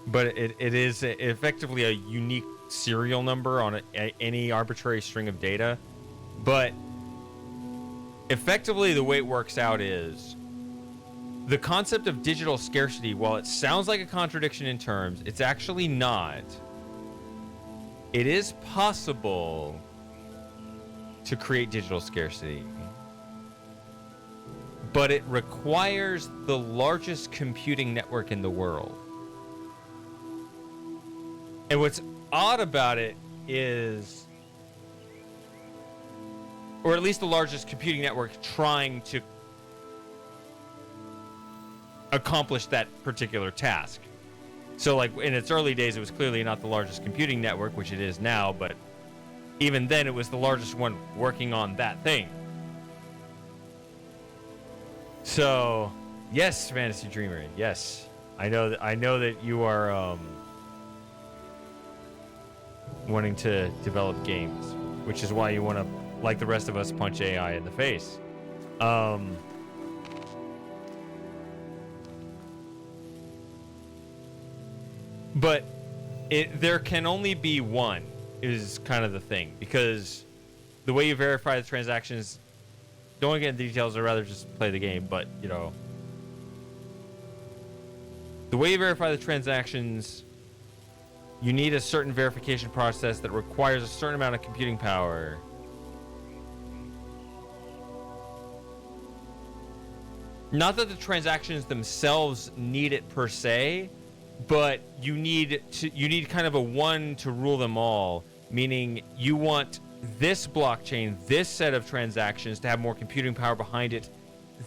But it is effectively a unique serial number on any arbitrary string of data. But effectively, the way it works out is the concept of digital scarcity, while it sounds like a contradiction in terms, it's actually not. It is possible to create digital scarcity, but it requires the largest computing network in the world. And what's odd about it is, or at least the largest computing network trying to accomplish that particular task. So, like, in its early days, it was clearly not the largest computing network, which it is now, but even then, it was the largest one working on that thing. So, yes, Fantasy Dreamer, yes. I know that you are wanting to develop games, which is why you want to, like the rest of us, punch AI in the face. But there can only be one, is kind of the thing, because the way you verify the transactions, don't want to get into details, I'd rather just play the game, but, you know, the way you verify the transactions, you need a certain verification process that requires a certain amount of computing power. Not that the transactions themselves need it per se, but you need kind of a one to rule them all, meaning you want this blockchain, this set of transactions to have more computing power behind it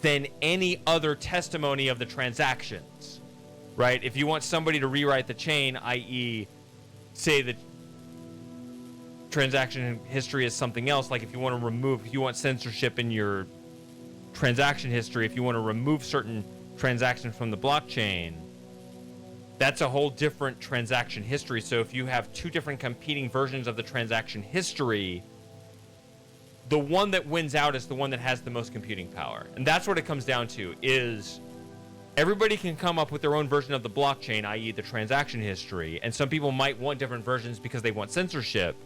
than any other testimony of the transactions, right? If you want somebody to rewrite the chain, i.e., say that transaction history is something else, like if you want censorship in your transaction history, if you want to remove certain transactions from the blockchain, that's a whole different transaction history. So if you have two different competing versions of the transaction history, the one that wins out is the one that has the most computing power. And that's what it comes down to, is everybody can come up with their own version of the blockchain, i.e. the transaction history, and some people might want different versions because they want censorship.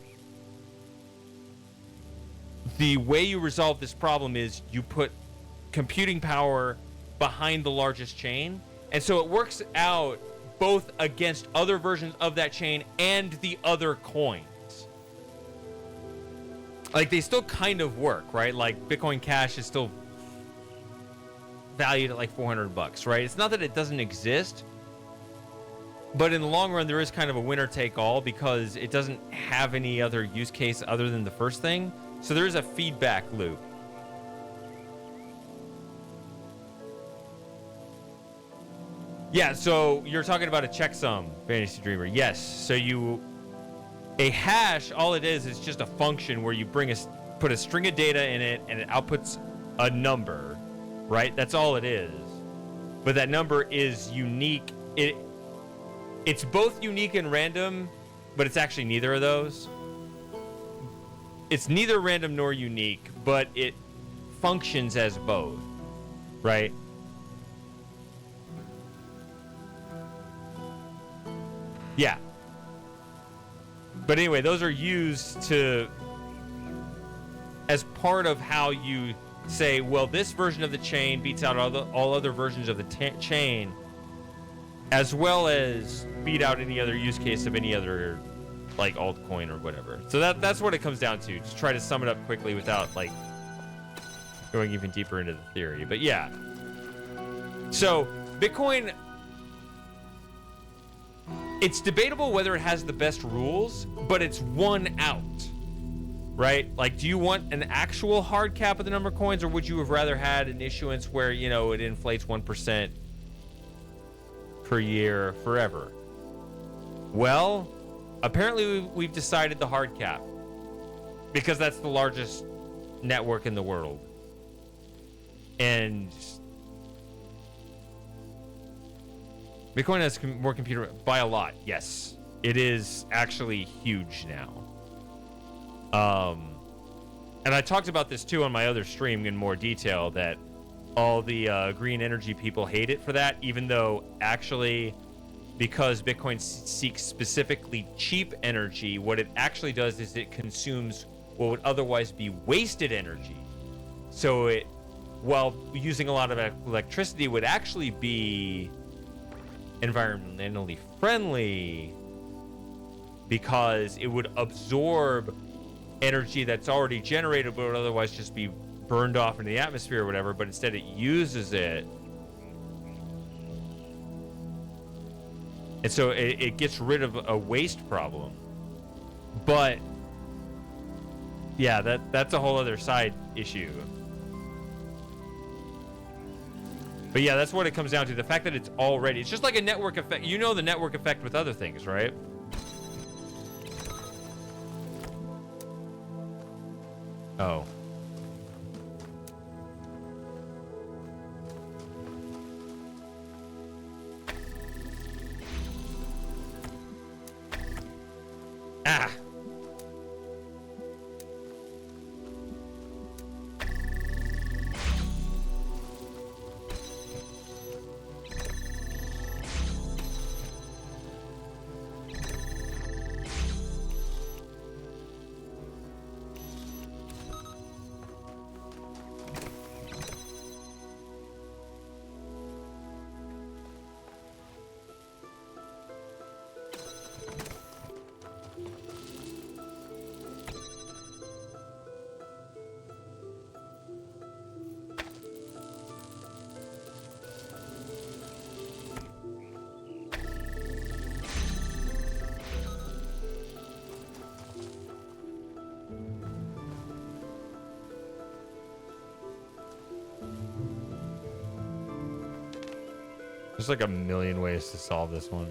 The way you resolve this problem is you put computing power behind the largest chain, and so it works out both against other versions of that chain and the other coins. Like, they still kind of work, right? Like, Bitcoin Cash is still valued at like $400, right? It's not that it doesn't exist, but in the long run, there is kind of a winner-take-all because it doesn't have any other use case other than the first thing. So there is a feedback loop. Yeah, so you're talking about a checksum, Fantasy Dreamer. Yes, so a hash, all it is just a function where you put a string of data in it and it outputs a number, right? That's all it is. But that number is unique. It's both unique and random, but it's actually neither of those. It's neither random nor unique, but it functions as both, right? Yeah. But anyway, those are used as part of how you say, well, this version of the chain beats out all other versions of the chain, as well as beat out any other use case of any other, like, altcoin or whatever. So that's what it comes down to try to sum it up quickly without, like, going even deeper into the theory. But yeah. So Bitcoin, it's debatable whether it has the best rules, but it's one out, right? Like, do you want an actual hard cap of the number of coins, or would you have rather had an issuance where, you know, it inflates 1% per year forever? Well, apparently we've decided the hard cap, because that's the largest network in the world. And Bitcoin has more computer by a lot. Yes, it is actually huge now. And I talked about this too on my other stream in more detail, that all the green energy people hate it for that, even though actually, because Bitcoin seeks specifically cheap energy, what it actually does is it consumes what would otherwise be wasted energy. So it, while using a lot of electricity, would actually be environmentally friendly, because it would absorb energy that's already generated but would otherwise just be burned off into the atmosphere or whatever, but instead it uses it And so it gets rid of a waste problem. But yeah, that's a whole other side issue. But yeah, that's what it comes down to. The fact that it's already, it's just like a network effect. You know the network effect with other things, right? Oh. Ah. There's like a million ways to solve this one.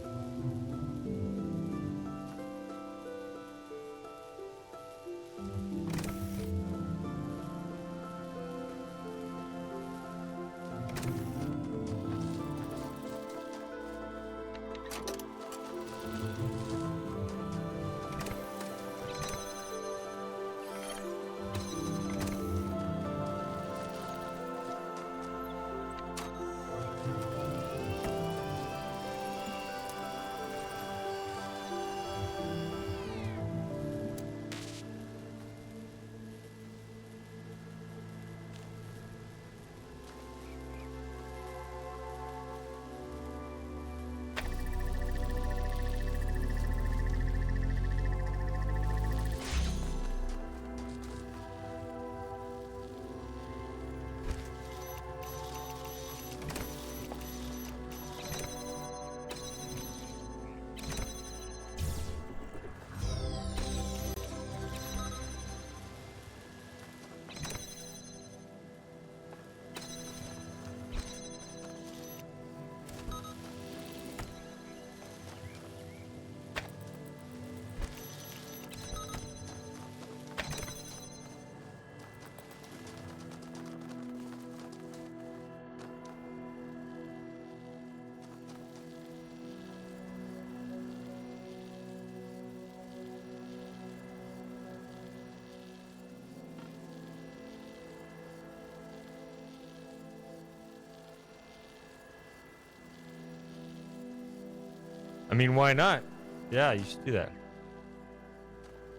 I mean, why not? Yeah, you should do that.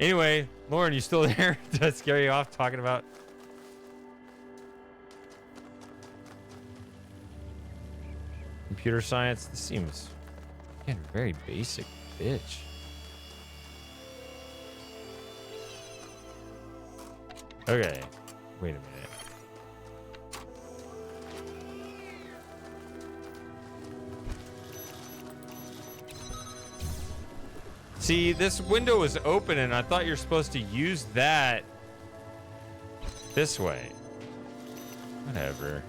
Anyway, Lauren, you still there? Did I scare you off talking about? Computer science? This seems, again, very basic, bitch. Okay, wait a minute. See, this window is open and I thought you're supposed to use that this way. Whatever.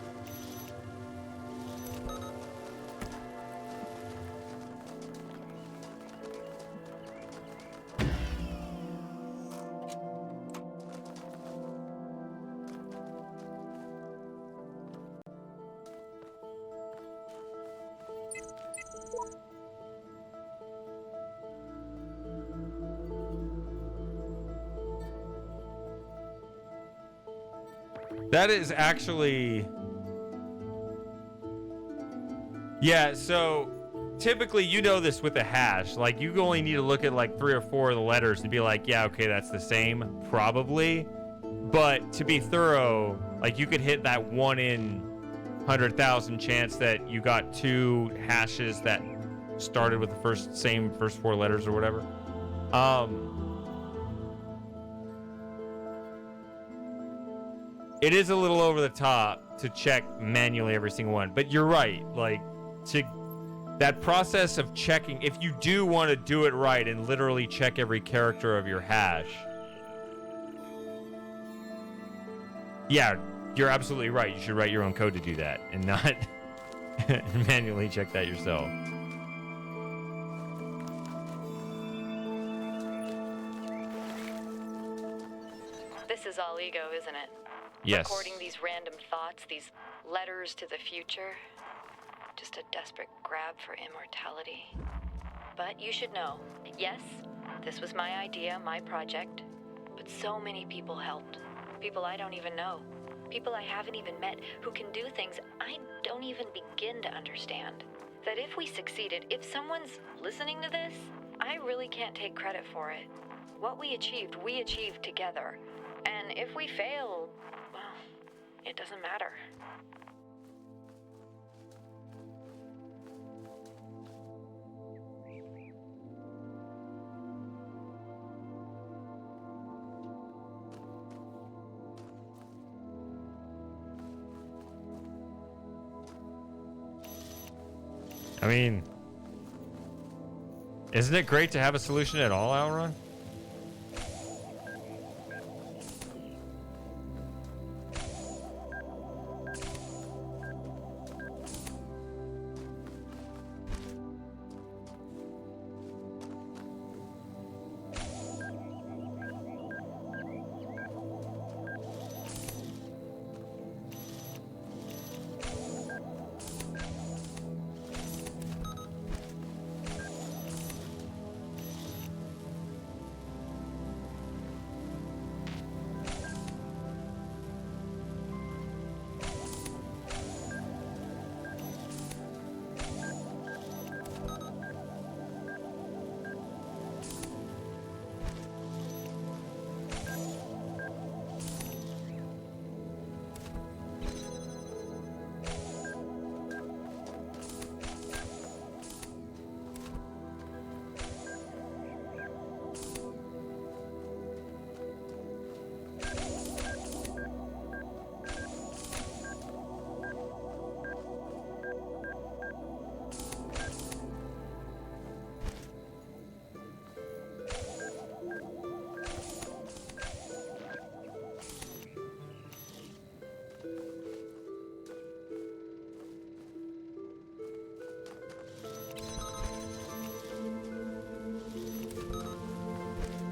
That is actually... Yeah, so typically you know this with a hash. Like, you only need to look at like 3 or 4 of the letters and be like, yeah, okay, that's the same, probably. But to be thorough, like, you could hit that 1 in 100,000 chance that you got 2 hashes that started with the same first 4 letters or whatever. It is a little over the top to check manually every single one, but you're right. Like, to that process of checking, if you do want to do it right and literally check every character of your hash, yeah, you're absolutely right. You should write your own code to do that and not manually check that yourself. This is all ego, isn't it? Yes. Recording these random thoughts, these letters to the future. Just a desperate grab for immortality. But you should know, yes, this was my idea, my project. But so many people helped. People I don't even know. People I haven't even met who can do things I don't even begin to understand. That if we succeeded, if someone's listening to this, I really can't take credit for it. What we achieved together. And if we fail, well, it doesn't matter. I mean, isn't it great to have a solution at all, Alron?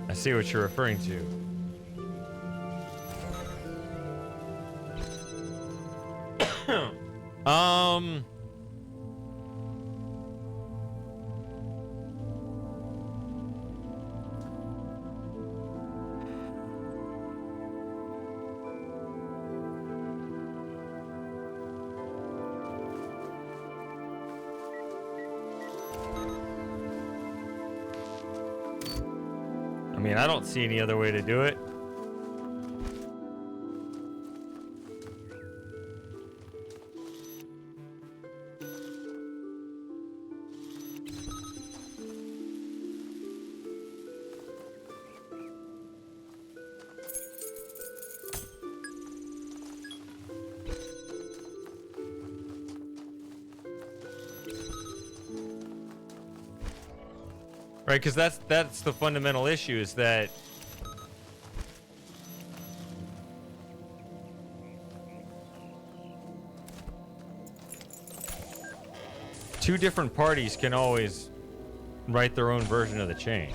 I see what you're referring to. I mean, I don't see any other way to do it. Right, because that's the fundamental issue, is that two different parties can always write their own version of the chain.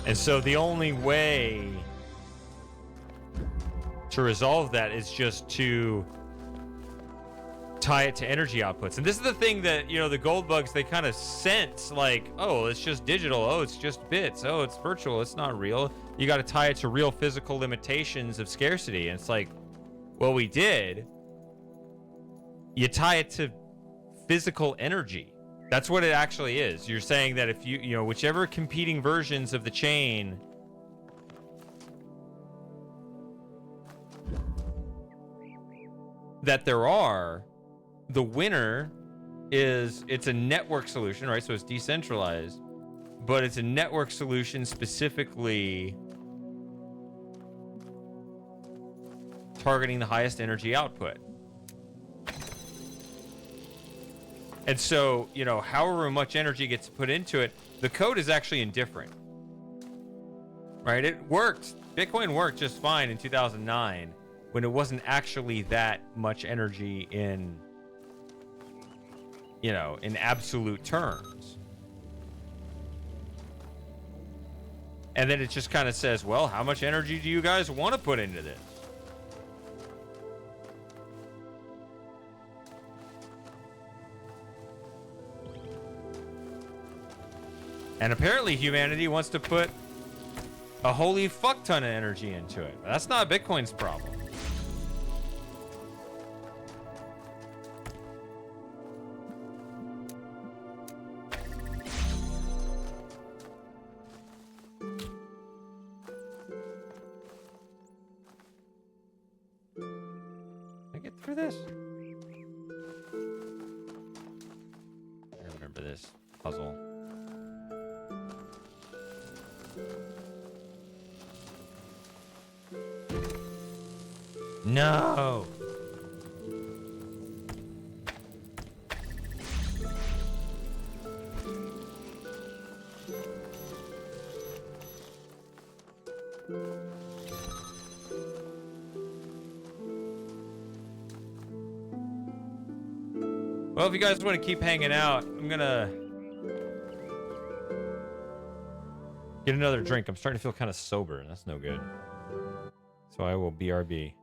And so the only way to resolve that is just to tie it to energy outputs. And this is the thing that, you know, the gold bugs, they kind of sense like, oh, it's just digital. Oh, it's just bits. Oh, it's virtual. It's not real. You got to tie it to real physical limitations of scarcity. And it's like, well, we did. You tie it to physical energy. That's what it actually is. You're saying that if you know, whichever competing versions of the chain that there are, the winner is, it's a network solution, right? So it's decentralized, but it's a network solution specifically targeting the highest energy output. And so, you know, however much energy gets put into it, the code is actually indifferent. Right? It worked. Bitcoin worked just fine in 2009 when it wasn't actually that much energy in, you know, in absolute terms. And then it just kind of says, well, how much energy do you guys want to put into this? And apparently humanity wants to put a holy fuck ton of energy into it. That's not Bitcoin's problem. Can I get through this? I remember this puzzle. No. Well, if you guys want to keep hanging out, I'm gonna get another drink. I'm starting to feel kind of sober, and that's no good. So I will BRB.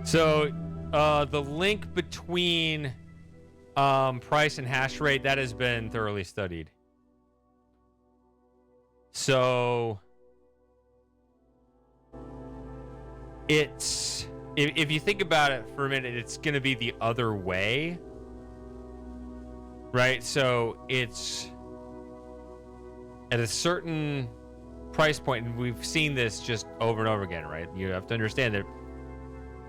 So the link between price and hash rate, that has been thoroughly studied. So it's, if you think about it for a minute, it's going to be the other way, right? So it's at a certain price point, and we've seen this just over and over again, right? You have to understand that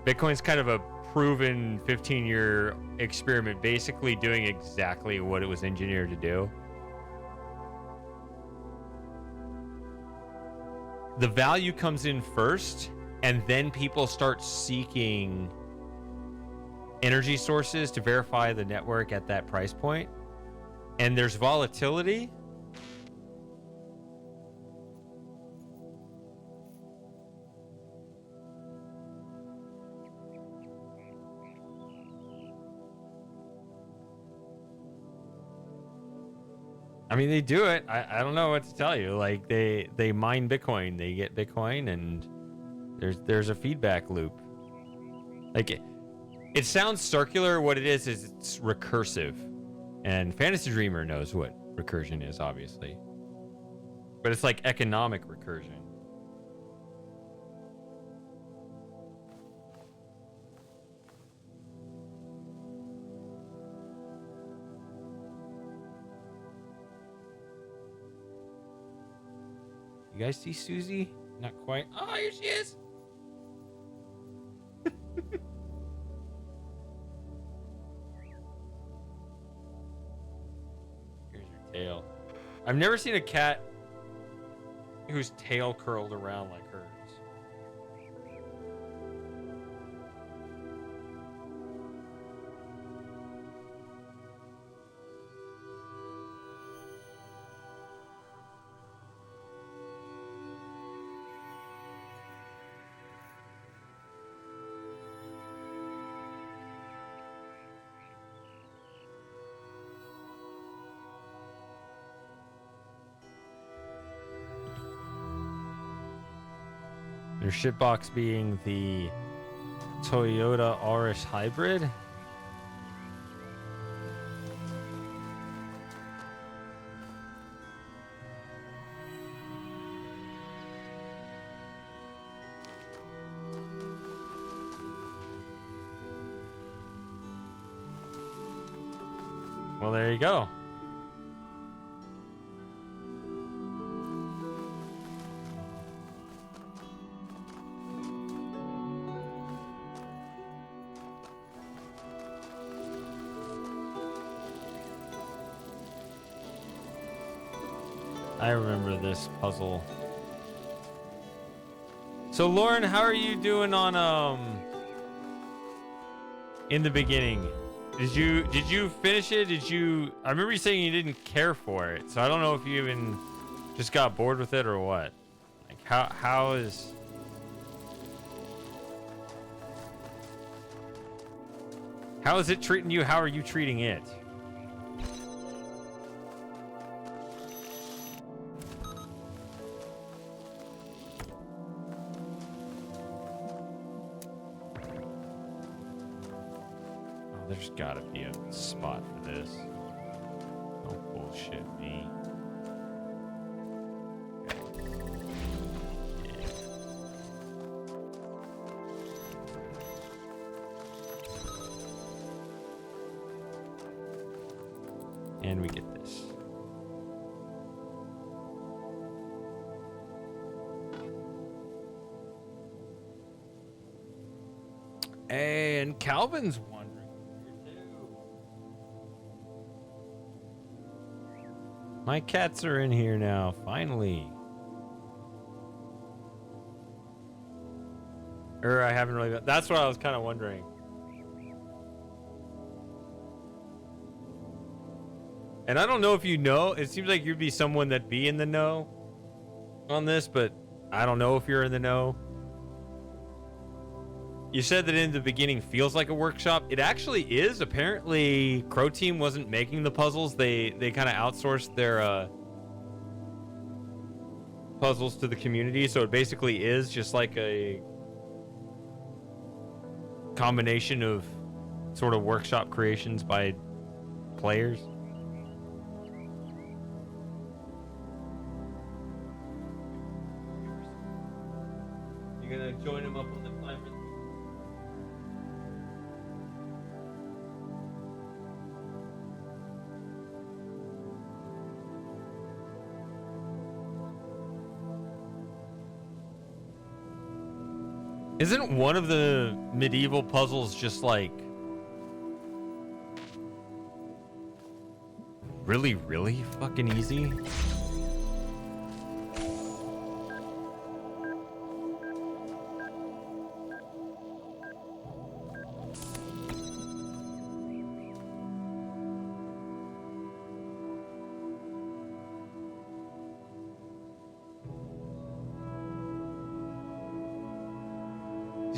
Bitcoin's kind of a proven 15-year experiment, basically doing exactly what it was engineered to do. The value comes in first, and then people start seeking energy sources to verify the network at that price point. And there's volatility. I mean, they do it. I don't know what to tell you. Like, they mine Bitcoin. They get Bitcoin, and there's a feedback loop. Like, it sounds circular. What it is it's recursive. And Fantasy Dreamer knows what recursion is, obviously. But it's like economic recursion. You guys see Susie? Not quite. Oh, here she is. Here's her tail. I've never seen a cat whose tail curled around like hers. Your shitbox being the Toyota Auris Hybrid. Well, there you go. I remember this puzzle. So Lauren, how are you doing on in the beginning? Did you finish it? I remember you saying you didn't care for it. So I don't know if you even just got bored with it or what. Like how is it treating you? How are you treating it? There's gotta be a spot for this. Don't bullshit me. And we get this. And Calvin's wondering. My cats are in here now, finally. Or I haven't really... That's what I was kind of wondering. And I don't know if you know. It seems like you'd be someone that'd be in the know on this, but I don't know if you're in the know. You said that in the beginning feels like a workshop. It actually is. Apparently, Crow Team wasn't making the puzzles. They kind of outsourced their puzzles to the community. So it basically is just like a combination of sort of workshop creations by players. You're gonna join him up on the climber. Isn't one of the medieval puzzles just like really, really fucking easy?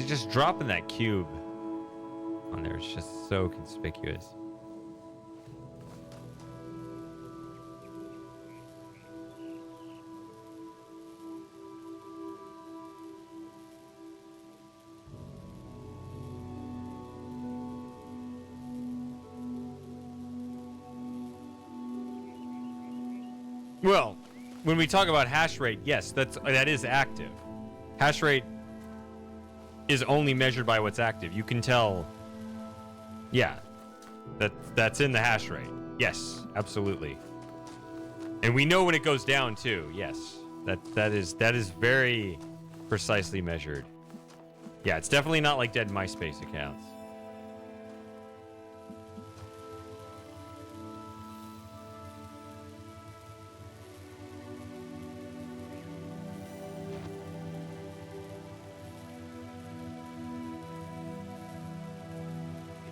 Just dropping that cube on there is just so conspicuous. Well, when we talk about hash rate, yes, that is active. Hash rate is only measured by what's active. You can tell, yeah, that's in the hash rate. Yes, absolutely. And we know when it goes down too. Yes, that is very precisely measured. Yeah, it's definitely not like dead MySpace accounts.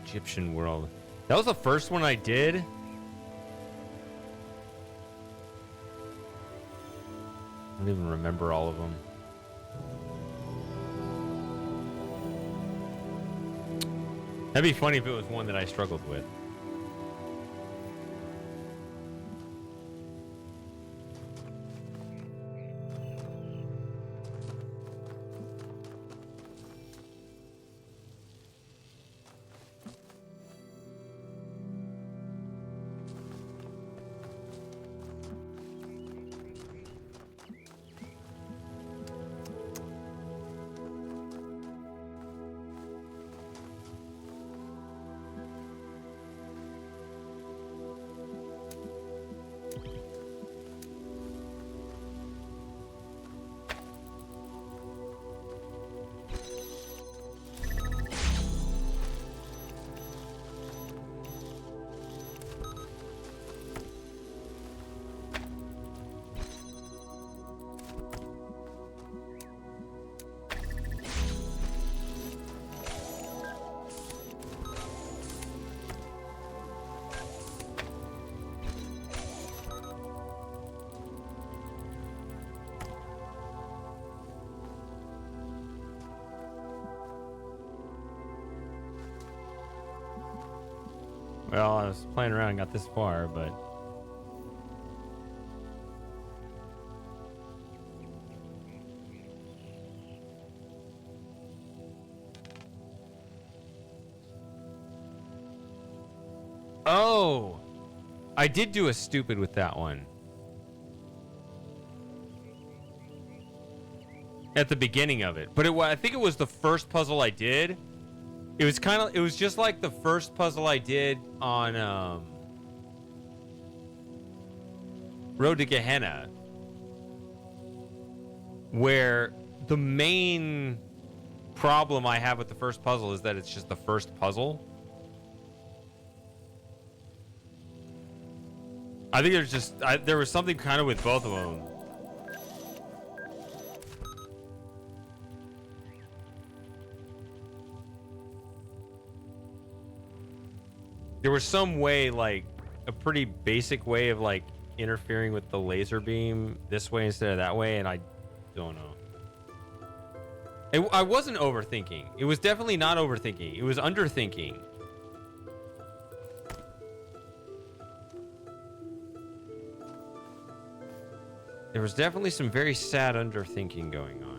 Egyptian world. That was the first one I did. I don't even remember all of them. That'd be funny if it was one that I struggled with. Well, I was playing around and got this far, but... Oh! I did do a stupid with that one. At the beginning of it. But I think it was the first puzzle I did. It was just like the first puzzle I did on Road to Gehenna, where the main problem I have with the first puzzle is that it's just the first puzzle. I think there was something kind of with both of them. There was some way, like, a pretty basic way of, like, interfering with the laser beam this way instead of that way, and I don't know. I wasn't overthinking. It was definitely not overthinking. It was underthinking. There was definitely some very sad underthinking going on.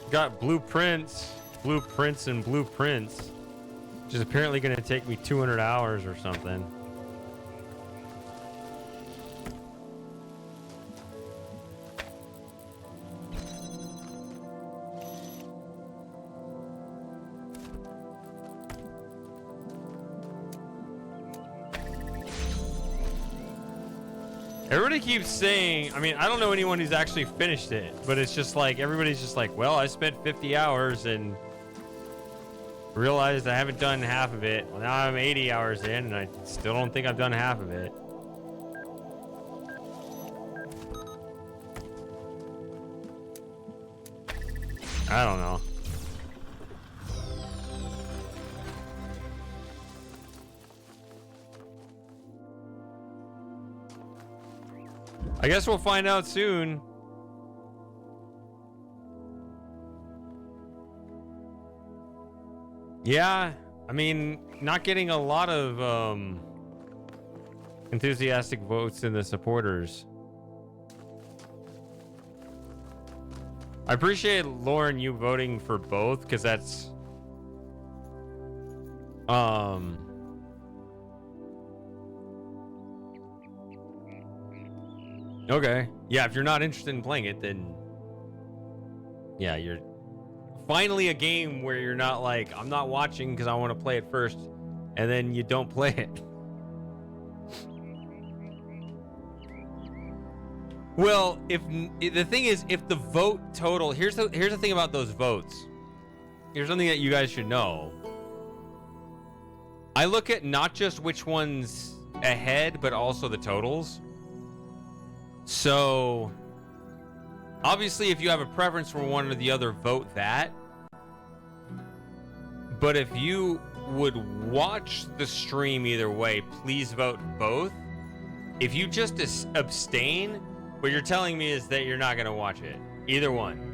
got blueprints, and blueprints, which is apparently going to take me 200 hours or something. Everybody keeps saying, I mean, I don't know anyone who's actually finished it, but it's just like, everybody's just like, well, I spent 50 hours and realized I haven't done half of it. Well, now I'm 80 hours in and I still don't think I've done half of it. I don't know. I guess we'll find out soon. Yeah, I mean, not getting a lot of enthusiastic votes in the supporters. I appreciate, Lauren, you voting for both, because that's okay. Yeah, if you're not interested in playing it, then yeah, you're finally a game where you're not like, I'm not watching because I want to play it first, and then you don't play it. Well, if the thing is, if the vote total, here's the thing about those votes. Here's something that you guys should know. I look at not just which one's ahead, but also the totals. So, obviously, if you have a preference for one or the other, vote that. But if you would watch the stream either way, please vote both. If you just abstain, what you're telling me is that you're not going to watch it. Either one.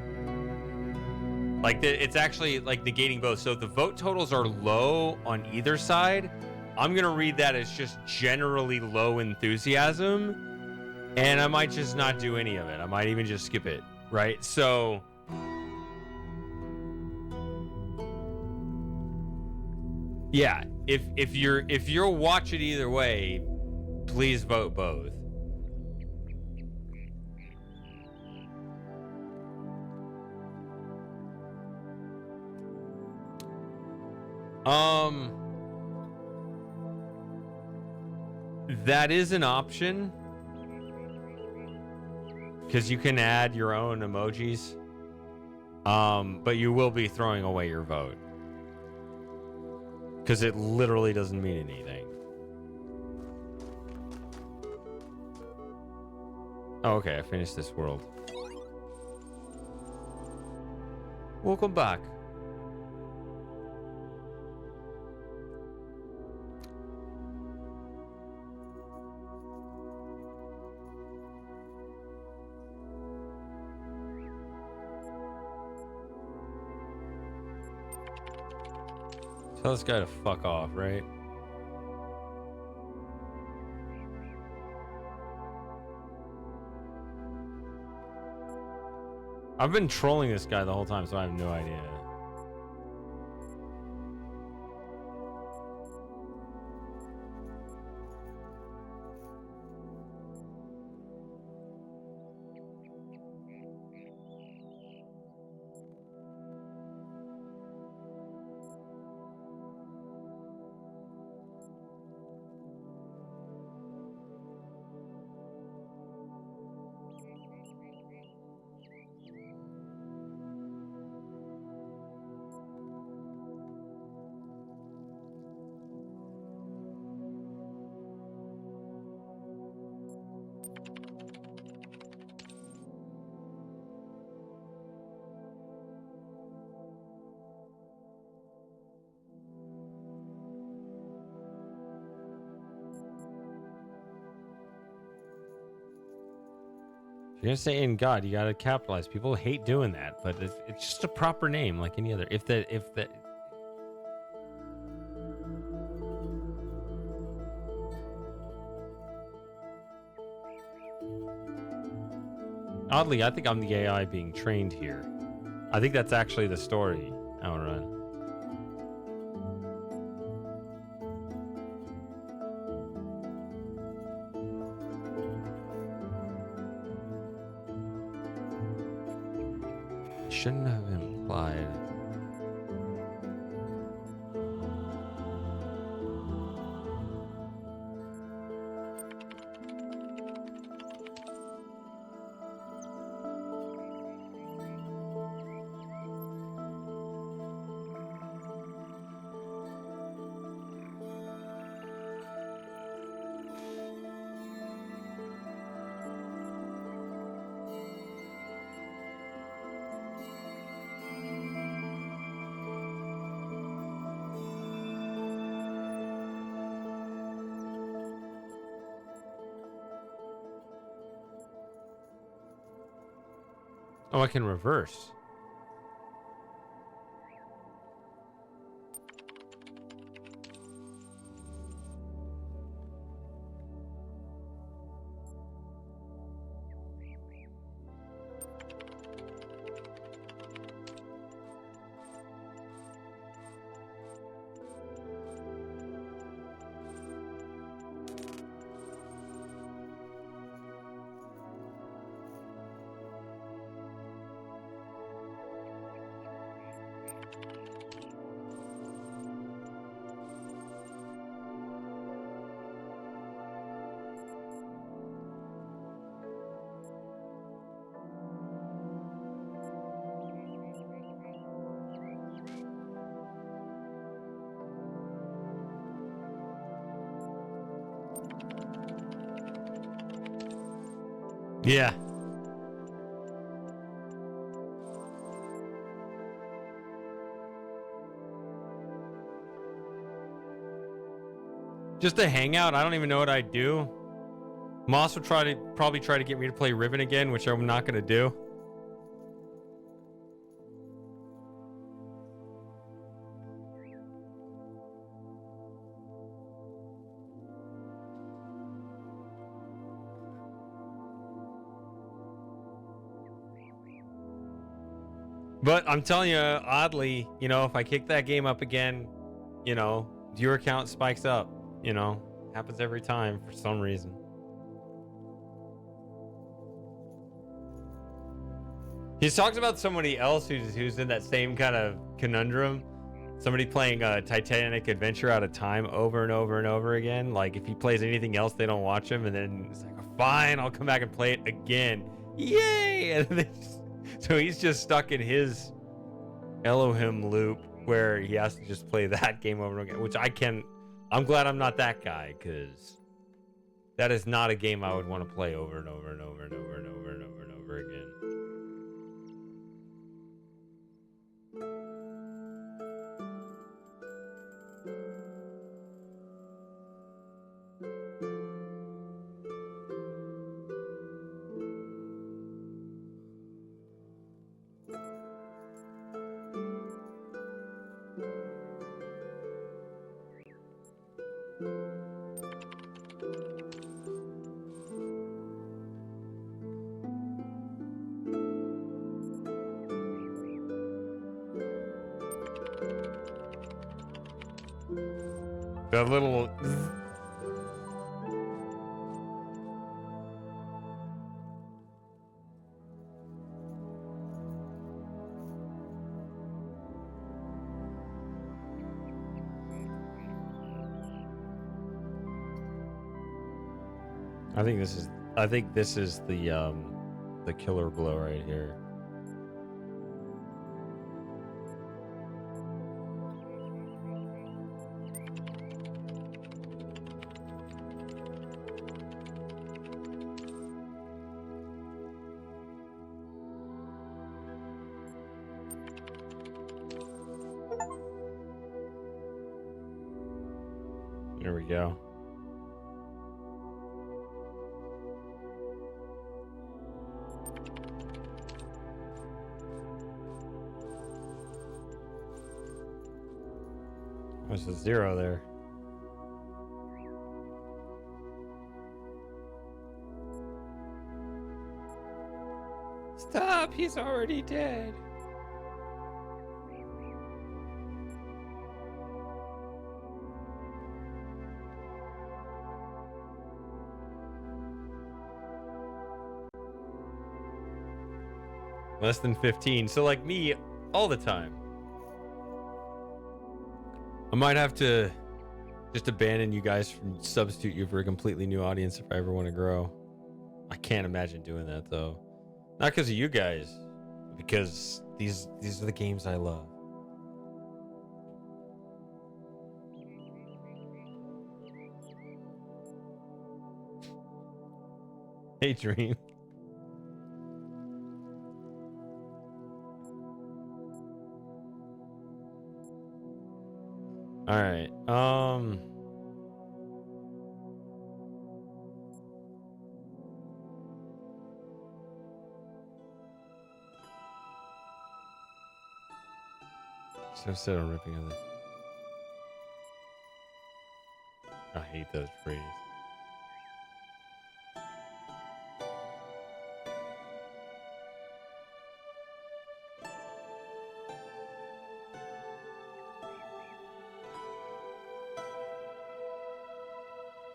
Like, it's actually, like, negating both. So if the vote totals are low on either side, I'm going to read that as just generally low enthusiasm. And I might just not do any of it. I might even just skip it, right? So yeah, if you'll watch it either way, please vote both. That is an option. Because you can add your own emojis. But you will be throwing away your vote. Because it literally doesn't mean anything. Oh, okay, I finished this world. Welcome back. Tell this guy to fuck off, right? I've been trolling this guy the whole time, so I have no idea. If you're gonna say in God, you gotta capitalize. People hate doing that, but it's just a proper name like any other. If the Oddly, I think I'm the AI being trained here. I think that's actually the story, Outrun. Shouldn't have implied. Oh, I can reverse. Yeah. Just a hangout. I don't even know what I'd do. Moss would probably try to get me to play Riven again, which I'm not gonna do. But I'm telling you, oddly, you know, if I kick that game up again, you know, viewer count spikes up. You know, happens every time for some reason. He's talked about somebody else who's in that same kind of conundrum. Somebody playing Titanic Adventure out of time over and over and over again. Like, if he plays anything else, they don't watch him. And then it's like, fine, I'll come back and play it again. Yay! And then so he's just stuck in his Elohim loop where he has to just play that game over and again, which I'm glad I'm not that guy, because that is not a game I would want to play over and over and over and over and over and over and over again. That little... I think this is the killer blow right here. There we go. There's a 0 there. he's already dead. Less than 15. So like me all the time. I might have to just abandon you guys and substitute you for a completely new audience if I ever want to grow. I can't imagine doing that though. Not because of you guys, because these are the games I love. Hey, Dream. All right. So set on ripping on the. I hate those phrases.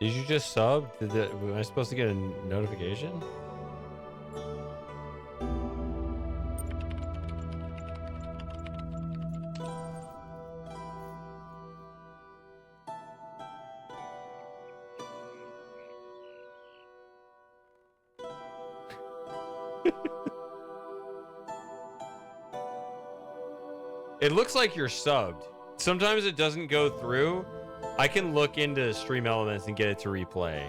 Did you just sub? Am I supposed to get a notification? It looks like you're subbed. Sometimes it doesn't go through. I can look into Stream Elements and get it to replay.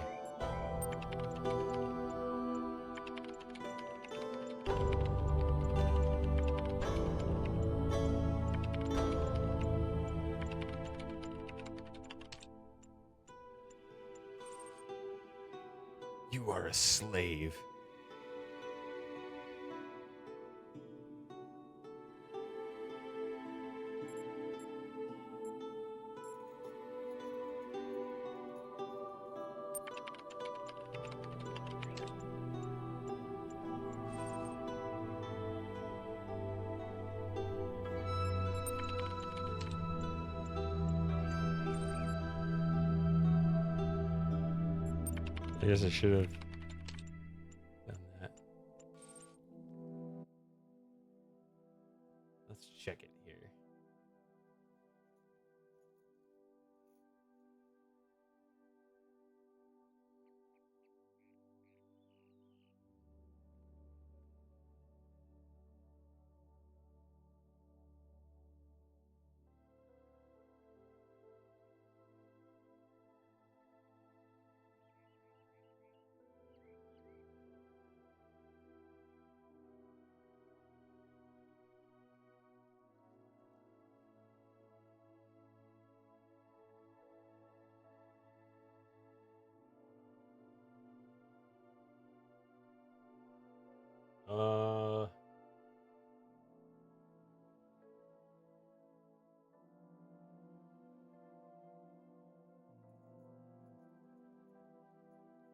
You are a slave. I guess I should have done that. Let's check it here.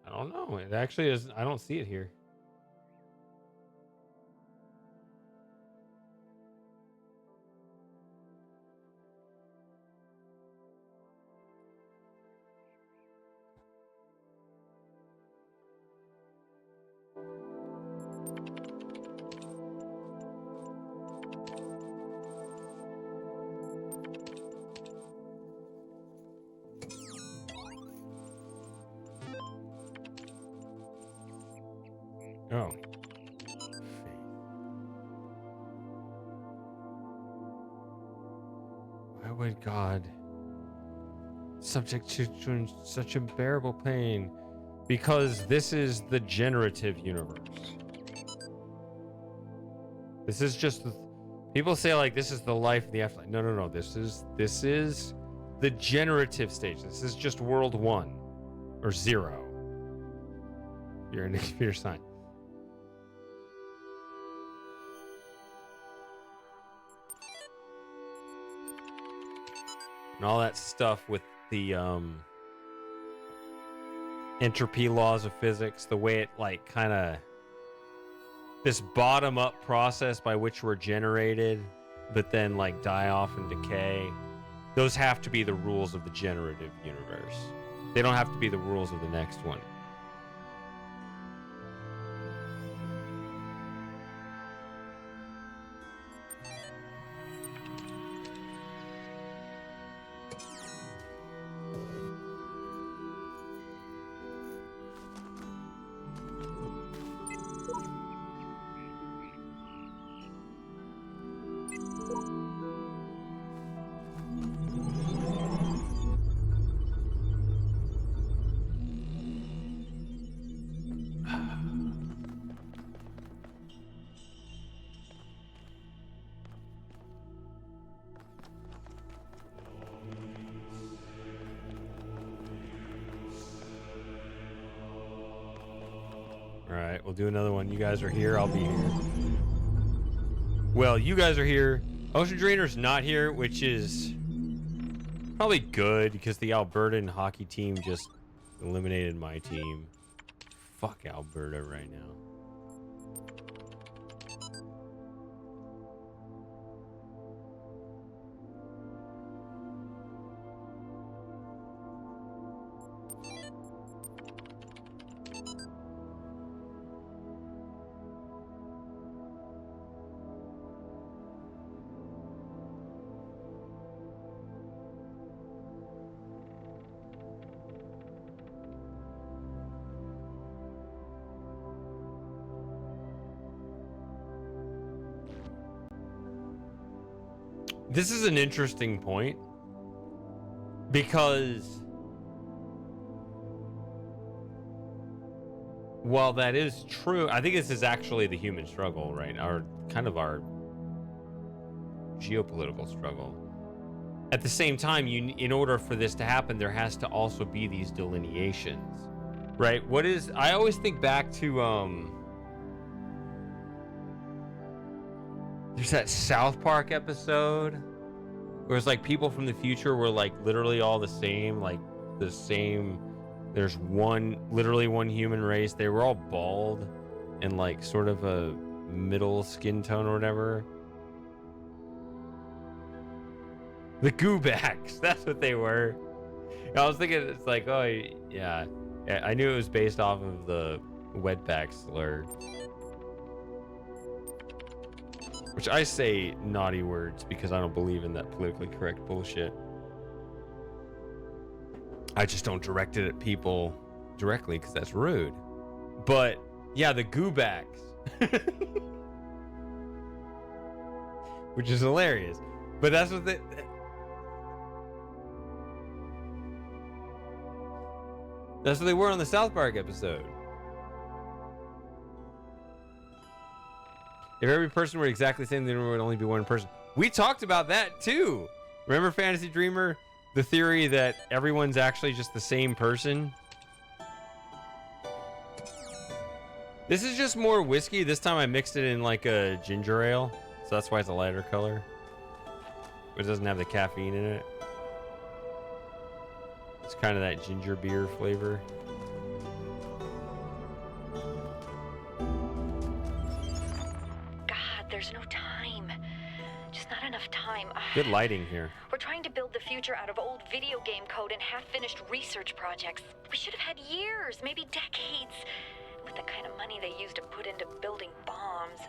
I don't know. It actually is. I don't see it here. Oh. Why would God subject to such unbearable pain? Because this is the generative universe. This is just people say like this is the life of the afterlife. No, no, no. This is the generative stage. This is just world 1 or 0. You're in computer science. And all that stuff with the entropy laws of physics, the way it like kind of this bottom-up process by which we're generated, but then like die off and decay. Those have to be the rules of the generative universe. They don't have to be the rules of the next one. Alright, we'll do another one. You guys are here, I'll be here. Well, you guys are here. Ocean Drainer's not here, which is probably good because the Albertan hockey team just eliminated my team. Fuck Alberta right now. This is an interesting point because while that is true, I think this is actually the human struggle, right? Our kind of our geopolitical struggle. At the same time, in order for this to happen, there has to also be these delineations, right? I always think back to there's that South Park episode where it's like people from the future were like literally all the same, like the same. There's literally one human race. They were all bald and like sort of a middle skin tone or whatever. The Goobacks, that's what they were. I was thinking, it's like, oh yeah, I knew it was based off of the Wetback slur. Which I say naughty words because I don't believe in that politically correct bullshit. I just don't direct it at people directly because that's rude. But yeah, the Goobacks. Which is hilarious. But that's what that's what they were on the South Park episode. If every person were exactly the same, then there would only be one person. We talked about that too. Remember Fantasy Dreamer? The theory that everyone's actually just the same person? This is just more whiskey. This time I mixed it in like a ginger ale. So that's why it's a lighter color. But it doesn't have the caffeine in it. It's kind of that ginger beer flavor. There's no time. Just not enough time. Good lighting here. We're trying to build the future out of old video game code and half-finished research projects. We should have had years, maybe decades, with the kind of money they used to put into building bombs.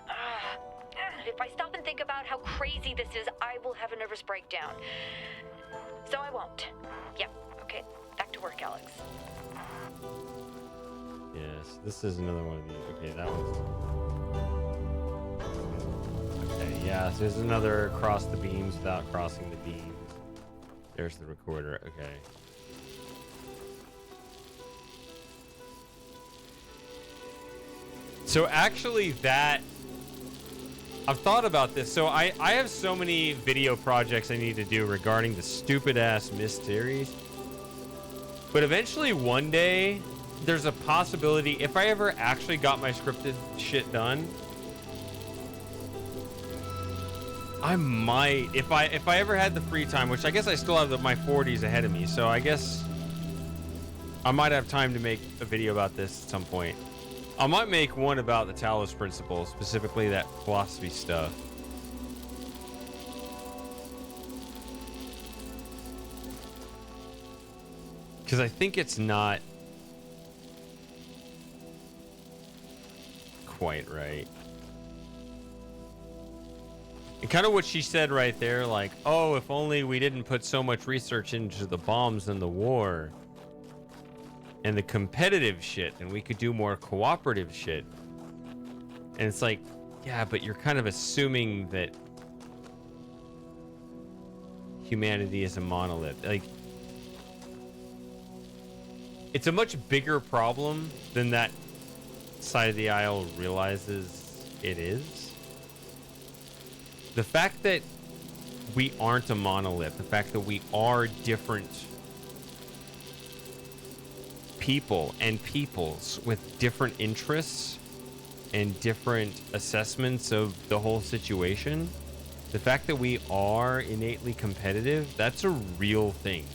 If I stop and think about how crazy this is, I will have a nervous breakdown. So I won't. Yep, okay. Back to work, Alex. Yes, this is another one of these. Okay, that one's... Okay, yeah, so there's another cross the beams without crossing the beams. There's the recorder, okay. So actually I've thought about this. So I have so many video projects I need to do regarding the stupid ass Myst series. But eventually one day, there's a possibility, if I ever actually got my scripted shit done, I might, if I ever had the free time, which I guess I still have my 40s ahead of me, so I guess I might have time to make a video about this at some point. I might make one about the Talos principle, specifically that philosophy stuff. Because I think it's not quite right. And kind of what she said right there, like, oh, if only we didn't put so much research into the bombs and the war and the competitive shit, and we could do more cooperative shit. And it's like, yeah, but you're kind of assuming that humanity is a monolith. Like, it's a much bigger problem than that side of the aisle realizes it is. The fact that we aren't a monolith, the fact that we are different people and peoples with different interests and different assessments of the whole situation, the fact that we are innately competitive, that's a real thing.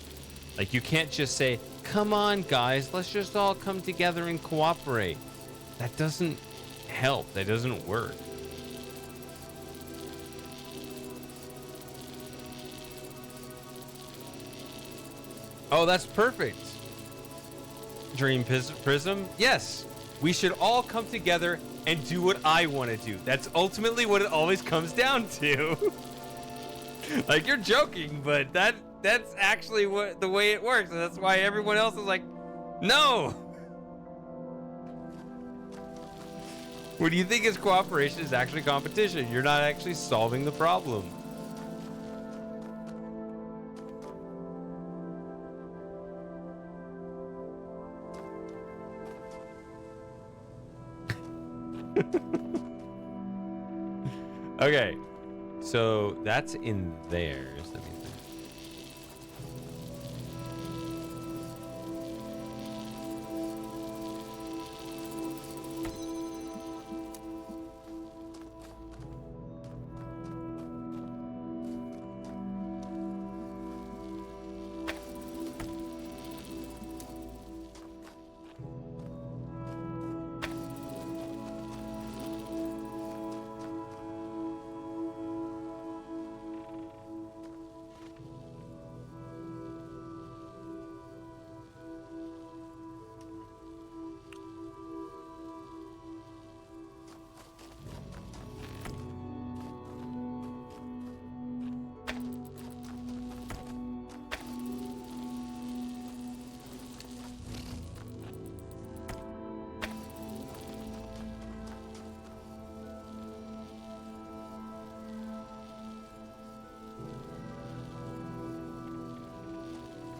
Like, you can't just say, come on, guys, let's just all come together and cooperate. That doesn't help. That doesn't work. Oh, that's perfect. Dream Prism. Yes, we should all come together and do what I want to do. That's ultimately what it always comes down to. Like, you're joking, but that's actually the way it works, and that's why everyone else is like, no. What do you think is cooperation is actually competition? You're not actually solving the problem. Okay, so that's in there. Let me think.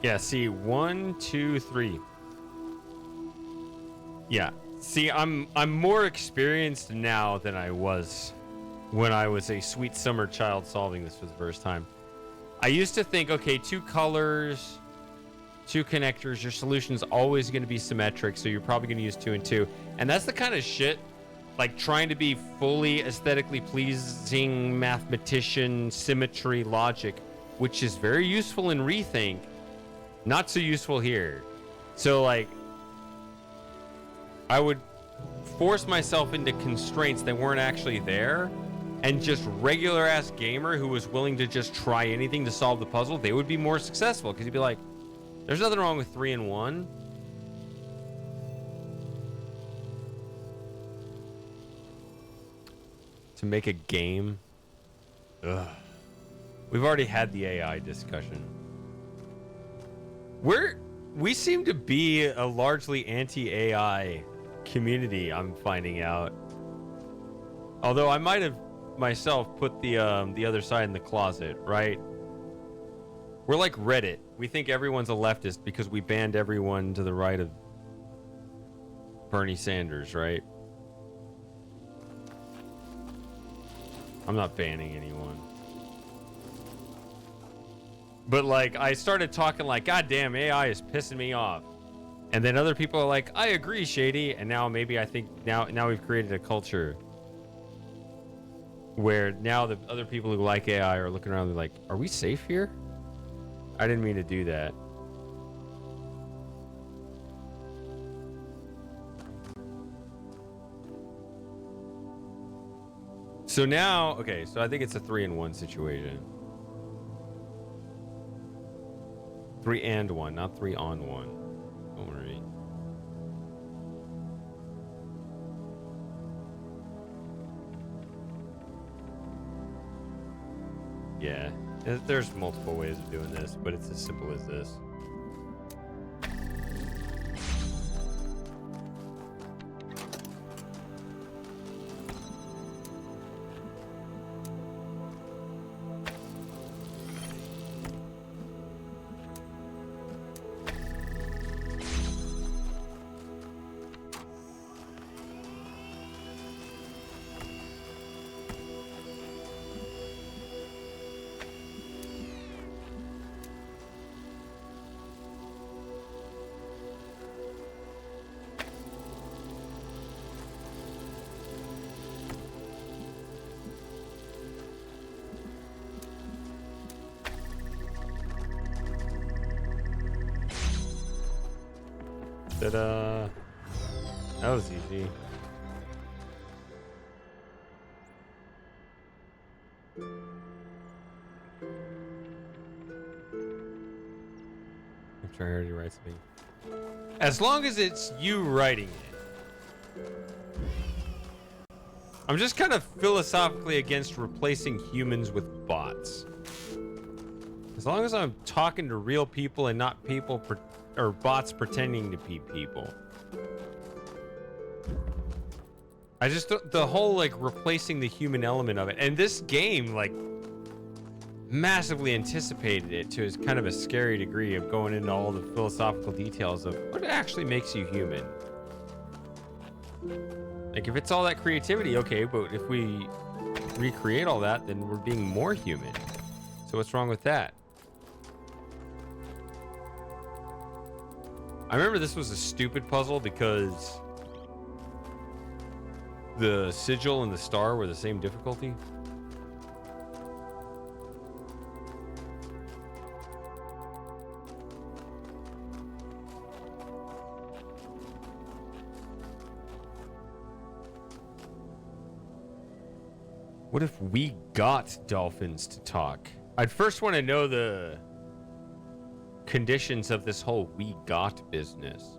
Yeah, see, 1, 2, 3. Yeah, see, I'm more experienced now than I was when I was a sweet summer child solving this for the first time. I used to think, okay, 2 colors, 2 connectors, your solution's always going to be symmetric, so you're probably going to use 2 and 2. And that's the kind of shit, like trying to be fully aesthetically pleasing mathematician symmetry logic, which is very useful in Rethink, not so useful here. So, like, I would force myself into constraints that weren't actually there, and just regular ass gamer who was willing to just try anything to solve the puzzle, they would be more successful, because you'd be like, there's nothing wrong with 3 and 1. To make a game. Ugh. We've already had the AI discussion. We seem to be a largely anti-AI community, I'm finding out. Although I might have myself put the other side in the closet, right? We're like Reddit. We think everyone's a leftist because we banned everyone to the right of Bernie Sanders, right? I'm not banning anyone. But, like, I started talking like, God damn, AI is pissing me off. And then other people are like, I agree, Shady. And now maybe I think now we've created a culture where now the other people who like AI are looking around, they're like, are we safe here? I didn't mean to do that. So now, okay, so I think it's a 3-in-1 situation. 3 and 1, not 3 on 1. Don't worry. Yeah, there's multiple ways of doing this, but it's as simple as this. Ta-da! That was easy. I'm sure I already write something. As long as it's you writing it. I'm just kind of philosophically against replacing humans with bots. As long as I'm talking to real people and not people or bots pretending to be people. I just the whole like replacing the human element of it, and this game like massively anticipated it to as kind of a scary degree of going into all the philosophical details of what actually makes you human. Like if it's all that creativity, okay, but if we recreate all that, then we're being more human. So what's wrong with that? I remember this was a stupid puzzle because the sigil and the star were the same difficulty. What if we got dolphins to talk? I'd first want to know the conditions of this whole we got business.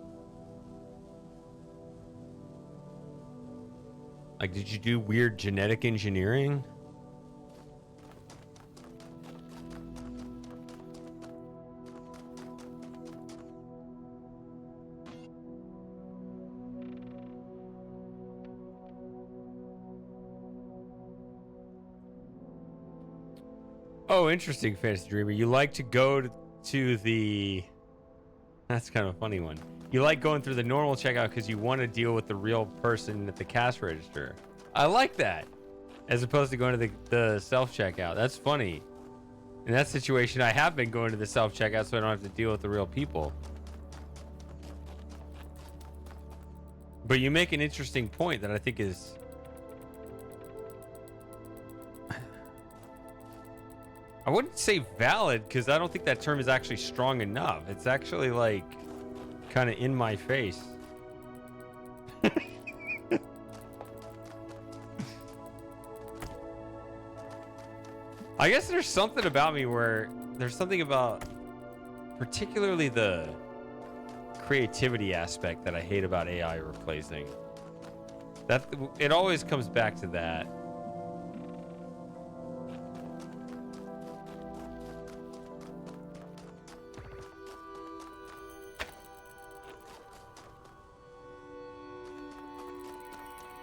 Like, did you do weird genetic engineering? Oh, interesting, Fantasy Dreamer. You like to go to the... That's kind of a funny one. You like going through the normal checkout because you want to deal with the real person at the cash register. I like that. As opposed to going to the self-checkout. That's funny. In that situation, I have been going to the self-checkout so I don't have to deal with the real people. But you make an interesting point that I think is... I wouldn't say valid because I don't think that term is actually strong enough. It's actually like kind of in my face. I guess there's something about me where there's something about particularly the creativity aspect that I hate about AI replacing. That it always comes back to that.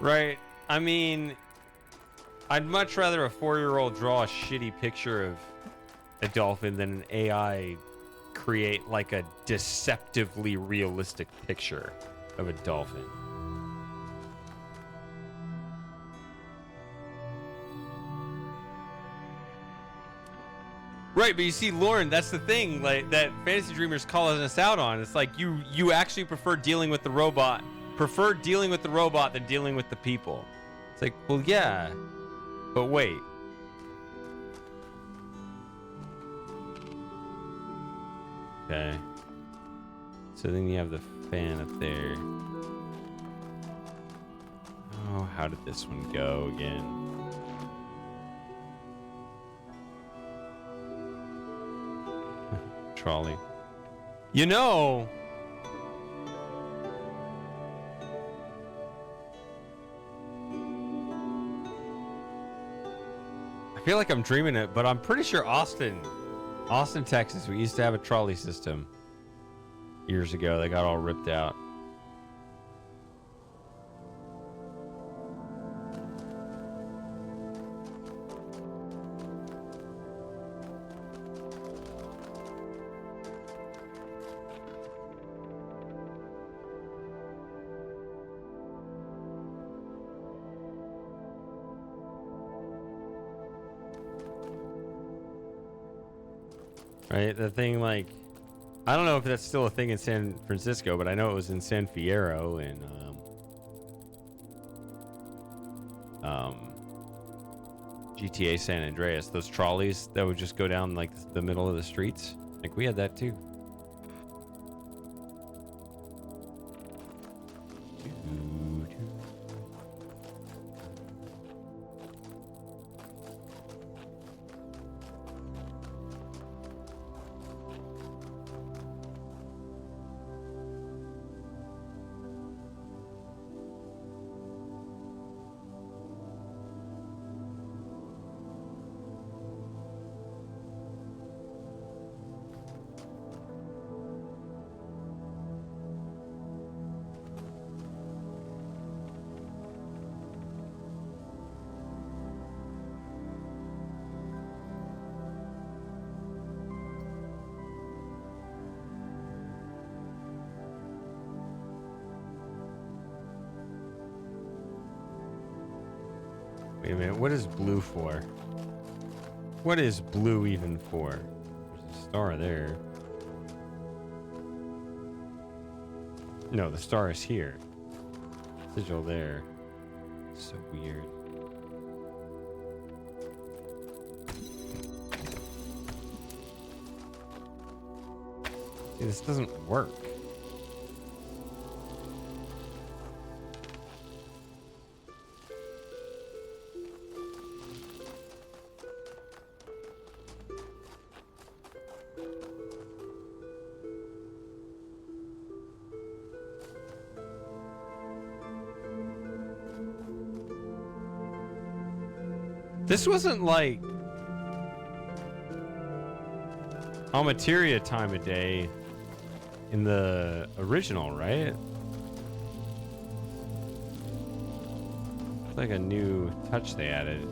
Right. I mean, I'd much rather a 4-year-old draw a shitty picture of a dolphin than an AI create like a deceptively realistic picture of a dolphin. Right, but you see, Lauren, that's the thing, like that Fantasy Dreamers calling us out on. It's like you actually prefer dealing with the robot than dealing with the people. It's like, well, yeah, but wait. Okay. So then you have the fan up there. Oh, how did this one go again? trolley. You know, I feel like I'm dreaming it, but I'm pretty sure Austin, Texas, we used to have a trolley system years ago. They got all ripped out. Right, the thing, like, I don't know if that's still a thing in San Francisco, but I know it was in San Fierro and GTA San Andreas. Those trolleys that would just go down like the middle of the streets. Like, we had that too. Wait a minute, what is blue for? What is blue even for? There's a star there. No, the star is here. Sigil there. So weird. See, this doesn't work. This wasn't like Almateria time of day in the original, right? It's like a new touch they added.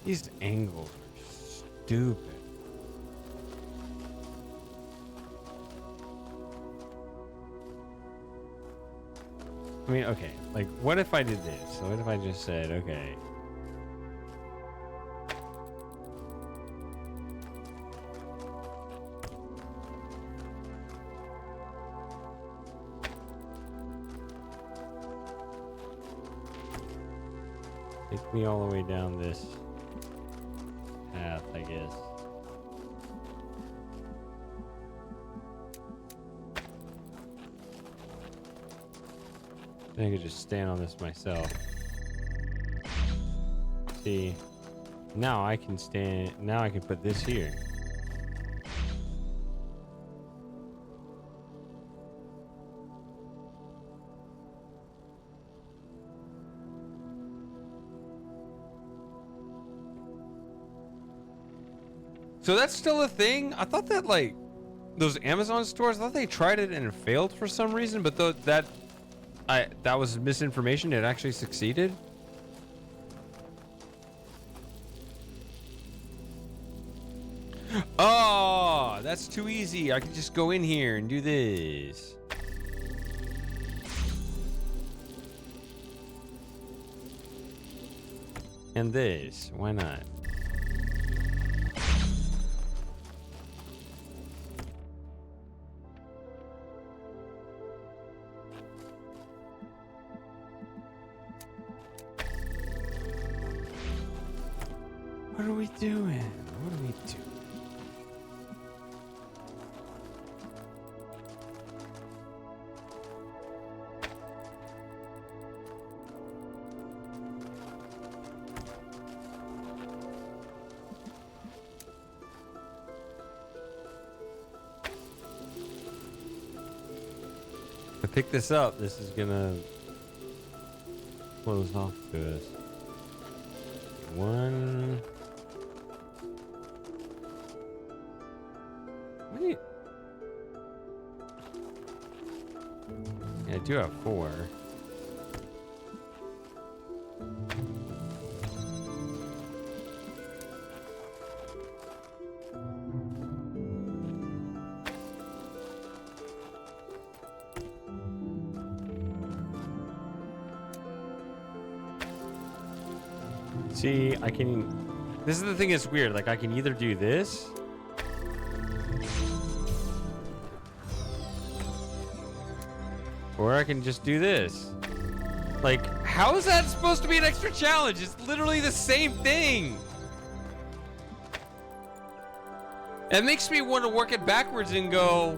These angles are stupid. I mean, okay, like, what if I did this? So what if I just said, okay. Take me all the way down this path, I guess. I could just stand on this myself. See, now I can stand, now I can put this here. So that's still a thing? I thought that, like, those Amazon stores, I thought they tried it and it failed for some reason, but that was misinformation. It actually succeeded. Oh, that's too easy. I could just go in here and do this. And this. Why not? What are we doing? What are we doing? If I pick this up, this is gonna close off to us. One. What do you... Yeah, I do have 4. See, I can... This is the thing that's weird. Like, I can either do this... Or I can just do this. Like, how is that supposed to be an extra challenge? It's literally the same thing. It makes me want to work it backwards and go,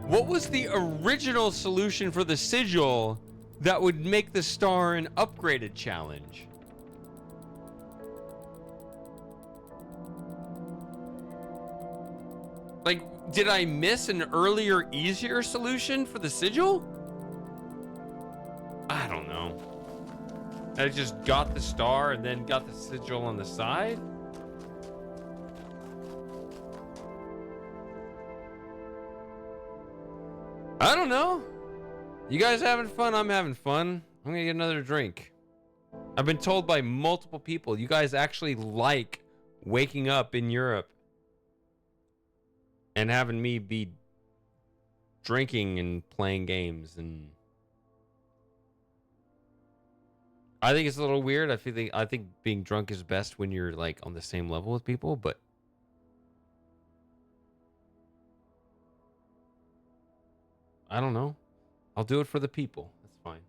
what was the original solution for the sigil that would make the star an upgraded challenge? Like, did I miss an earlier, easier solution for the sigil? I don't know. I just got the star and then got the sigil on the side? I don't know. You guys having fun? I'm having fun. I'm gonna get another drink. I've been told by multiple people, you guys actually like waking up in Europe and having me be drinking and playing games, and I think it's a little weird. I think being drunk is best when you're like on the same level with people, but I don't know. I'll do it for the people. That's fine.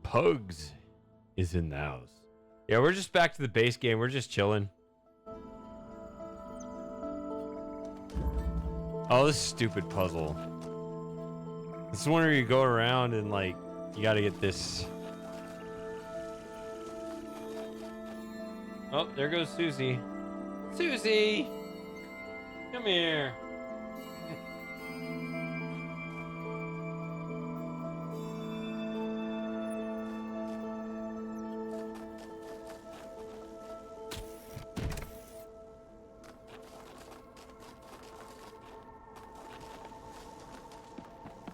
Pugs is in the house. Yeah, we're just back to the base game. We're just chilling. Oh, this stupid puzzle. This is one where you go around and, like, you gotta get this. Oh, there goes Susie. Susie! Come here.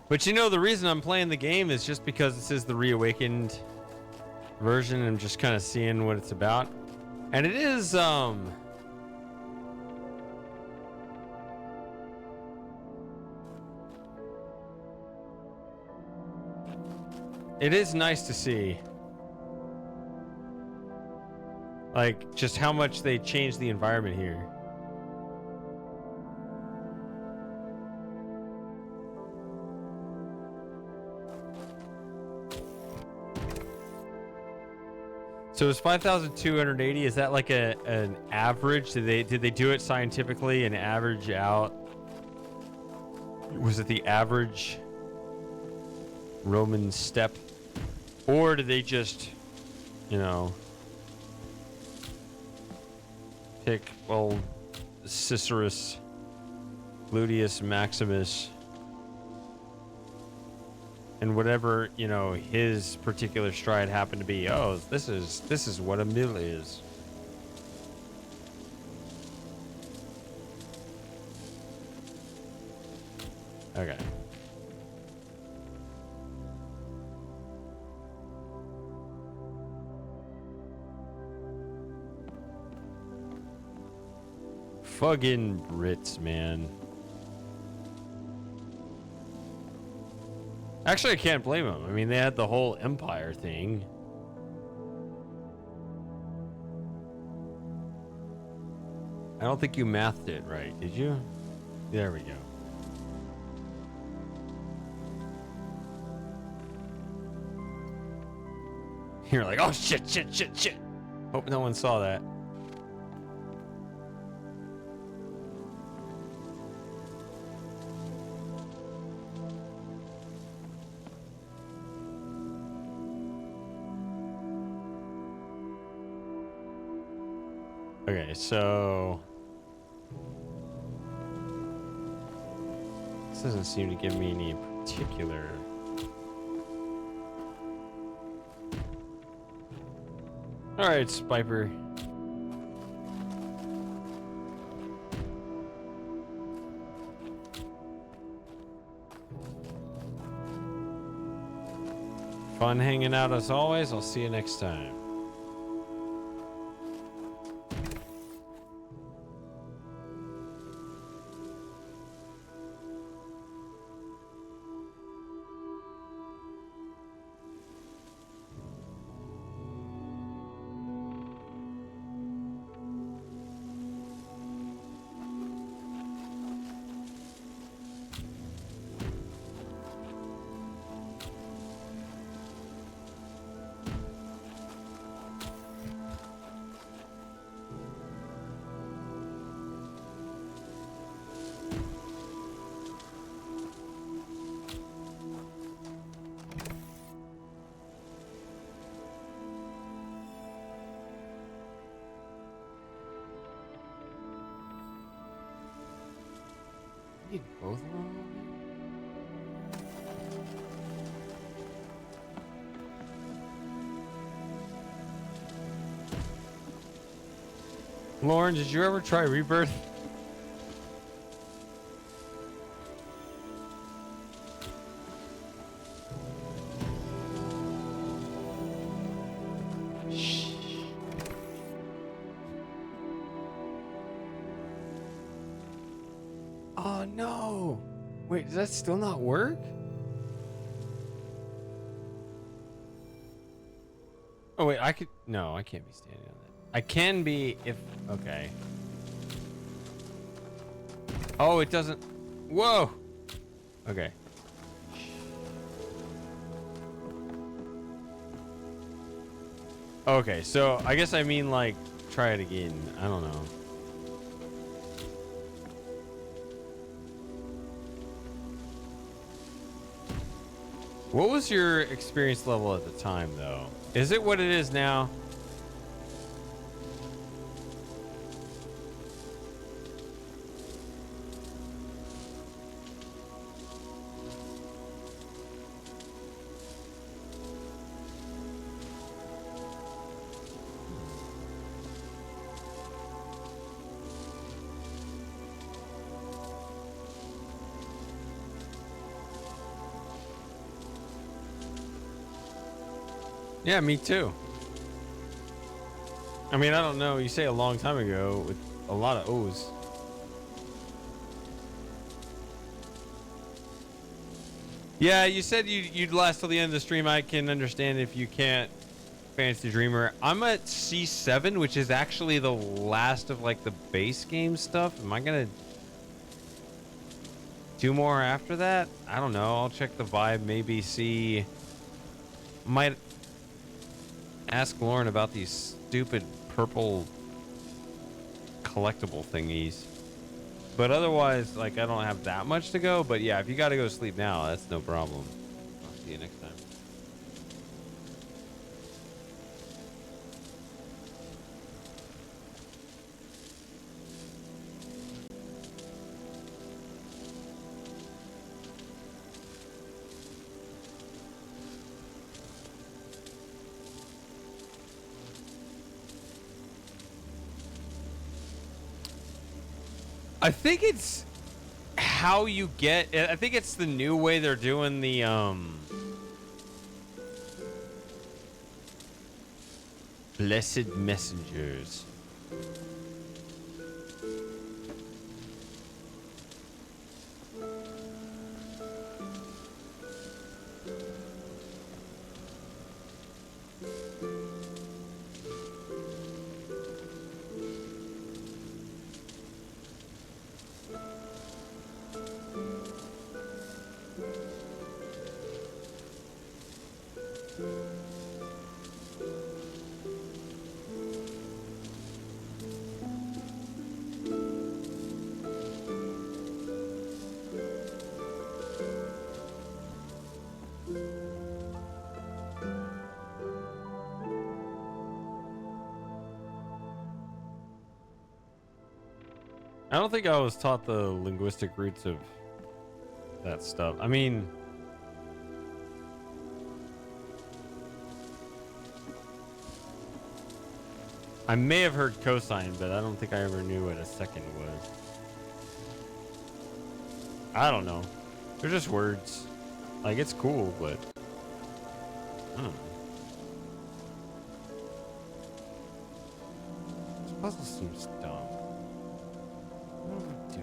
But you know, the reason I'm playing the game is just because this is the Reawakened version. And I'm just kind of seeing what it's about. And it is, it is nice to see, like, just how much they changed the environment here. So it's 5,280. Is that like an average? Did they do it scientifically and average out? Was it the average Roman step, or did they just, you know, pick old Cicerus, Gluteus Maximus, and whatever, you know, his particular stride happened to be? Oh, this is what a mill is. Okay. Fucking Brits, man. Actually, I can't blame them. I mean, they had the whole empire thing. I don't think you mathed it right, did you? There we go. You're like, oh shit, shit, shit, shit. Hope no one saw that. Okay, so this doesn't seem to give me any particular. All right, Spiper. Fun hanging out as always. I'll see you next time. Need both of them? Lauren, did you ever try Rebirth? Oh no! Wait, does that still not work? Oh wait, I could. No, I can't be standing on that. I can be if. Okay. Oh, it doesn't. Whoa! Okay. Okay, so I guess I mean like try it again. I don't know. What was your experience level at the time, though? Is it what it is now? Yeah, me too. I mean, I don't know. You say a long time ago with a lot of O's. Yeah, you said you'd last till the end of the stream. I can understand if you can't. Fantasy Dreamer. I'm at C7, which is actually the last of like the base game stuff. Am I gonna do more after that? I don't know. I'll check the vibe. Maybe see. Might ask Lauren about these stupid purple collectible thingies. But otherwise, like, I don't have that much to go. But yeah, if you gotta go to sleep now, that's no problem. I'll see you next time. I think it's how you get. I think it's the new way they're doing the blessed messengers. I don't think I was taught the linguistic roots of that stuff. I mean, I may have heard cosine, but I don't think I ever knew what a second was. I don't know. They're just words. Like, it's cool, but I don't know. This puzzle seems dumb. What do we do?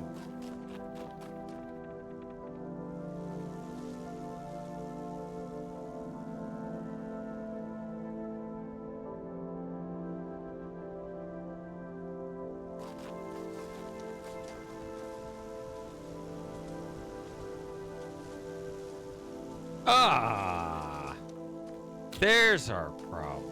Ah, there's our problem.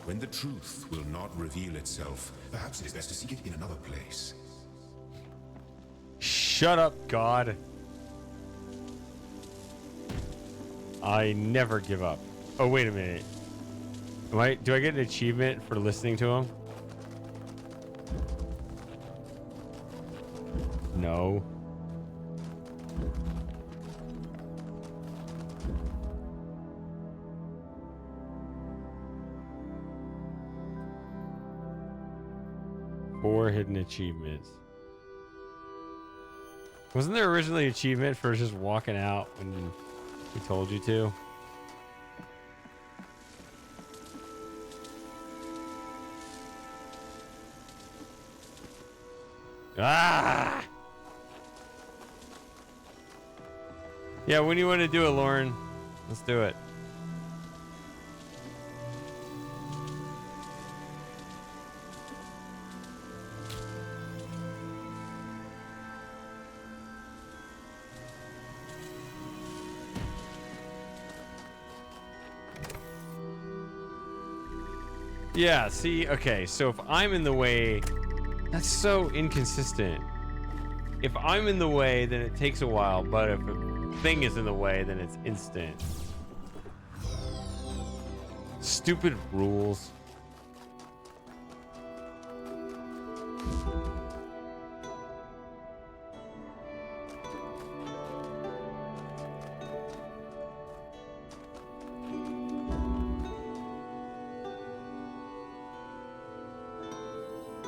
When the truth will not reveal itself, perhaps it is best to seek it in another place. Shut up, God. I never give up. Oh, wait a minute. Do I get an achievement for listening to him? No. Four hidden achievements. Wasn't there originally an achievement for just walking out when he told you to? Ah! Yeah, when you want to do it, Lauren, let's do it. Yeah, see, okay, so if I'm in the way, that's so inconsistent. If I'm in the way, then it takes a while, but if a thing is in the way, then it's instant. Stupid rules.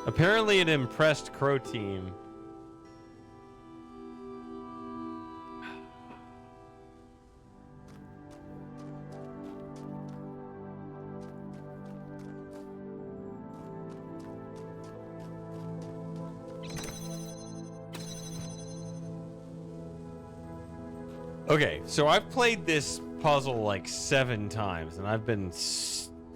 Apparently it impressed Crow Team. Okay, so I've played this puzzle like 7 times, and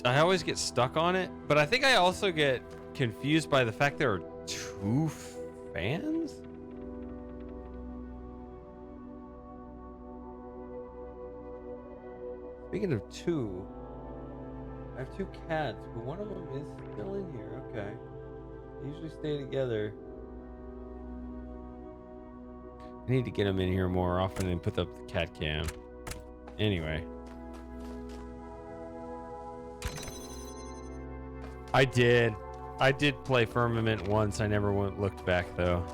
I always get stuck on it, but I think I also get confused by the fact there are 2 fans? Speaking of 2, I have 2 cats, but one of them is still in here. Okay. They usually stay together. I need to get them in here more often and put up the cat cam. Anyway. I did play Firmament once. I never looked back though.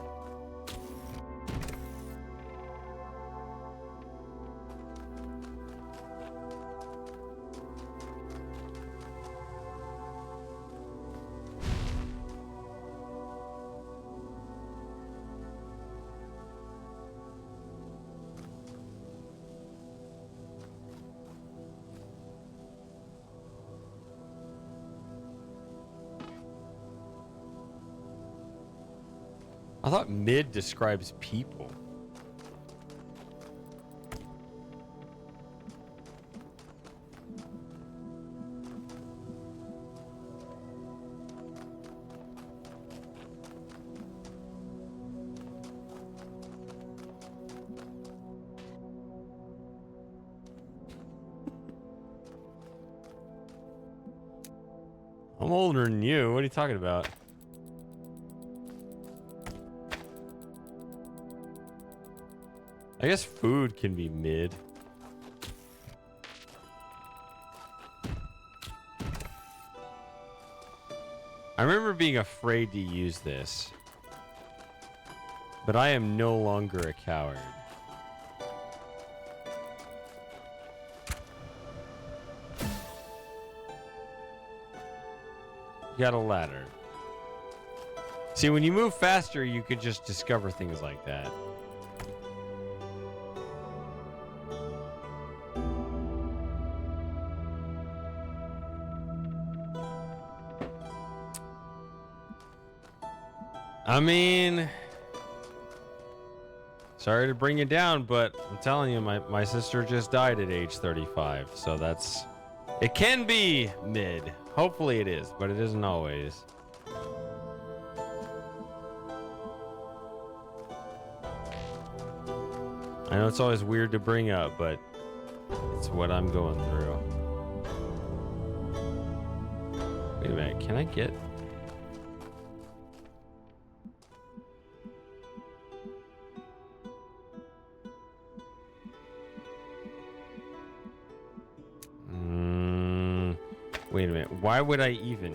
I thought mid describes people. I'm older than you. What are you talking about? I guess food can be mid. I remember being afraid to use this, but I am no longer a coward. You got a ladder. See, when you move faster, you could just discover things like that. I mean, sorry to bring you down, but I'm telling you, my sister just died at age 35, so that's... It can be mid. Hopefully it is, but it isn't always. I know it's always weird to bring up, but it's what I'm going through. Wait a minute, can I get... Wait a minute. Why would I even?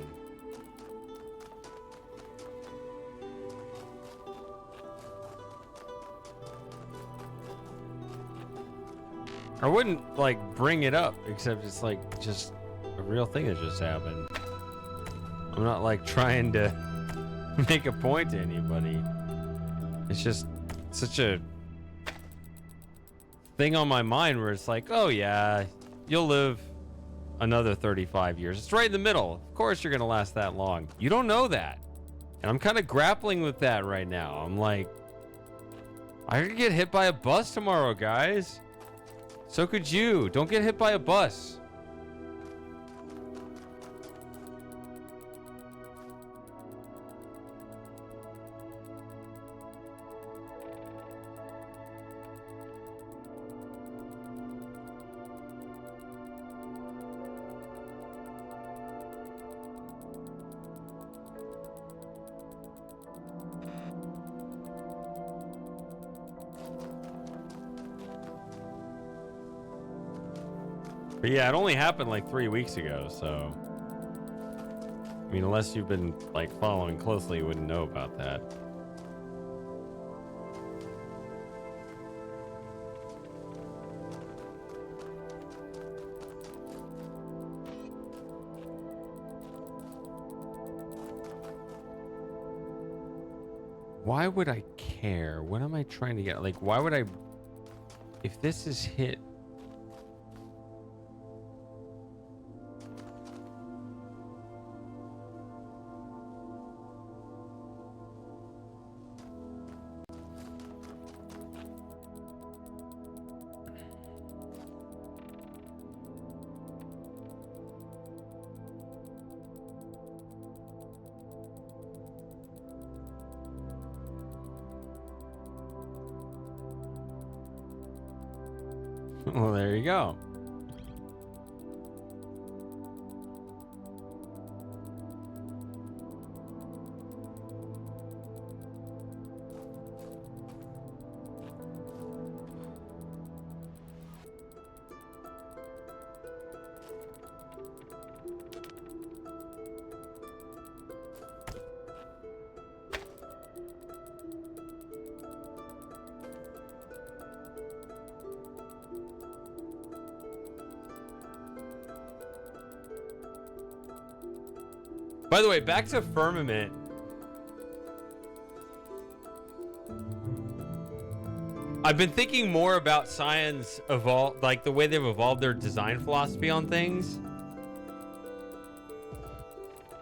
I wouldn't like bring it up, except it's like just a real thing that just happened. I'm not like trying to make a point to anybody. It's just such a thing on my mind where it's like, oh yeah, you'll live another 35 years. It's right in the middle. Of course you're going to last that long. You don't know that. And I'm kind of grappling with that right now. I'm like, I could get hit by a bus tomorrow, guys. So could you. Don't get hit by a bus. But yeah, it only happened like 3 weeks ago, so... I mean, unless you've been, like, following closely, you wouldn't know about that. Why would I care? What am I trying to get? Like, why would I... If this is hit... Well, there you go. By the way, back to Firmament. I've been thinking more about Cyan's like the way they've evolved their design philosophy on things.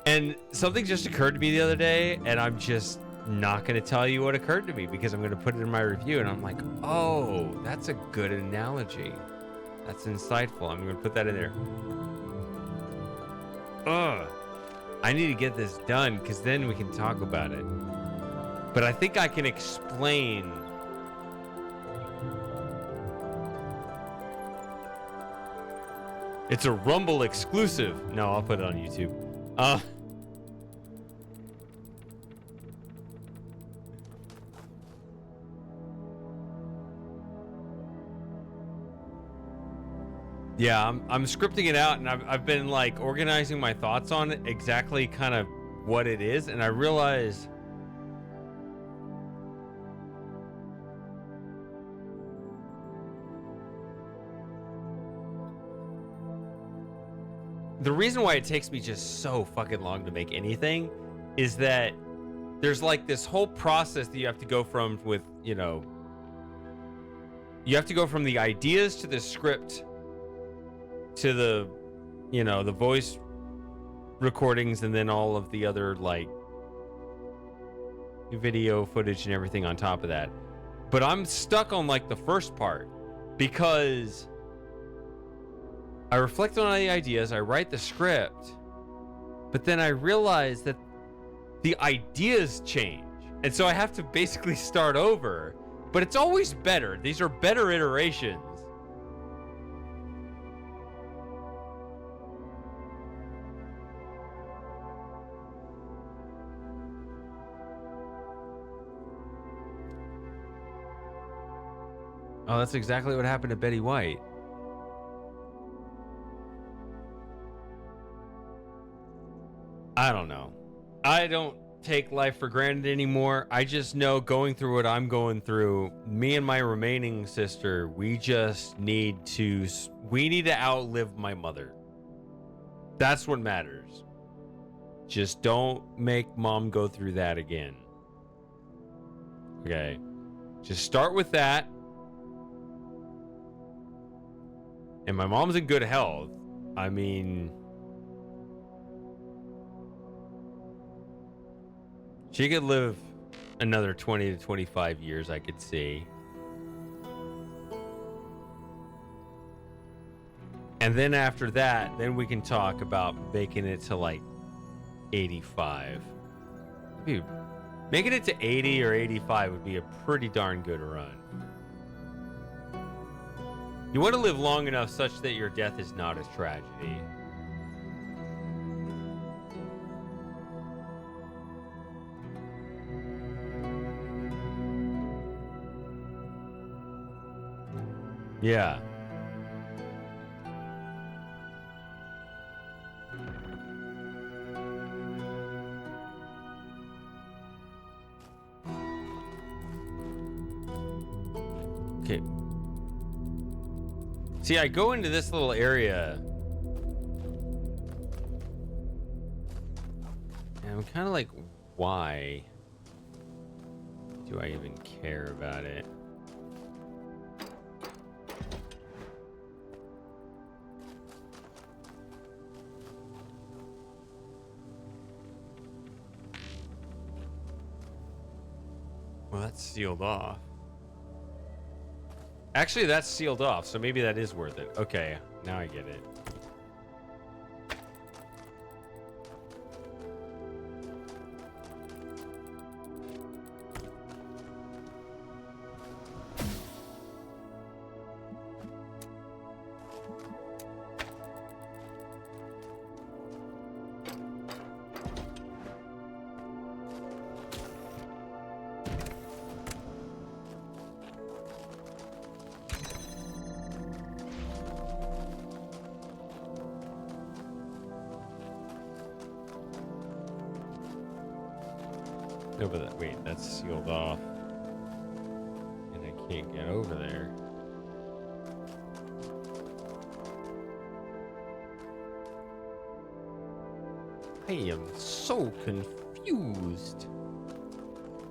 And something just occurred to me the other day, and I'm just not going to tell you what occurred to me because I'm going to put it in my review, and I'm like, oh, that's a good analogy. That's insightful. I'm going to put that in there. I need to get this done because then we can talk about it. But I think I can explain. It's a Rumble exclusive. No, I'll put it on YouTube. Yeah, I'm scripting it out, and I've been like organizing my thoughts on it, exactly kind of what it is, and I realize the reason why it takes me just so fucking long to make anything is that there's like this whole process that you have to go from with, you know, you have to go from the ideas to the script to the, you know, the voice recordings and then all of the other like video footage and everything on top of that. But I'm stuck on like the first part because I reflect on the ideas, I write the script, but then I realize that the ideas change. And so I have to basically start over, but it's always better. These are better iterations. Oh, that's exactly what happened to Betty White. I don't know. I don't take life for granted anymore. I just know going through what I'm going through, me and my remaining sister, we need to outlive my mother. That's what matters. Just don't make mom go through that again. Okay. Just start with that. And my mom's in good health. I mean, She could live another 20 to 25 years, I could see. And then after that, then we can talk about making it to like 85. Dude, making it to 80 or 85 would be a pretty darn good run. You want to live long enough such that your death is not a tragedy. Yeah. Okay. See, I go into this little area. And I'm kind of like, why do I even care about it? Well, that's sealed off. Actually, that's sealed off, so maybe that is worth it. Okay, now I get it. No, but wait, that's sealed off. And I can't get over there. I am so confused.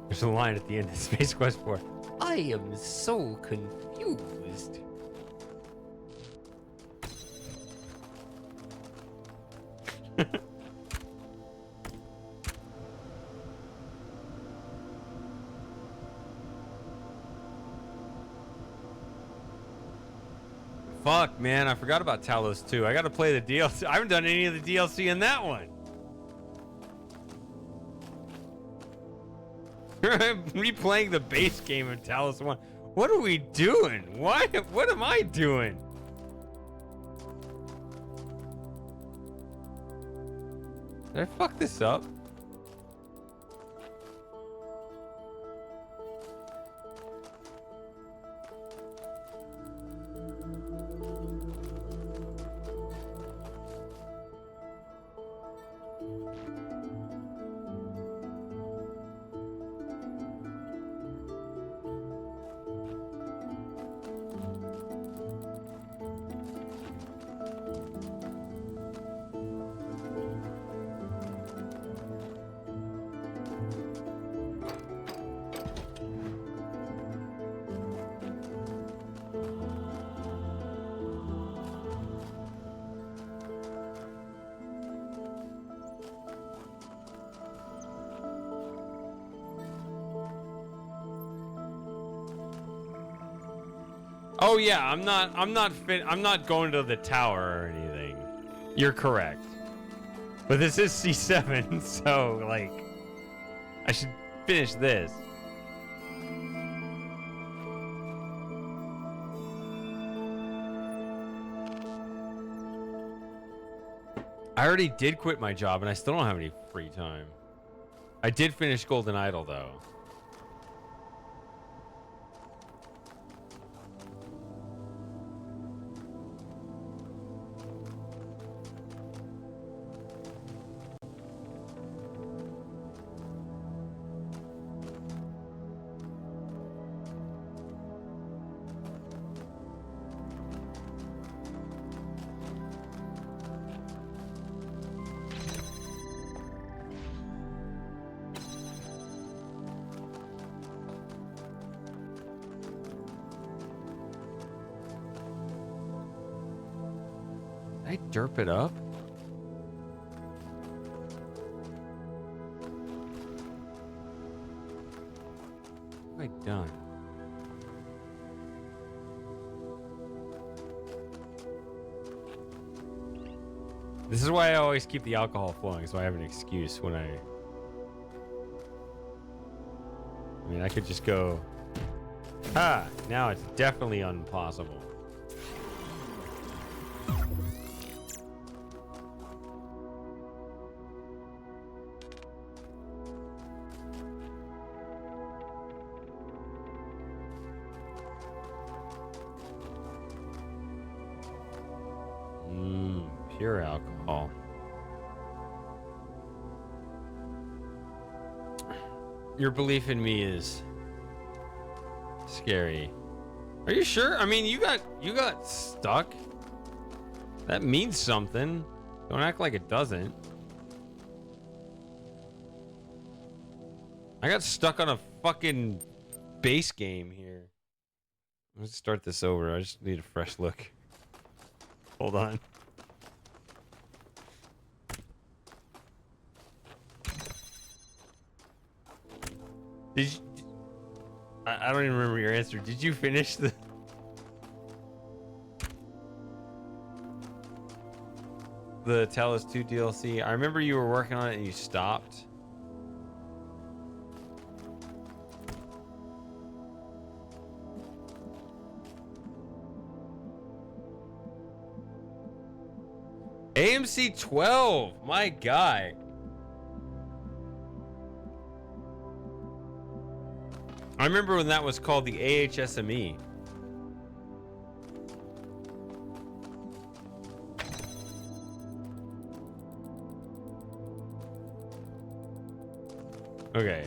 There's a line at the end of Space Quest 4. I am so confused. Fuck, man, I forgot about Talos 2. I gotta play the DLC. I haven't done any of the DLC in that one. I'm replaying the base game of Talos 1. What are we doing? What am I doing? Did I fuck this up? Oh yeah, I'm not going to the tower or anything. You're correct. But this is C7, so like I should finish this. I already did quit my job and I still don't have any free time. I did finish Golden Idol though. Did I derp it up? done. This is why I always keep the alcohol flowing, so I have an excuse when I mean, I could just go, now it's definitely impossible. Pure alcohol. Your belief in me is scary. Are you sure? I mean, you got stuck. That means something. Don't act like it doesn't. I got stuck on a fucking base game here. Let's start this over. I just need a fresh look. Hold on. Did you, I don't even remember your answer. Did you finish the Talos 2 DLC? I remember you were working on it and you stopped. AMC 12, my guy. I remember when that was called the AHSME. Okay.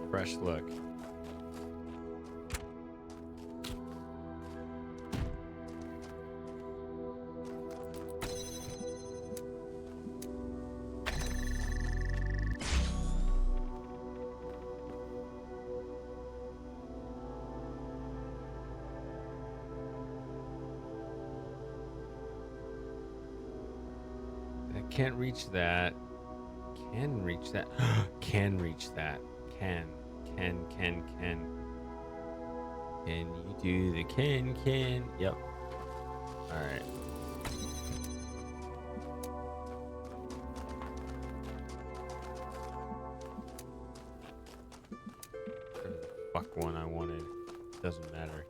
Fresh look. I can't reach that. Can reach that. Can reach that. Can. Can you do the can? Yep. Alright. Whatever the fuck one I wanted. Doesn't matter.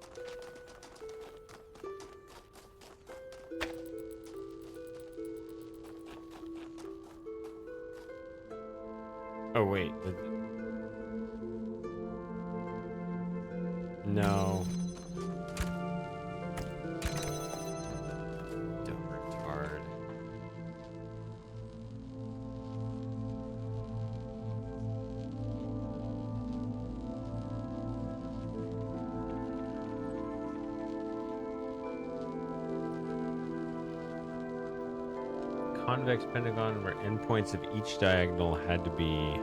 Oh wait. No. Dumb retard. Convex pentagon where endpoints of each diagonal had to be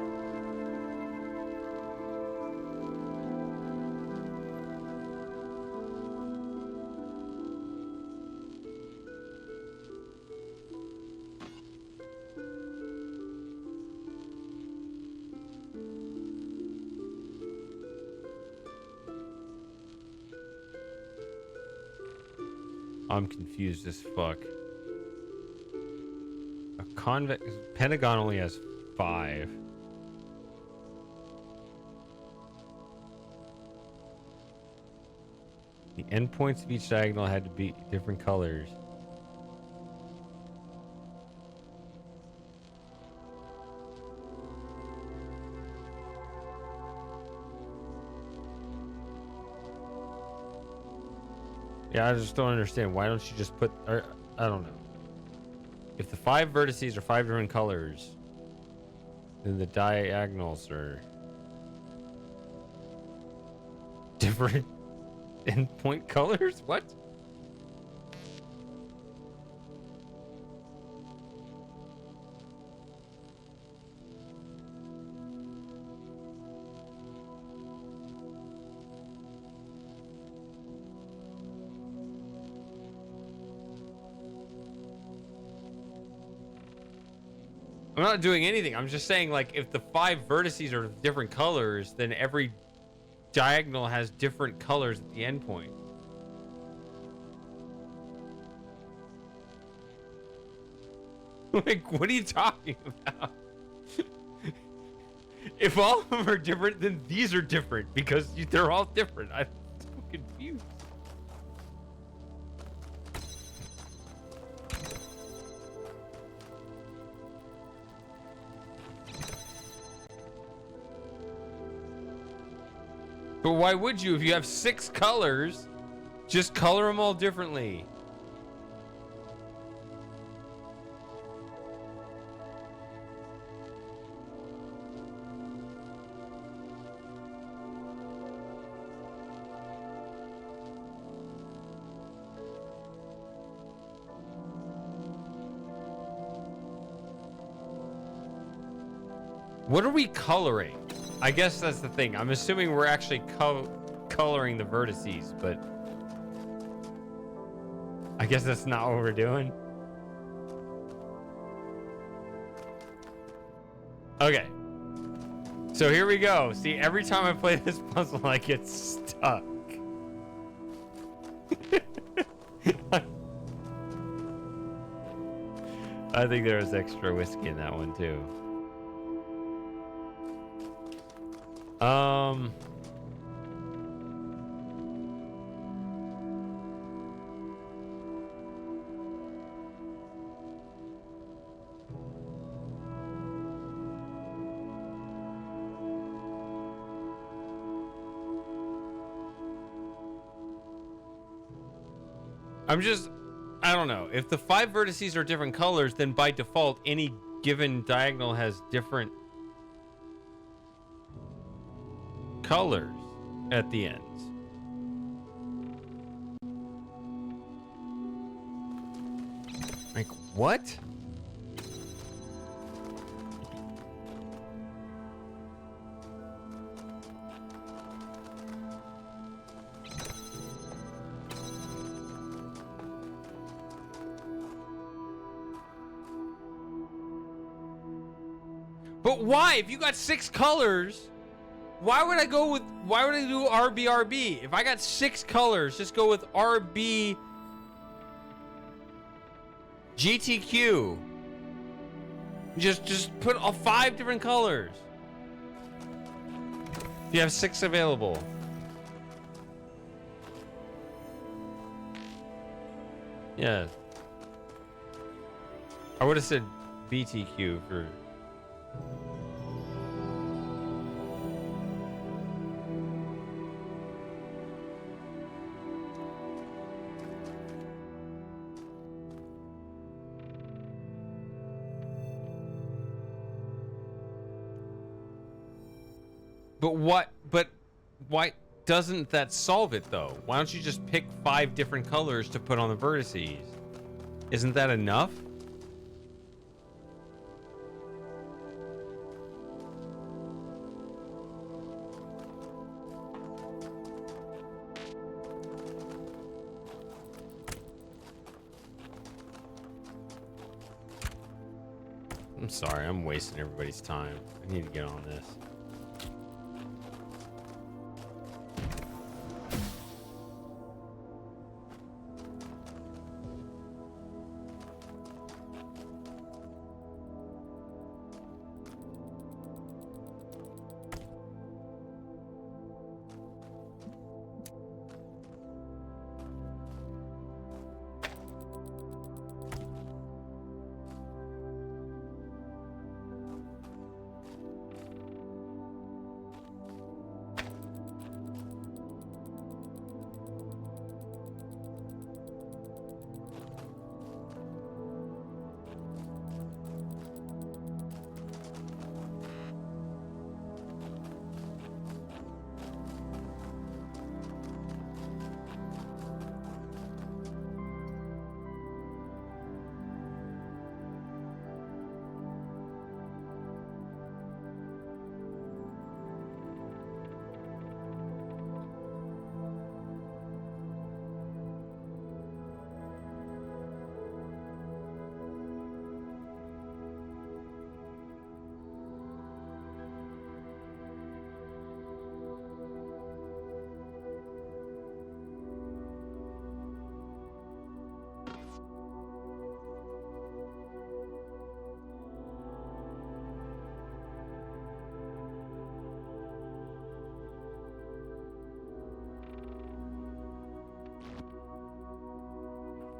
I'm confused as fuck. A convex pentagon only has 5. The endpoints of each diagonal had to be different colors. Yeah, I just don't understand. Why don't you just put... Or, I don't know. If the 5 vertices are 5 different colors, then the diagonals are... different endpoint colors? What? I'm not doing anything. I'm just saying, like, if the 5 vertices are different colors, then every diagonal has different colors at the endpoint. Like, what are you talking about? If all of them are different, then these are different because they're all different. I'm so confused. But why would you? If you have 6 colors, just color them all differently. What are we coloring? I guess that's the thing. I'm assuming we're actually coloring the vertices, but I guess that's not what we're doing. Okay. So here we go. See, every time I play this puzzle, I get stuck. I think there was extra whiskey in that one, too. I don't know. If the 5 vertices are different colors, then by default, any given diagonal has different colors at the ends. Like, what? But why? If you got 6 colors, why would I do RBRB? If I got 6 colors, just go with RB GTQ. Just put all 5 different colors. If you have 6 available. Yeah. I would have said BTQ for... But why doesn't that solve it though? Why don't you just pick 5 different colors to put on the vertices? Isn't that enough? I'm sorry, I'm wasting everybody's time. I need to get on this.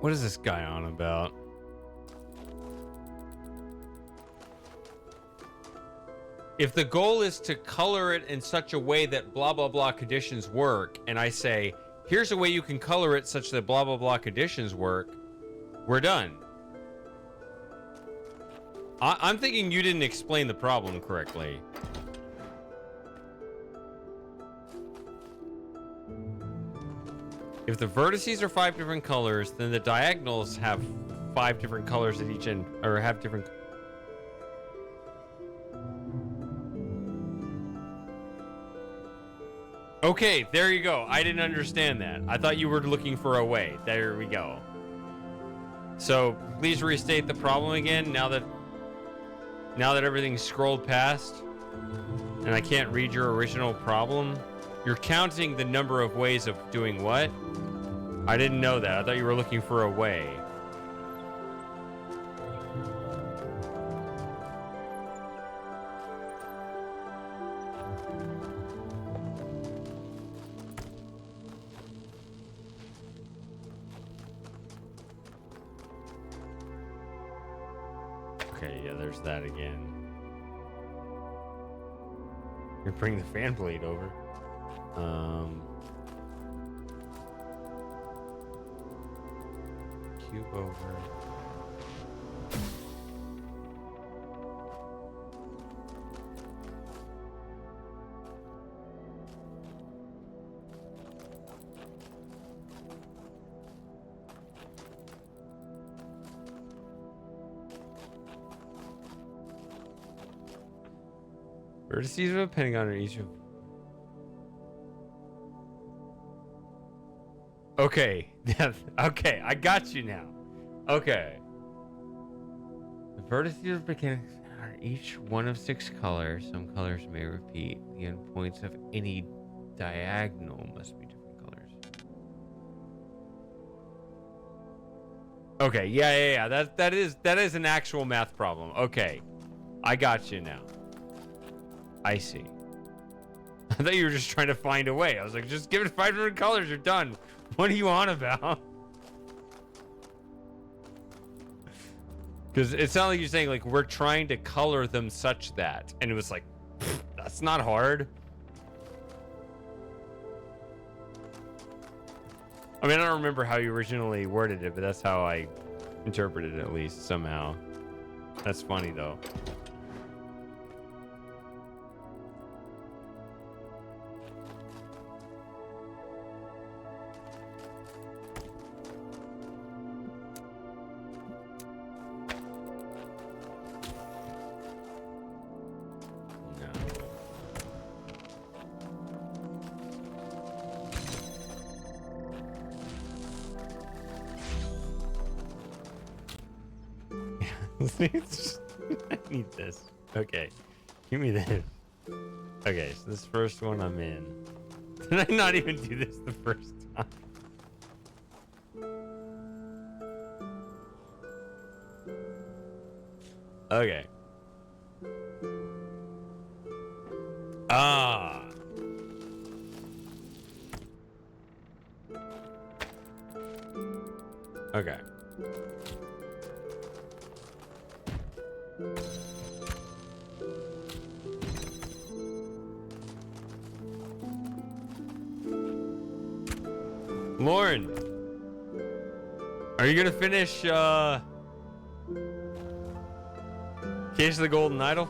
What is this guy on about? If the goal is to color it in such a way that blah, blah, blah conditions work, and I say, here's a way you can color it such that blah, blah, blah conditions work, we're done. I'm thinking you didn't explain the problem correctly. If the vertices are 5 different colors, then the diagonals have 5 different colors at each end, or have different... Okay, there you go. I didn't understand that. I thought you were looking for a way. There we go. So, please restate the problem again now that everything's scrolled past and I can't read your original problem. You're counting the number of ways of doing what? I didn't know that. I thought you were looking for a way. Okay, yeah, there's that again. You bring the fan blade over. Cube over. Vertices of a pentagon are each of... Okay. Okay, I got you now. Okay. The vertices of mechanics are each one of 6 colors. Some colors may repeat. The endpoints of any diagonal must be different colors. Okay, yeah. That is an actual math problem. Okay. I got you now. I see. I thought you were just trying to find a way. I was like, just give it 500 colors, you're done. What are you on about? Because it sounded like you're saying, like, we're trying to color them such that. And it was like, that's not hard. I mean, I don't remember how you originally worded it, but that's how I interpreted it, at least, somehow. That's funny, though. I need this. Okay. Give me this. Okay, so this first one I'm in. Did I not even do this the first time? Okay. Ah. Okay. Lauren, are you gonna finish Case of the Golden Idol?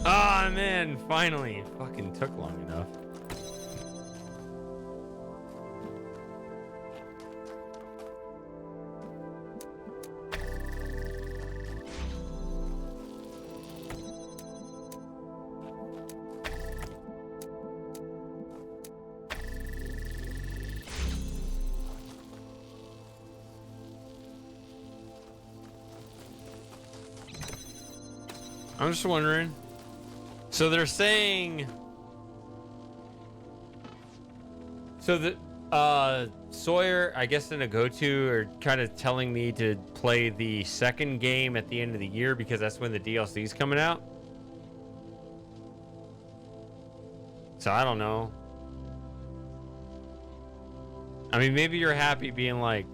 Ah, man, finally. It fucking took long enough. I'm just wondering. So they're saying... So that Sawyer, I guess, and Agotu are kind of telling me to play the second game at the end of the year because that's when the DLC is coming out. So I don't know. I mean, maybe you're happy being like,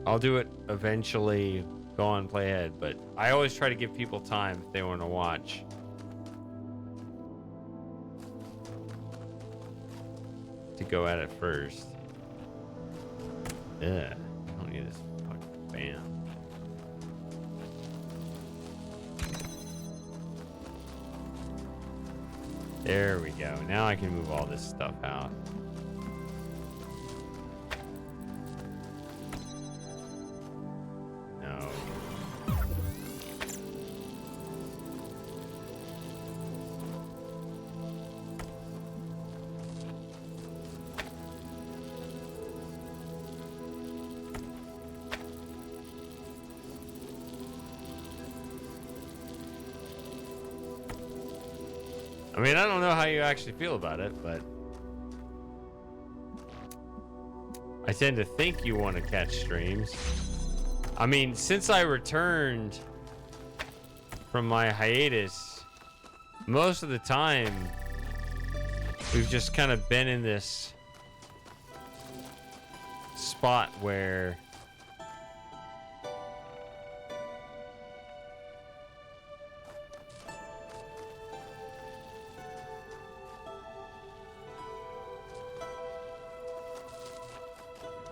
I'll do it eventually, go on, play ahead. But I always try to give people time if they want to watch. To go at it first. Ugh, I don't need this fucking fan. There we go. Now I can move all this stuff out. No. I mean, I don't know how you actually feel about it, but I tend to think you want to catch streams. I mean, since I returned from my hiatus, most of the time we've just kind of been in this spot where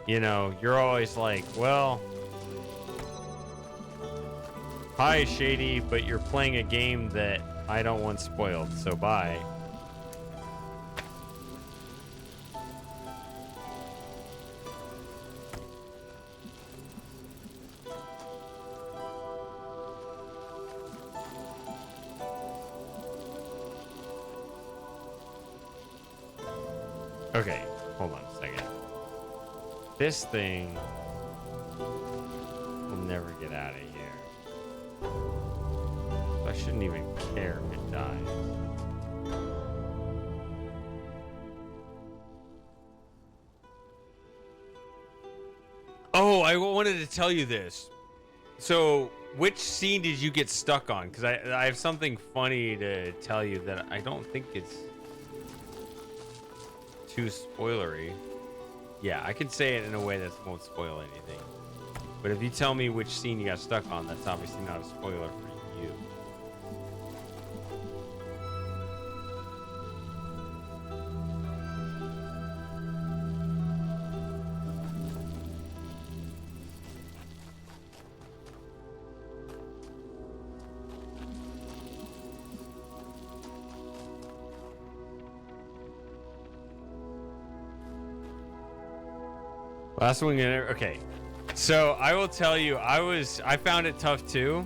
you know, you're always like, well, hi, Shady, but you're playing a game that I don't want spoiled, so bye. Okay, hold on a second. This thing will never get out of here. I shouldn't even care if it dies. Oh, I wanted to tell you this. So, which scene did you get stuck on? Because I have something funny to tell you that I don't think it's too spoilery. Yeah, I can say it in a way that won't spoil anything. But if you tell me which scene you got stuck on, that's obviously not a spoiler for you. Last one. Okay. So I will tell you, I found it tough too.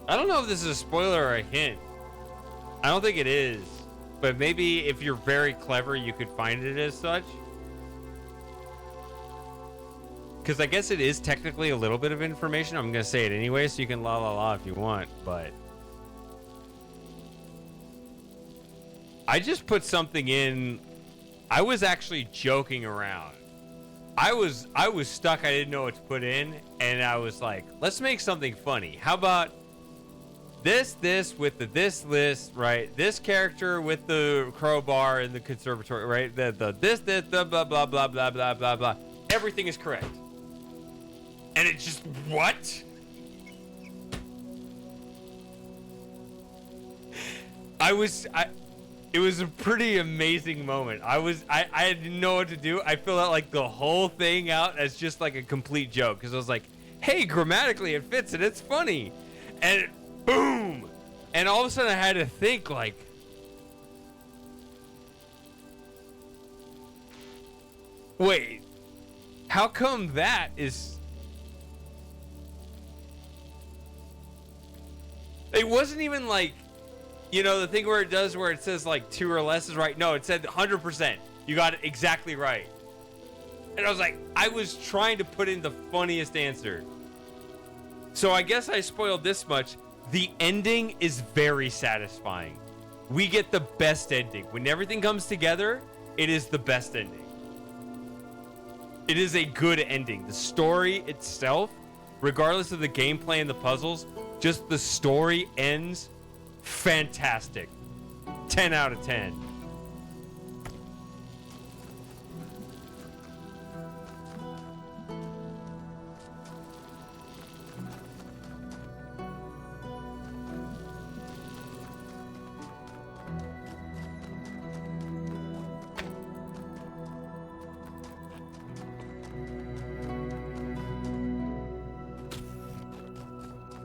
I don't know if this is a spoiler or a hint. I don't think it is. But maybe if you're very clever, you could find it as such. Because I guess it is technically a little bit of information. I'm going to say it anyway, so you can la la la if you want. But I just put something in. I was actually joking around. I was stuck. I didn't know what to put in, and I was like, let's make something funny. How about this with the this list, right? This character with the crowbar in the conservatory, right? The blah blah blah blah blah blah blah blah. Everything is correct. And it just what? It was a pretty amazing moment. I didn't know what to do. I filled out like the whole thing out as just like a complete joke because I was like, hey, grammatically it fits and it's funny. And boom. And all of a sudden I had to think like, wait, how come that is... It wasn't even like, you know, the thing where it says like 2 or less is right. No, it said 100%. You got it exactly right. And I was like, I was trying to put in the funniest answer. So I guess I spoiled this much. The ending is very satisfying. We get the best ending. When everything comes together, it is the best ending. It is a good ending. The story itself, regardless of the gameplay and the puzzles, just the story ends fantastic. 10 out of 10.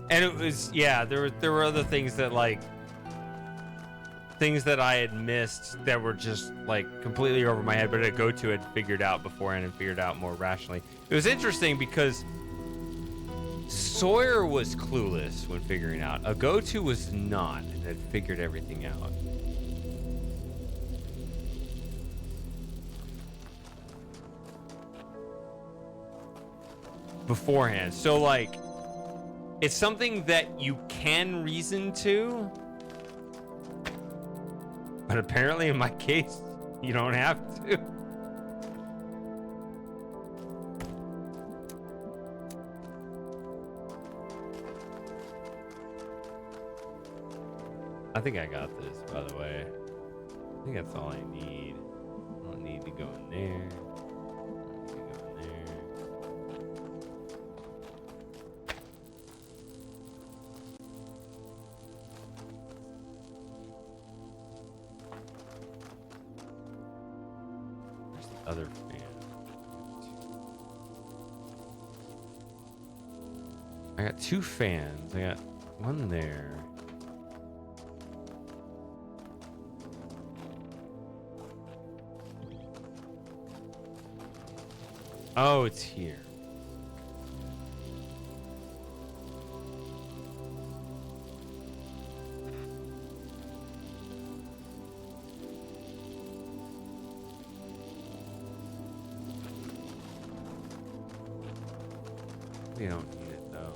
And it was, yeah, there were other things that, like, things that I had missed that were just, like, completely over my head, but a go-to had figured out beforehand and figured out more rationally. It was interesting because Sawyer was clueless when figuring out. A go-to was not, and had figured everything out. Beforehand. So, like, it's something that you can reason to, but apparently in my case, you don't have to. I think I got this, by the way. I think that's all I need. I don't need to go in there. I don't need to go in there. Other fan. I got 2 fans. I got one there. Oh, it's here. We don't need it though.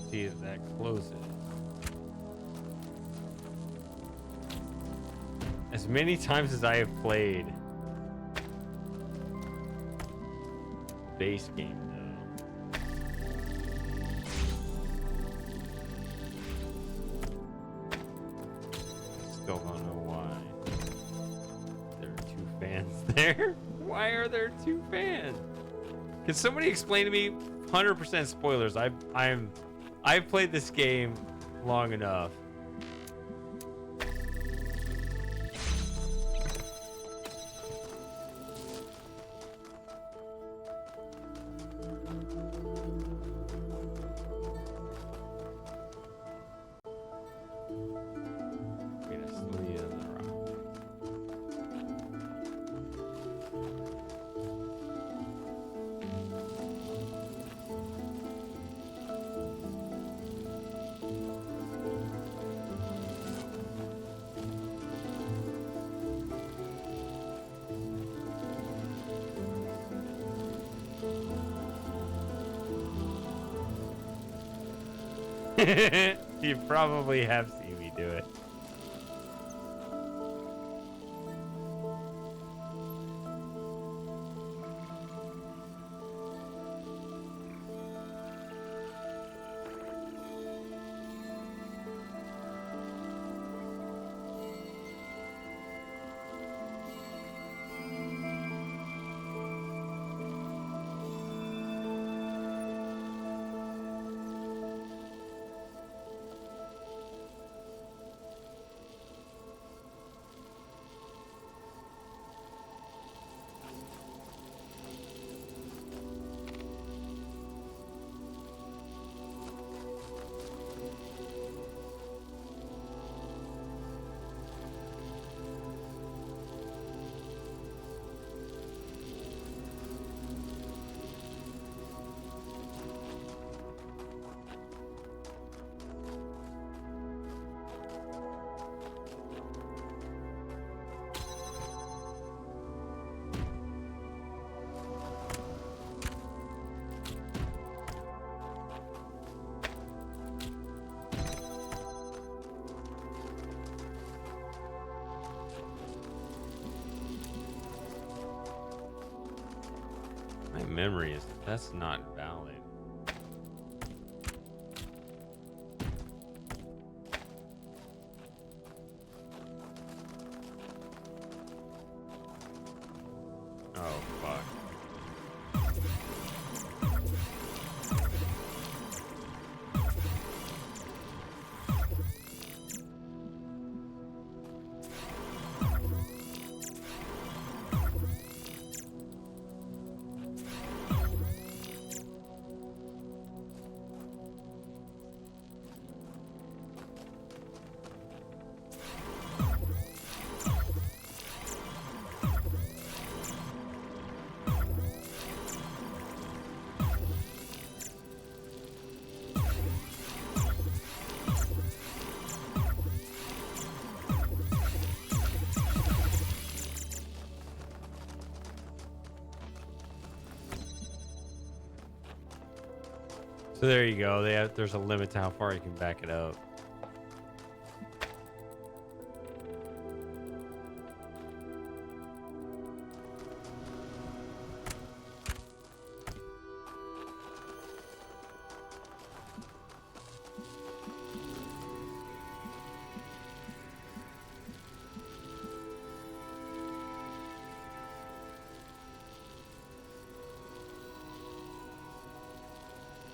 See if that closes. As many times as I have played base game though. Still don't know why. There are 2 fans there. Why are there 2 fans? Can somebody explain to me? 100% spoilers. I've played this game long enough. You probably have seen me do it. My memory is that's not valid. So there you go. There's a limit to how far you can back it up.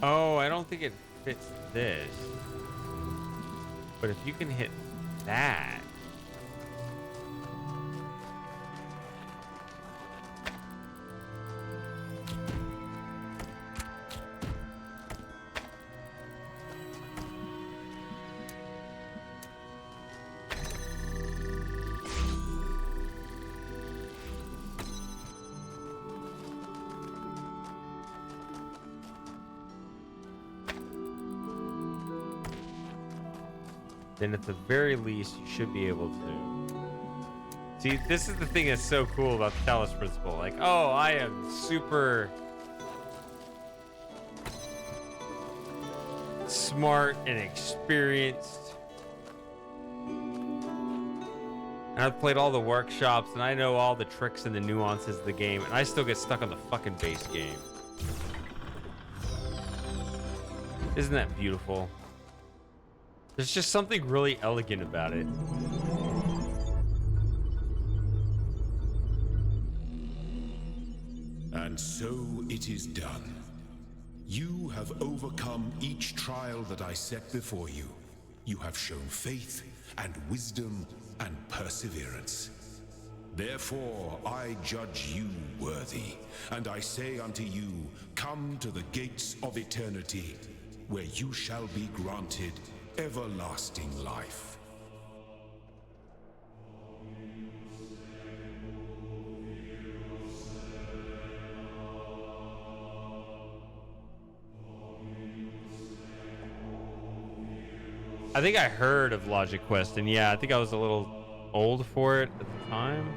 Oh, I don't think it fits this. But if you can hit that. Then at the very least, you should be able to. See, this is the thing that's so cool about the Talos principle. Like, oh, I am super smart and experienced. And I've played all the workshops, and I know all the tricks and the nuances of the game, and I still get stuck on the fucking base game. Isn't that beautiful? There's just something really elegant about it. And so it is done. You have overcome each trial that I set before you. You have shown faith and wisdom and perseverance. Therefore I judge you worthy, and I say unto you, come to the gates of eternity, where you shall be granted everlasting life. I think I heard of Logic Quest, and yeah, I think I was a little old for it at the time.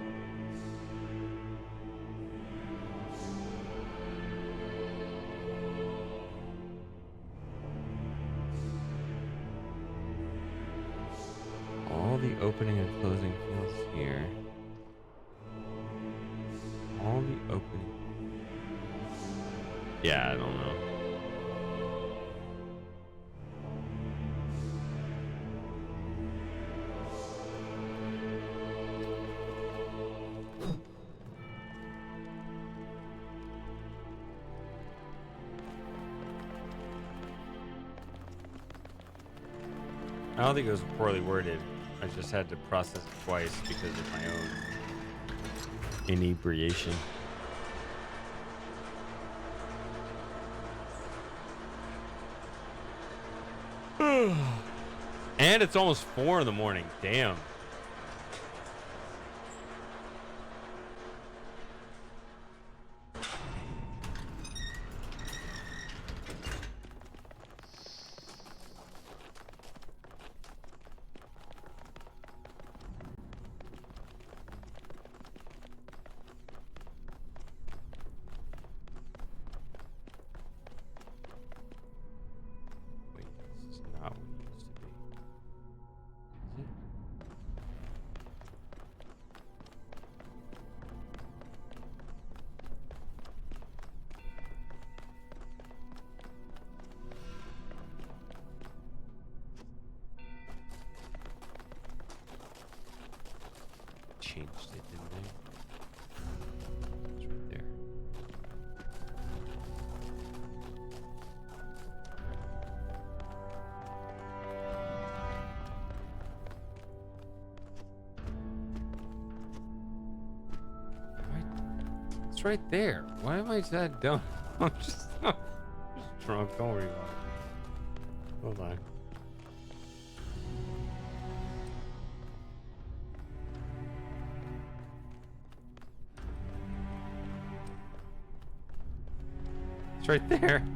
All the opening and closing fields here. All the opening. Yeah, I don't know. I don't think it was poorly worded. I just had to process it twice because of my own inebriation. And it's almost 4 in the morning. Damn. Changed it, didn't they? It's right there. It's right there. Why am I that dumb? I'm just drunk. Don't worry about it. Hold on. It's right there.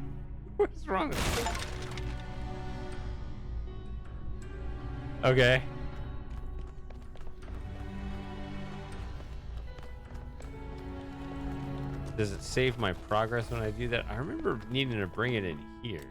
What's wrong with it? Okay. Does it save my progress when I do that? I remember needing to bring it in here.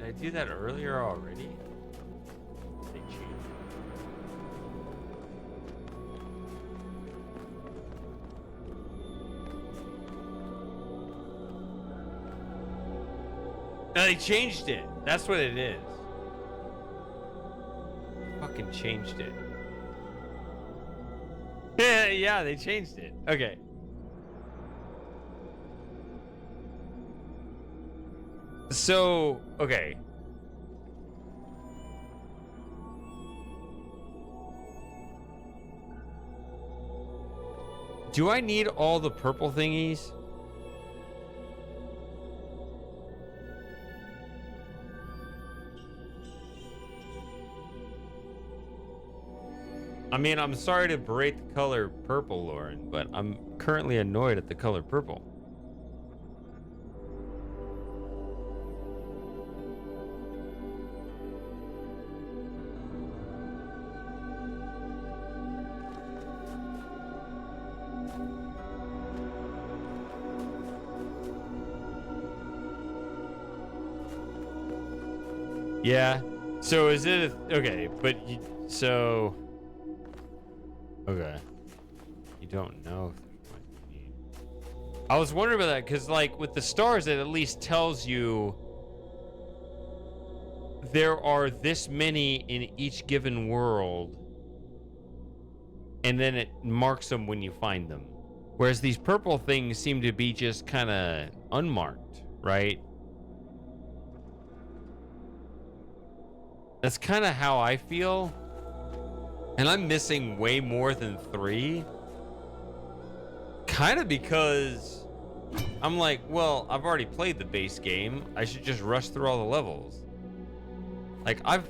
Did I do that earlier already? They changed. No, they changed it. That's what it is. Fucking changed it. Yeah, they changed it. Okay. So, okay. Do I need all the purple thingies? I mean, I'm sorry to berate the color purple, Lauren, but I'm currently annoyed at the color purple. Yeah. So is it okay? But you, so okay. You don't know if there's one you need. I was wondering about that because, like, with the stars, it at least tells you there are this many in each given world, and then it marks them when you find them. Whereas these purple things seem to be just kind of unmarked, right? That's kind of how I feel. And I'm missing way more than 3. Kind of because I'm like, well, I've already played the base game. I should just rush through all the levels. Like, I've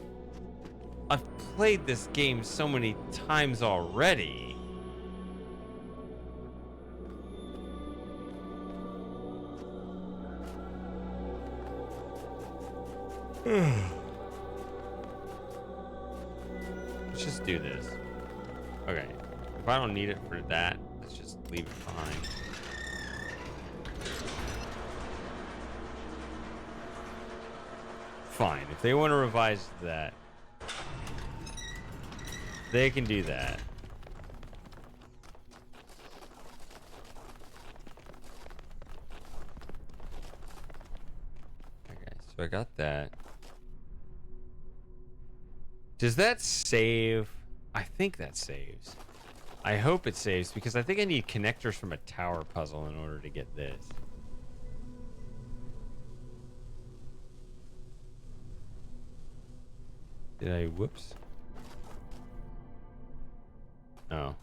played this game so many times already. Let's just do this. Okay. If I don't need it for that, let's just leave it behind. Fine. If they want to revise that, they can do that. Okay, so I got that. Does that save? I think that saves. I hope it saves because I think I need connectors from a tower puzzle in order to get this. Did I? Whoops. Oh.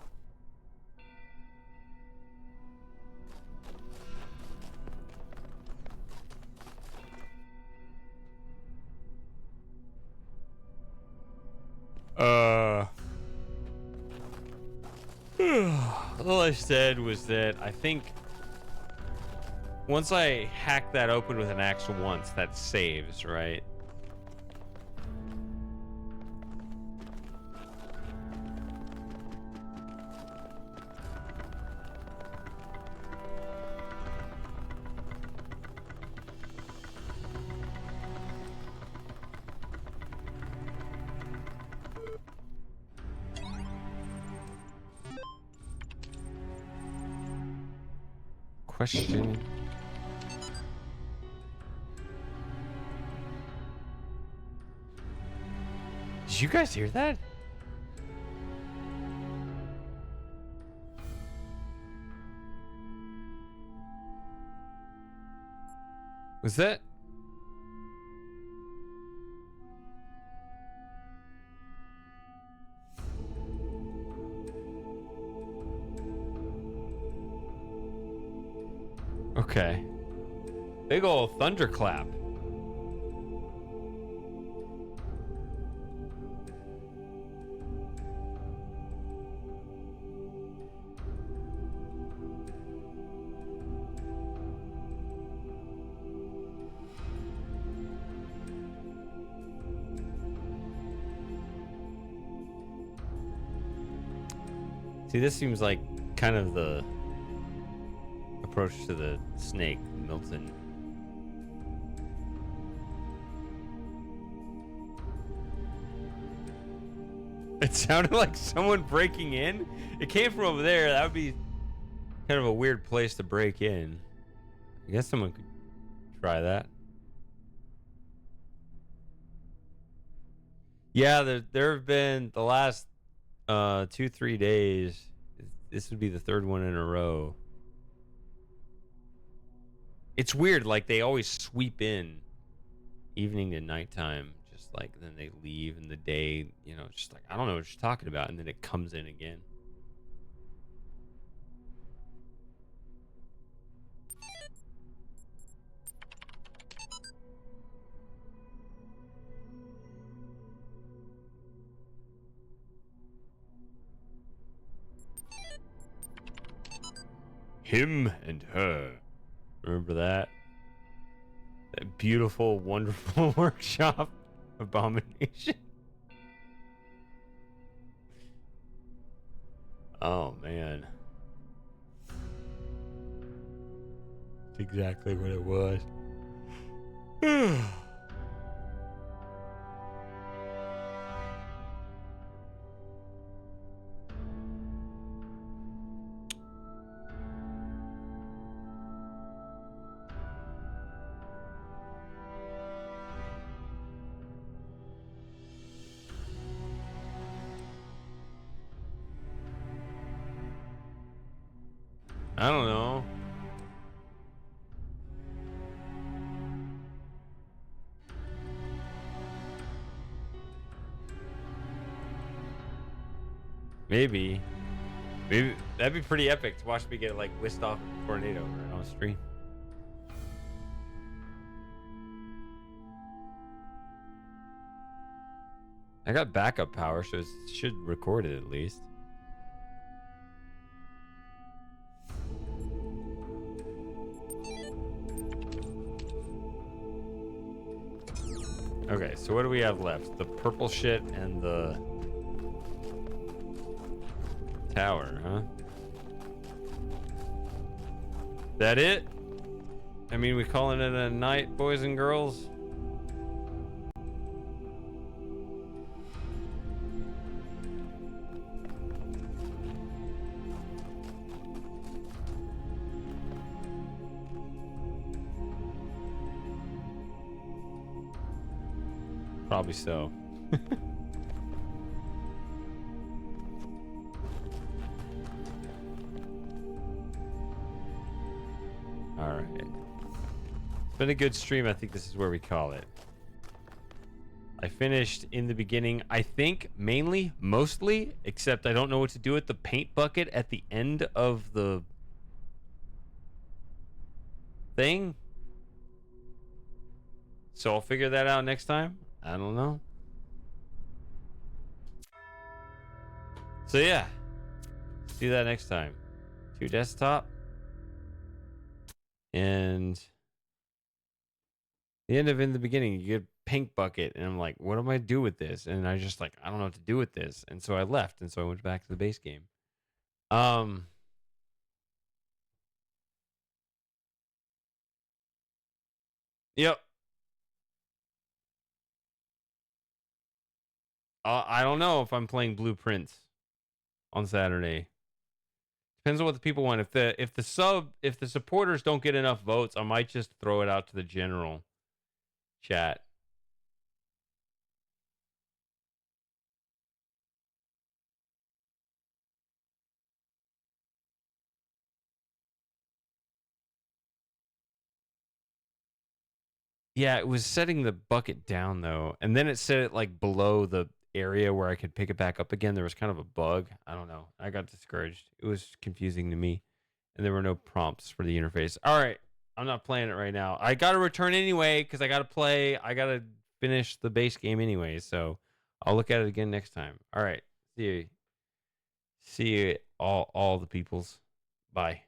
All I said was that I think once I hack that open with an axe once, that saves, right? Question. Did you guys hear that? Was that? Okay. Big ol' thunderclap. See, this seems like kind of the approach to the snake, Milton. It sounded like someone breaking in. It came from over there. That would be kind of a weird place to break in. I guess someone could try that. Yeah, there have been the last 2-3 days. This would be the third one in a row. It's weird, like they always sweep in evening to nighttime, just like then they leave in the day, you know, just like I don't know what you're talking about, and then it comes in again. Him and her. Remember that? That beautiful, wonderful workshop abomination. Oh, man. That's exactly what it was. I don't know. Maybe. Maybe that'd be pretty epic to watch me get like whisked off in a tornado right on stream. I got backup power, so it should record it at least. Okay, so what do we have left? The purple shit and the tower, huh? That it? I mean, we calling it a night, boys and girls? Probably so. All right. It's been a good stream. I think this is where we call it. I finished in the beginning, I think, mainly, mostly, except I don't know what to do with the paint bucket at the end of the thing. So I'll figure that out next time. I don't know. So yeah, let's do that next time. To desktop. And the end of in the beginning, you get pink bucket. And I'm like, what am I do with this? And I just like, I don't know what to do with this. And so I left. And so I went back to the base game. Yep. I don't know if I'm playing Blueprints on Saturday. Depends on what the people want. If the supporters don't get enough votes, I might just throw it out to the general chat. Yeah, it was setting the bucket down though, and then it set it like below the area where I could pick it back up again. There was kind of a bug. I don't know. I got discouraged. It was confusing to me, and there were no prompts for the interface. All right, I'm not playing it right now. I got to return anyway because I got to play. I got to finish the base game anyway, so I'll look at it again next time. All right, see you all the peoples. Bye.